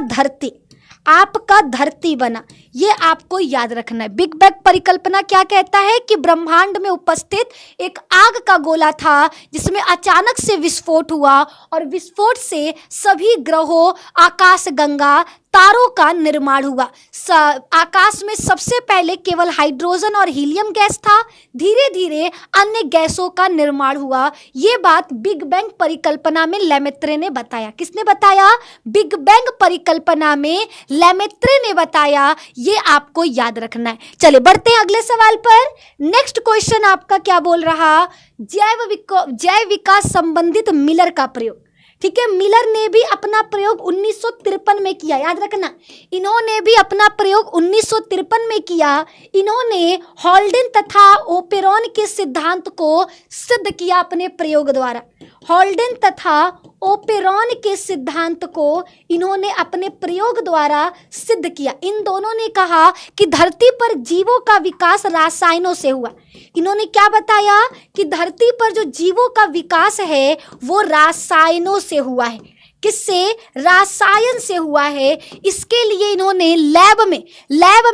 धरती बना। ये आपको याद रखना है। बिग बैंग परिकल्पना क्या कहता है कि ब्रह्मांड में उपस्थित एक आग का गोला था जिसमें अचानक से विस्फोट हुआ, और विस्फोट से सभी ग्रहों, आकाशगंगा, तारों का निर्माण हुआ। आकाश में सबसे पहले केवल हाइड्रोजन और हीलियम गैस था, धीरे धीरे अन्य गैसों का निर्माण हुआ। ये बात बिग बैंग परिकल्पना में लेमेत्रे ने बताया। किसने बताया, बिग बैंग परिकल्पना में लेमेत्रे ने बताया। ये आपको याद रखना है। चलिए बढ़ते हैं अगले सवाल पर। नेक्स्ट क्वेश्चन आपका क्या बोल रहा, जैव विकास संबंधित मिलर का प्रयोग। ठीक है, मिलर ने भी अपना प्रयोग 1953 में किया, याद रखना, इन्होंने भी अपना प्रयोग 1953 में किया। इन्होंने हॉल्डेन तथा ओपेरॉन के सिद्धांत को सिद्ध किया अपने प्रयोग द्वारा। हॉल्डेन तथा ओपेरॉन के सिद्धांत को इन्होंने अपने प्रयोग द्वारा सिद्ध किया। इन दोनों ने कहा कि धरती पर जीवों का विकास रसायनों से हुआ। इन्होंने क्या बताया कि धरती पर जो जीवों का विकास है वो रसायनों से हुआ है। किससे, रसायन से हुआ है। इसके लिए इन्होंने लैब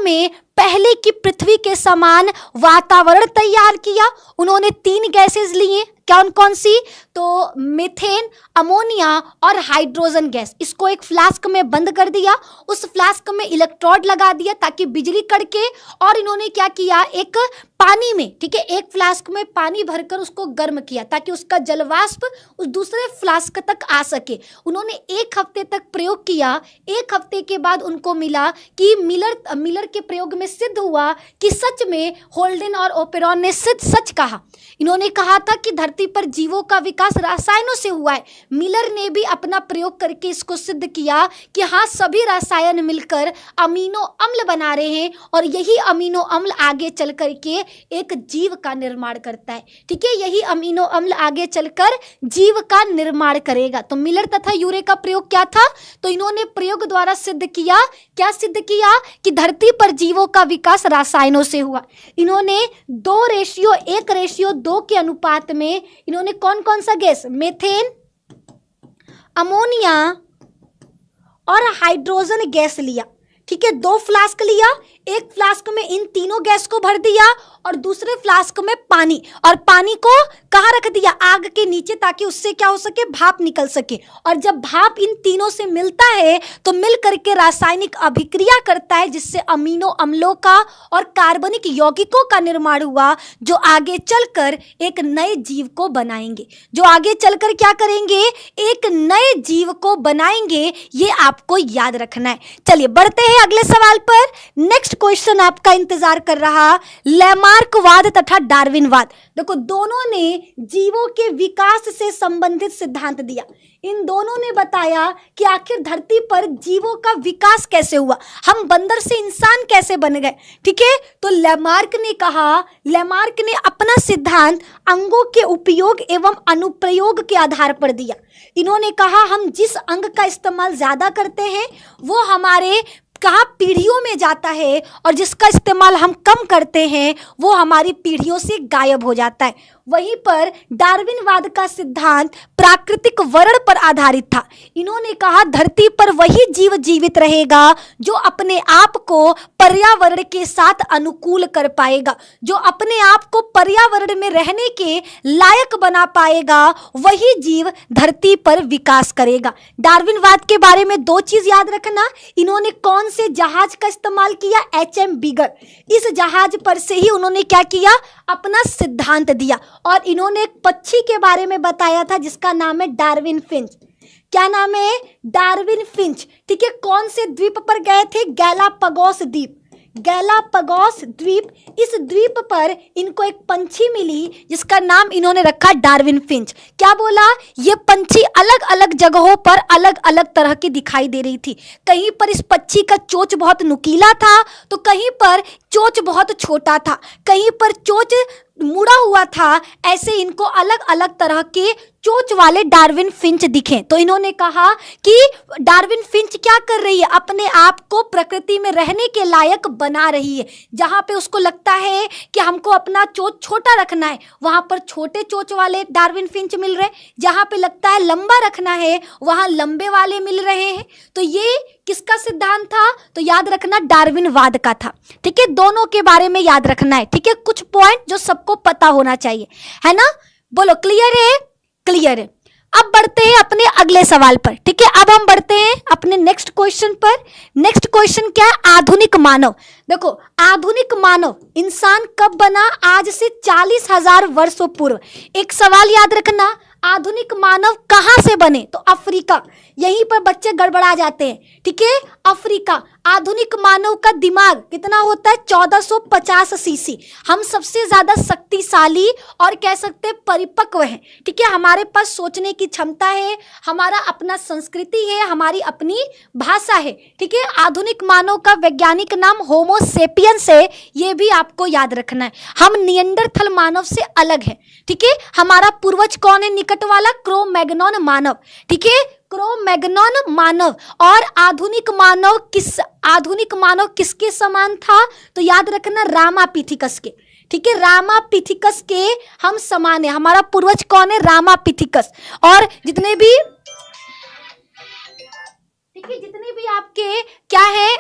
में पहले की पृथ्वी के समान वातावरण तैयार किया। उन्होंने 3 गैसेस लिए, कौन सी, तो मीथेन, अमोनिया और हाइड्रोजन गैस। इसको एक फ्लास्क में बंद कर दिया, उस फ्लास्क में इलेक्ट्रोड लगा दिया ताकि बिजली कड़के, और इन्होंने क्या किया, एक पानी में, ठीक है, एक फ्लास्क में पानी भरकर उसको गर्म किया ताकि उसका जलवाष्प उस दूसरे फ्लास्क तक आ सके। उन्होंने 1 हफ्ते तक प्रयोग किया। 1 हफ्ते के बाद उनको मिला कि मिलर के प्रयोग में सिद्ध हुआ कि सच में होल्डेन और ओपेरॉन ने सच कहा। इन्होंने कहा था कि धरती पर जीवों का विकास रसायनों से हुआ है। मिलर ने भी अपना प्रयोग करके इसको सिद्ध किया कि हाँ, सभी रसायन मिलकर अमीनो अम्ल बना रहे हैं, और यही अमीनो अम्ल आगे चल करके एक जीव का निर्माण करता है। ठीक है, यही अमीनो अम्ल आगे चलकर जीव का निर्माण करेगा। तो मिलर तथा यूरे का प्रयोग क्या था, तो इन्होंने प्रयोग द्वारा सिद्ध किया, क्या सिद्ध किया कि धरती पर जीवों का विकास रसायनों से हुआ। इन्होंने 2:1:2 के अनुपात में इन्होंने कौन सा गैस, मीथेन, अमोनिया और हाइड्रोजन गैस लिया। ठीक है, 2 फ्लास्क लिया, एक फ्लास्क में इन तीनों गैस को भर दिया और दूसरे फ्लास्क में पानी, और पानी को कहाँ रख दिया, आग के नीचे, ताकि उससे क्या हो सके, भाप निकल सके। और जब भाप इन तीनों से मिलता है तो मिल करके रासायनिक अभिक्रिया करता है जिससे अमीनो अम्लों का और कार्बनिक यौगिकों का निर्माण हुआ, जो आगे चलकर एक नए जीव को बनाएंगे। जो आगे चलकर क्या करेंगे, एक नए जीव को बनाएंगे। ये आपको याद रखना है। चलिए बढ़ते हैं अगले सवाल पर। नेक्स्ट क्वेश्चन आपका इंतजार कर रहा, लैमार्कवाद तथा डार्विनवाद। देखो दोनों ने जीवों के विकास से संबंधित सिद्धांत दिया। इन दोनों ने बताया कि आखिर धरती पर जीवों का विकास कैसे हुआ, हम बंदर से इंसान कैसे बन गए। ठीक है, तो लैमार्क ने अपना सिद्धांत अंगों के उपयोग एवं अनुप्रयोग के आधार पर दिया। इन्होंने कहा हम जिस अंग का इस्तेमाल ज्यादा करते हैं वो हमारे कहाँ पीढ़ियों में जाता है, और जिसका इस्तेमाल हम कम करते हैं वो हमारी पीढ़ियों से गायब हो जाता है। वहीं पर डार्विनवाद का सिद्धांत प्राकृतिक वर्ण पर आधारित था। इन्होंने कहा धरती पर वही जीव जीवित रहेगा जो अपने आप को पर्यावरण के साथ अनुकूल कर पाएगा, जो अपने आप को पर्यावरण में रहने के लायक बना पाएगा, वही जीव धरती पर विकास करेगा। डार्विनवाद के बारे में दो चीज याद रखना, इन्होंने कौन से जहाज का इस्तेमाल किया, HM बीगर। इस जहाज पर से ही उन्होंने क्या किया, अपना सिद्धांत दिया। और इन्होंने एक पक्षी के बारे में बताया था जिसका नाम है डार्विन फिंच। क्या नाम है, डार्विन फिंच। ठीक है, कौन से द्वीप पर गए थे, गैलापागोस द्वीप। गैलापागोस द्वीप, इस द्वीप पर इनको एक पंछी मिली जिसका नाम इन्होंने रखा डार्विन फिंच। क्या बोला, ये पंछी अलग अलग जगहों पर अलग अलग तरह की दिखाई दे रही थी। कहीं पर इस पक्षी का चोंच बहुत नुकीला था, तो कहीं पर चोंच बहुत छोटा था, कहीं पर चोंच मुड़ा हुआ था। ऐसे इनको अलग अलग तरह के चोंच वाले डार्विन फिंच दिखे। तो इन्होंने कहा कि डार्विन फिंच क्या कर रही है, अपने आप को प्रकृति में रहने के लायक बना रही है। जहाँ पे उसको लगता है कि हमको अपना चोंच छोटा रखना है, वहाँ पर छोटे चोंच वाले डार्विन फिंच मिल रहे, जहाँ पे लगता है लंबा रखना है वहाँ लंबे वाले मिल रहे हैं। तो ये किसका सिद्धांत था, तो याद रखना डार्विनवाद का था। ठीक है, दोनों के बारे में याद रखना है। ठीक है, कुछ पॉइंट जो सबको पता होना चाहिए, है ना। बोलो क्लियर है, क्लियर है। अब बढ़ते हैं अपने अगले सवाल पर। ठीक है, अब हम बढ़ते हैं अपने नेक्स्ट क्वेश्चन पर। नेक्स्ट क्वेश्चन क्या है, आधुनिक मानव। देखो आधुनिक मानव इंसान कब बना, आज से 40,000 वर्षों पूर्व। एक सवाल याद रखना, आधुनिक मानव कहाँ से बने, तो अफ्रीका। यहीं पर बच्चे गड़बड़ा जाते हैं। ठीक है, अफ्रीका। आधुनिक मानव का दिमाग कितना होता है, 1450 सीसी। हम सबसे ज्यादा शक्तिशाली और कह सकते हैं परिपक्व हैं। ठीक है, हमारे पास सोचने की क्षमता है, हमारा अपना संस्कृति है, हमारी अपनी भाषा है। ठीक है, आधुनिक मानव का वैज्ञानिक नाम होमो सेपियंस है, ये भी आपको याद रखना है। हम निएंडरथल मानव से अलग है। ठीक है, हमारा पूर्वज कौन है, निकट वाला क्रो-मैग्नोन मानव। ठीक है, क्रो-मैग्नोन मानव। और आधुनिक मानव किसके समान था, तो याद रखना रामापिथिकस के। ठीक है, रामापिथिकस के हम समान है। हमारा पूर्वज कौन है, रामापिथिकस। और जितने भी आपके क्या है,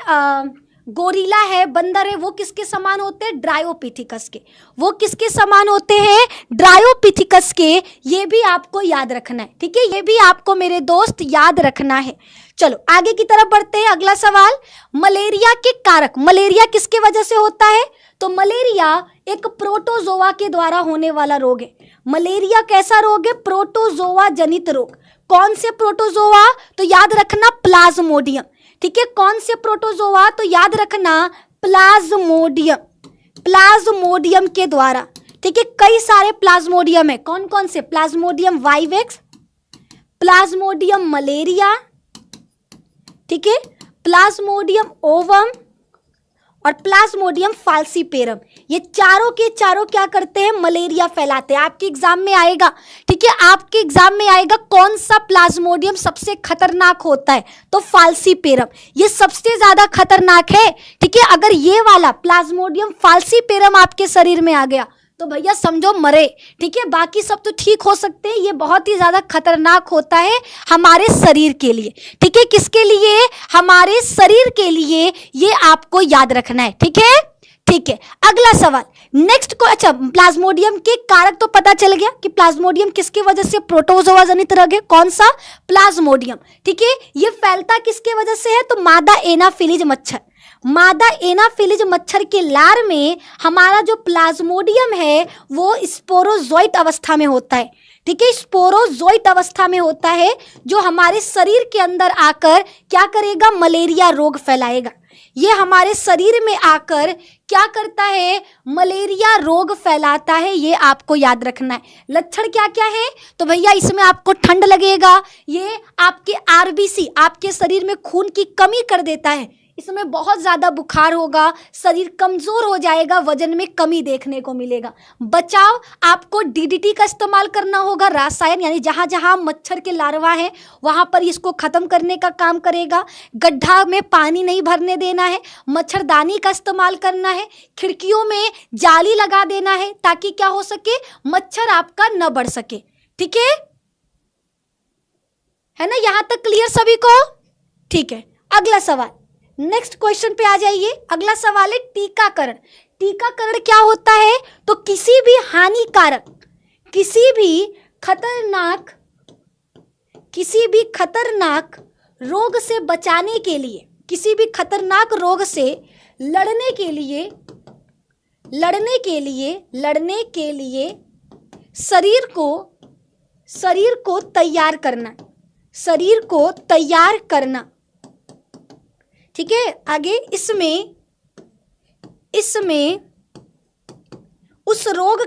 गोरिल्ला है, बंदर है, वो किसके समान होते हैं, ड्रायोपिथिकस के। वो किसके समान होते हैं, ड्रायोपिथिकस के। ये भी आपको याद रखना है। ठीक है, ये भी आपको मेरे दोस्त याद रखना है। चलो आगे की तरफ बढ़ते हैं। अगला सवाल, मलेरिया के कारक। मलेरिया किसके वजह से होता है, तो मलेरिया एक प्रोटोजोआ के द्वारा होने वाला रोग है। मलेरिया कैसा रोग है, प्रोटोजोआ जनित रोग। कौन से प्रोटोजोआ, तो याद रखना प्लाज्मोडियम। ठीक है, कौन से प्रोटोजोआ, तो याद रखना प्लाज्मोडियम। प्लाज्मोडियम के द्वारा। ठीक है, कई सारे प्लाज्मोडियम है। कौन कौन से, प्लाज्मोडियम वाइवेक्स, प्लाज्मोडियम मलेरिया, ठीक है, प्लाज्मोडियम ओवम और प्लाज्मोडियम फाल्सीपेरम। ये चारों के चारों क्या करते हैं, मलेरिया फैलाते हैं। आपके एग्जाम में आएगा। ठीक है, आपके एग्जाम में आएगा कौन सा प्लाज्मोडियम सबसे खतरनाक होता है, तो फाल्सीपेरम। ये सबसे ज्यादा खतरनाक है। ठीक है, अगर ये वाला प्लाज्मोडियम फाल्सीपेरम आपके शरीर में आ गया तो भैया समझो मरे। ठीक है, बाकी सब तो ठीक हो सकते हैं, ये बहुत ही ज्यादा खतरनाक होता है हमारे शरीर के लिए। ठीक है, किसके लिए, हमारे शरीर के लिए। ये आपको याद रखना है। ठीक है, ठीक है। अगला सवाल नेक्स्ट को, अच्छा प्लाज्मोडियम के कारक तो पता चल गया कि प्लाज्मोडियम किसकी वजह से प्रोटोजोआ जनित रोग है, कौन सा, प्लाज्मोडियम। ठीक है, ये फैलता किसके वजह से है, तो मादा एनाफिलीज मच्छर। मादा एनाफिलीज मच्छर के लार में हमारा जो प्लाज्मोडियम है वो स्पोरोजोइट अवस्था में होता है। ठीक है, स्पोरोजोइट अवस्था में होता है, जो हमारे शरीर के अंदर आकर क्या करेगा, मलेरिया रोग फैलाएगा। ये हमारे शरीर में आकर क्या करता है, मलेरिया रोग फैलाता है। ये आपको याद रखना है। लक्षण क्या क्या है, तो भैया इसमें आपको ठंड लगेगा, ये आपके आरबीसी, आपके शरीर में खून की कमी कर देता है, इसमें बहुत ज़्यादा बुखार होगा, शरीर कमज़ोर हो जाएगा, वजन में कमी देखने को मिलेगा। बचाव, आपको डीडीटी का इस्तेमाल करना होगा, रासायन, यानी जहाँ जहाँ मच्छर के लार्वा हैं वहाँ पर इसको ख़त्म करने का काम करेगा। गड्ढा में पानी नहीं भरने देना है, मच्छरदानी का इस्तेमाल करना है, खिड़कियों में जाली लगा देना है ताकि क्या हो सके, मच्छर आपका न बढ़ सके। ठीक है ना, यहाँ तक क्लियर सभी को? ठीक है, अगला सवाल, नेक्स्ट क्वेश्चन पे आ जाइए। अगला सवाल है टीकाकरण। टीकाकरण क्या होता है, तो किसी भी हानिकारक, किसी भी खतरनाक रोग से बचाने के लिए, किसी भी खतरनाक रोग से लड़ने के लिए शरीर को तैयार करना। ठीक है, आगे इसमें उस रोग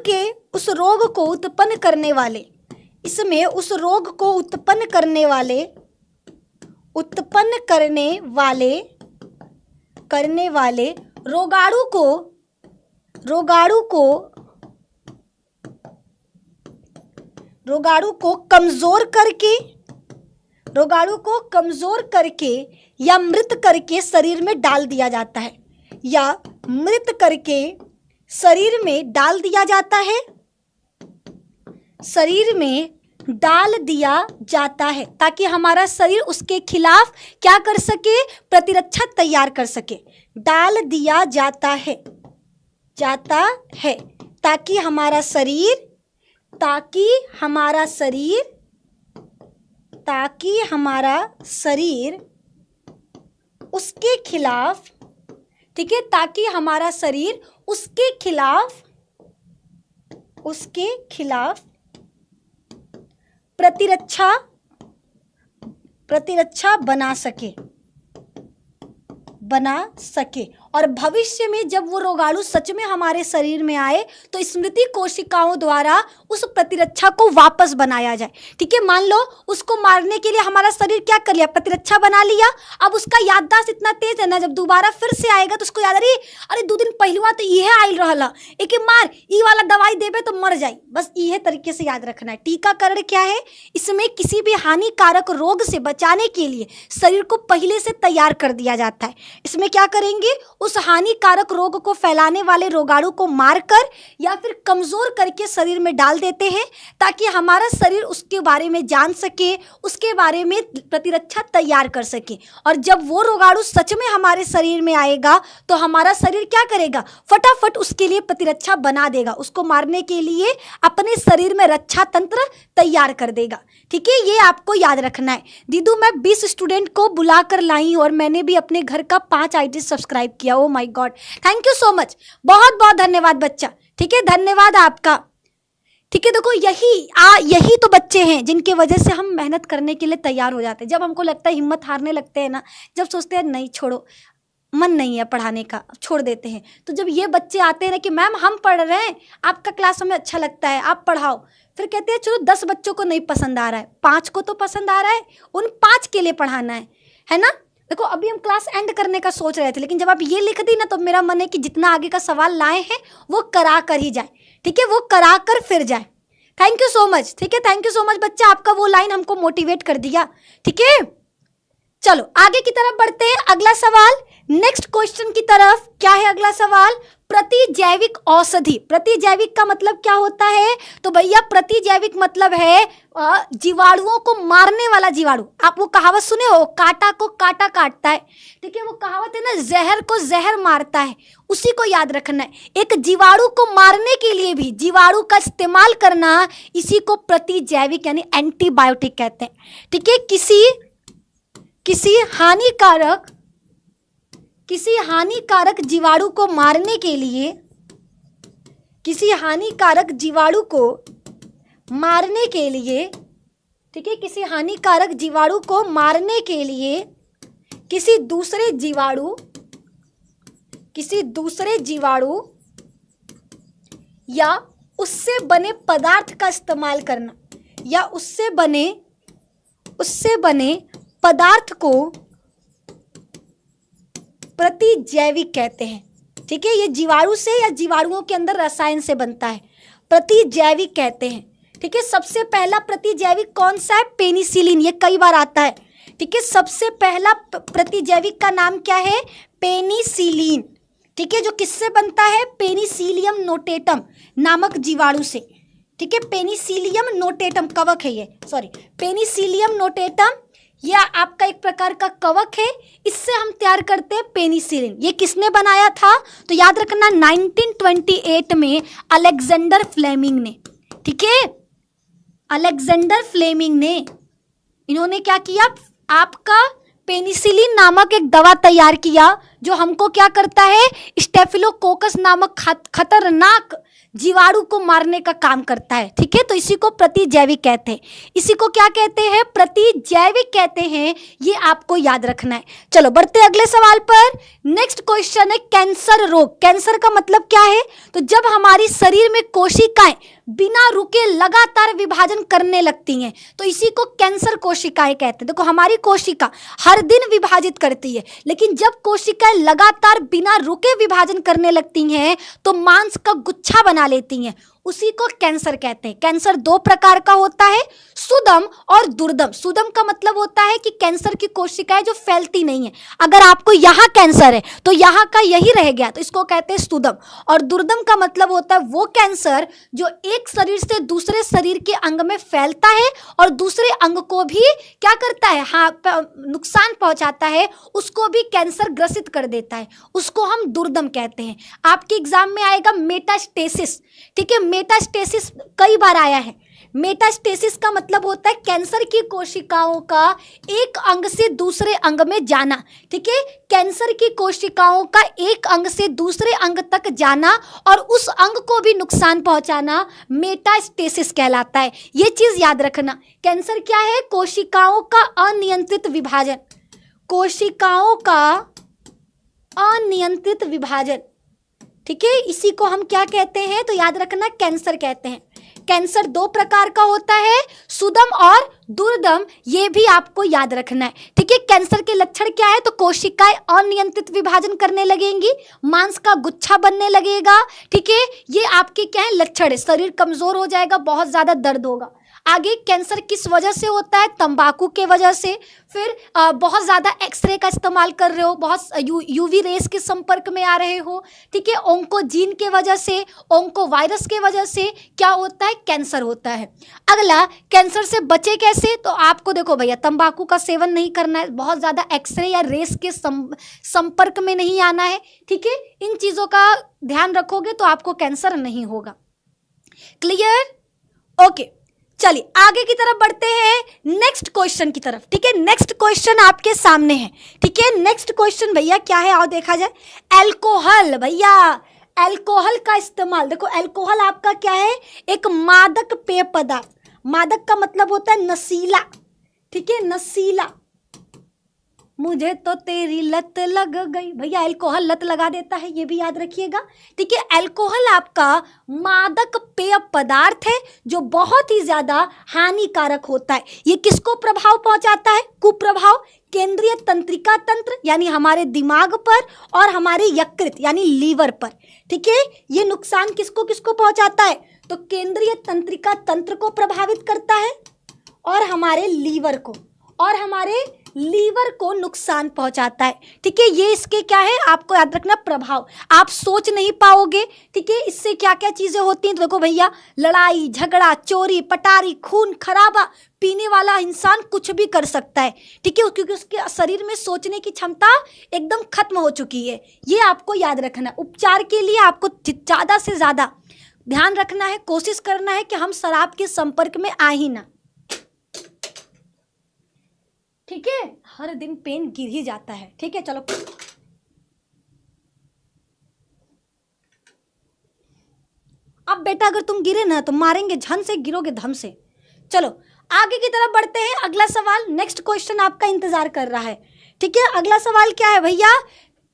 को उत्पन्न करने वाले रोगाणु को कमजोर करके या मृत करके शरीर में डाल दिया जाता है, ताकि हमारा शरीर उसके खिलाफ क्या कर सके, प्रतिरक्षा तैयार कर सके। डाल दिया जाता है ताकि हमारा शरीर उसके खिलाफ, ठीक है, ताकि हमारा शरीर उसके खिलाफ प्रतिरक्षा बना सके और भविष्य में जब वो रोगाणु सच में हमारे शरीर में आए तो स्मृति कोशिकाओं द्वारा उस प्रतिरक्षा को वापस बनाया जाए। ठीक है, मान लो उसको मारने के लिए हमारा शरीर क्या कर लिया, प्रतिरक्षा बना लिया। अब उसका याददाश्त इतना तेज है ना, जब दोबारा फिर से आएगा तो उसको याद, अरे 2 दिन पहलुआ तो यह आयल रहला, एक मार ई वाला दवाई देवे तो मर जाए। बस यह तरीके से याद रखना है। टीकाकरण क्या है, इसमें किसी भी हानिकारक रोग से बचाने के लिए शरीर को पहले से तैयार कर दिया जाता है। इसमें क्या करेंगे, उस हानिकारक रोग को फैलाने वाले रोगाणु को मारकर या फिर कमजोर करके शरीर में डाल देते हैं ताकि हमारा शरीर उसके बारे में जान सके, उसके बारे में प्रतिरक्षा तैयार कर सके। और जब वो रोगाणु सच में हमारे शरीर में आएगा तो हमारा शरीर क्या करेगा, फटाफट उसके लिए प्रतिरक्षा बना देगा, उसको मारने के लिए अपने शरीर में रक्षा तंत्र तैयार कर देगा। ठीक है, ये आपको याद रखना है। दीदू मैं 20 स्टूडेंट को बुला कर लाई और मैंने भी अपने घर का 5 आईडी सब्सक्राइब किया। Oh my God, thank you so much, बहुत बहुत धन्यवाद बच्चा। ठीक है, धन्यवाद आपका। ठीक है, देखो यही तो बच्चे हैं जिनके वजह से हम मेहनत करने के लिए तैयार हो जाते हैं। जब हमको लगता है, हिम्मत हारने लगते हैं ना, जब सोचते हैं नहीं छोड़ो, मन नहीं है पढ़ाने का, छोड़ देते हैं, तो जब ये बच्चे आते हैं ना कि मैम हम पढ़ रहे हैं, आपका क्लास हमें अच्छा लगता है, आप पढ़ाओ, फिर कहते हैं चलो 10 बच्चों को नहीं पसंद आ रहा है, 5 को तो पसंद आ रहा है, उन 5 के लिए पढ़ाना है ना। देखो अभी हम क्लास एंड करने का सोच रहे थे, लेकिन जब आप ये लिख दी ना तो मेरा मन है कि जितना आगे का सवाल लाए हैं वो करा कर ही जाए। ठीक है, वो करा कर फिर जाए। Thank you so much. ठीक है, थैंक यू सो मच बच्चा, आपका वो लाइन हमको मोटिवेट कर दिया। ठीक है, चलो आगे की तरफ बढ़ते हैं। अगला सवाल, नेक्स्ट क्वेश्चन की तरफ। क्या है अगला सवाल, प्रतिजैविक औषधि। प्रतिजैविक का मतलब क्या होता है, तो भैया प्रतिजैविक मतलब है जीवाणुओं को मारने वाला जीवाणु। आप वो कहावत सुने हो, कांटा को कांटा काटता है। ठीक है, वो कहावत है ना, जहर को जहर मारता है, उसी को याद रखना है। एक जीवाणु को मारने के लिए भी जीवाणु का इस्तेमाल करना, इसी को प्रतिजैविक यानी एंटीबायोटिक कहते हैं। ठीक है, किसी हानिकारक जीवाणु को मारने के लिए, ठीक है, किसी हानिकारक जीवाणु को मारने के लिए किसी दूसरे जीवाणु किसी दूसरे जीवाणु या उससे बने पदार्थ का इस्तेमाल करना, या उससे बने पदार्थ को प्रतिजैविक कहते हैं। ठीक है, ये जीवाणु से या जीवाणुओं के अंदर रसायन से बनता है, प्रतिजैविक कहते हैं। ठीक है, सबसे पहला प्रतिजैविक कौन सा है? पेनिसिलिन, ये कई बार आता है। ठीक है, सबसे पहला प्रतिजैविक का नाम क्या है? पेनिसिलिन। ठीक है, जो किससे बनता है? पेनिसिलियम नोटेटम नामक जीवाणु से। ठीक है, पेनिसिलियम नोटेटम कवक है ये, सॉरी, पेनिसिलियम नोटेटम यह आपका एक प्रकार का कवक है, इससे हम तैयार करते हैं पेनिसिलिन। ये किसने बनाया था? तो याद रखना 1928 में अलेक्जेंडर फ्लेमिंग ने। ठीक है, अलेक्जेंडर फ्लेमिंग ने, इन्होंने क्या किया? आपका पेनिसिलिन नामक एक दवा तैयार किया जो हमको क्या करता है? स्टेफिलोकोकस नामक खतरनाक जीवाणु को मारने का काम करता है। ठीक है, तो इसी को प्रतिजैविक कहते हैं। इसी को क्या कहते हैं? प्रतिजैविक कहते हैं। ये आपको याद रखना है। चलो बढ़ते हैं अगले सवाल पर। नेक्स्ट क्वेश्चन है कैंसर रोग। कैंसर का मतलब क्या है? तो जब हमारी शरीर में कोशिकाएं बिना रुके लगातार विभाजन करने लगती हैं तो इसी को कैंसर कोशिकाएं कहते हैं। देखो, हमारी कोशिका हर दिन विभाजित करती है, लेकिन जब कोशिकाएं लगातार बिना रुके विभाजन करने लगती हैं तो मांस का गुच्छा बना लेती हैं, उसी को कैंसर कहते हैं। कैंसर दो प्रकार का होता है, सुदम और दुर्दम। सुदम का मतलब होता है कि कैंसर की कोशिकाएं जो फैलती नहीं है। अगर आपको यहाँ कैंसर है तो यहाँ का यही रह गया तो इसको कहते हैं सुदम। और दुर्दम का मतलब होता है वो कैंसर जो एक शरीर से दूसरे शरीर के अंग में फैलता है और दूसरे अंग को भी क्या करता है? हाँ, नुकसान पहुंचाता है, उसको भी कैंसर ग्रसित कर देता है, उसको हम दुर्दम कहते हैं। आपके एग्जाम में आएगा मेटास्टेसिस। ठीक है, मेटास्टेसिस कई बार आया है। मेटास्टेसिस का मतलब होता है कैंसर की कोशिकाओं का एक अंग से दूसरे अंग में जाना। ठीक है, कैंसर की कोशिकाओं का एक अंग से दूसरे अंग तक जाना और उस अंग को भी नुकसान पहुंचाना मेटास्टेसिस कहलाता है। ये चीज याद रखना। कैंसर क्या है? कोशिकाओं का अनियंत्रित विभाजन। कोशिकाओं का अनियंत्रित विभाजन। ठीक है, इसी को हम क्या कहते हैं? तो याद रखना कैंसर कहते हैं। कैंसर दो प्रकार का होता है, सुदम और दुर्दम, ये भी आपको याद रखना है। ठीक है, कैंसर के लक्षण क्या है? तो कोशिकाएं अनियंत्रित विभाजन करने लगेंगी, मांस का गुच्छा बनने लगेगा। ठीक है, ये आपके क्या है? लक्षण है। शरीर कमजोर हो जाएगा, बहुत ज्यादा दर्द होगा। आगे कैंसर किस वजह से होता है? तंबाकू के वजह से। फिर बहुत ज़्यादा एक्सरे का इस्तेमाल कर रहे हो, बहुत यूवी रेस के संपर्क में आ रहे हो। ठीक है, ओंकोजीन के वजह से, ओंको वायरस के वजह से क्या होता है? कैंसर होता है। अगला, कैंसर से बचे कैसे? तो आपको देखो भैया, तंबाकू का सेवन नहीं करना है, बहुत ज़्यादा एक्सरे या रेस के संपर्क में नहीं आना है। ठीक है, इन चीज़ों का ध्यान रखोगे तो आपको कैंसर नहीं होगा। क्लियर? ओके, चलिए आगे की तरफ बढ़ते हैं नेक्स्ट क्वेश्चन की तरफ। ठीक है, नेक्स्ट क्वेश्चन आपके सामने है। ठीक है, नेक्स्ट क्वेश्चन भैया क्या है? आओ देखा जाए। अल्कोहल। भैया, अल्कोहल का इस्तेमाल, देखो अल्कोहल आपका क्या है? एक मादक पेय पदार्थ। मादक का मतलब होता है नशीला। ठीक है, नशीला। मुझे तो तेरी लत लग गई। भैया अल्कोहल लत लगा देता है, ये भी याद रखिएगा। ठीक है, अल्कोहल आपका मादक पेय पदार्थ है जो बहुत ही ज्यादा हानिकारक होता है। ये किसको प्रभाव पहुंचाता है? कुप्रभाव केंद्रीय तंत्रिका तंत्र यानी हमारे दिमाग पर और हमारे यकृत यानी लीवर पर। ठीक है, ये नुकसान किसको किसको पहुंचाता है? तो केंद्रीय तंत्रिका तंत्र को प्रभावित करता है और हमारे लीवर को नुकसान पहुंचाता है। ठीक है, ये इसके क्या है? आपको याद रखना प्रभाव। आप सोच नहीं पाओगे। ठीक है, इससे क्या क्या चीजें होती हैं? तो देखो भैया, लड़ाई झगड़ा, चोरी पटारी, खून खराबा, पीने वाला इंसान कुछ भी कर सकता है। ठीक है, क्योंकि उसके शरीर में सोचने की क्षमता एकदम खत्म हो चुकी है। ये आपको याद रखना। उपचार के लिए आपको ज्यादा से ज्यादा ध्यान रखना है, कोशिश करना है कि हम शराब के संपर्क में आ ही ना। ठीक है, हर दिन पेन गिर ही जाता है। ठीक है, चलो अब बेटा अगर तुम गिरे ना तो मारेंगे झन से, गिरोगे धम से। चलो आगे की तरफ बढ़ते हैं। अगला सवाल, नेक्स्ट क्वेश्चन आपका इंतजार कर रहा है। ठीक है, अगला सवाल क्या है भैया?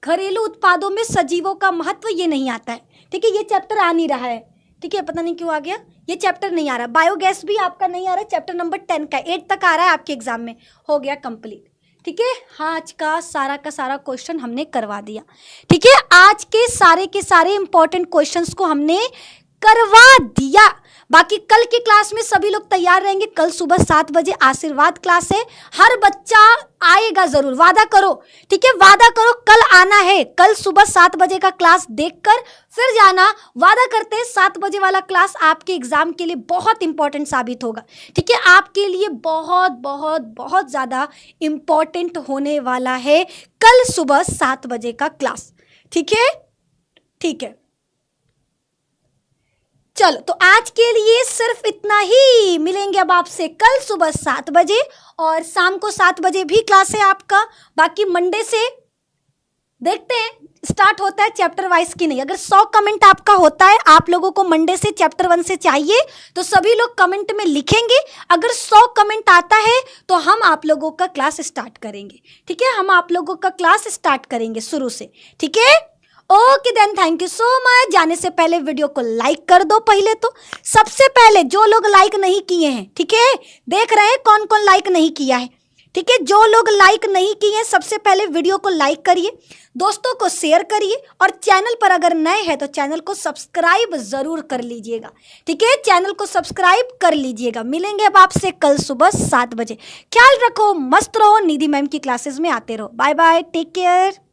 घरेलू उत्पादों में सजीवों का महत्व, ये नहीं आता है, ठीक है, ये चैप्टर आ नहीं रहा है, ठीक है, पता नहीं क्यों आ गया, ये चैप्टर नहीं आ रहा। बायोगैस भी आपका नहीं आ रहा, चैप्टर नंबर 10 का 8 तक आ रहा है आपके एग्जाम में, हो गया कंप्लीट, ठीक है। हाँ, आज का सारा क्वेश्चन हमने करवा दिया, ठीक है, आज के सारे इंपॉर्टेंट क्वेश्चंस को हमने करवा दिया। बाकी कल की क्लास में सभी लोग तैयार रहेंगे, कल सुबह 7 बजे आशीर्वाद क्लास है, हर बच्चा आएगा जरूर, वादा करो, ठीक है, वादा करो कल आना है, कल सुबह 7 बजे का क्लास देखकर फिर जाना, वादा करते हैं 7 बजे वाला क्लास आपके एग्जाम के लिए बहुत इंपॉर्टेंट साबित होगा, ठीक है, आपके लिए बहुत बहुत बहुत ज्यादा इंपॉर्टेंट होने वाला है कल सुबह 7 बजे का क्लास, ठीक है, ठीक है। चलो, तो आज के लिए सिर्फ इतना ही, मिलेंगे अब आपसे कल सुबह 7 बजे और शाम को 7 बजे भी क्लास है आपका। बाकी मंडे से देखते हैं स्टार्ट होता है चैप्टर वाइज की नहीं। अगर 100 कमेंट आपका होता है, आप लोगों को मंडे से चैप्टर 1 से चाहिए, तो सभी लोग कमेंट में लिखेंगे। अगर 100 कमेंट आता है तो हम आप लोगों का क्लास स्टार्ट करेंगे, ठीक है, हम आप लोगों का क्लास स्टार्ट करेंगे शुरू से, ठीक है। Okay then, thank you so much. जाने से पहले वीडियो को लाइक कर दो, पहले तो सबसे पहले जो लोग लाइक नहीं किए हैं, ठीक है, देख रहे हैं कौन कौन लाइक नहीं किया है, ठीक है, जो लोग लाइक नहीं किए हैं सबसे पहले वीडियो को लाइक करिए, दोस्तों को शेयर करिए और चैनल पर अगर नए हैं तो चैनल को सब्सक्राइब जरूर कर लीजिएगा, ठीक है, चैनल को सब्सक्राइब कर लीजिएगा। मिलेंगे अब आपसे कल सुबह 7 बजे। ख्याल रखो, मस्त रहो, निधि मैम की क्लासेस में आते रहो। Bye bye, take care.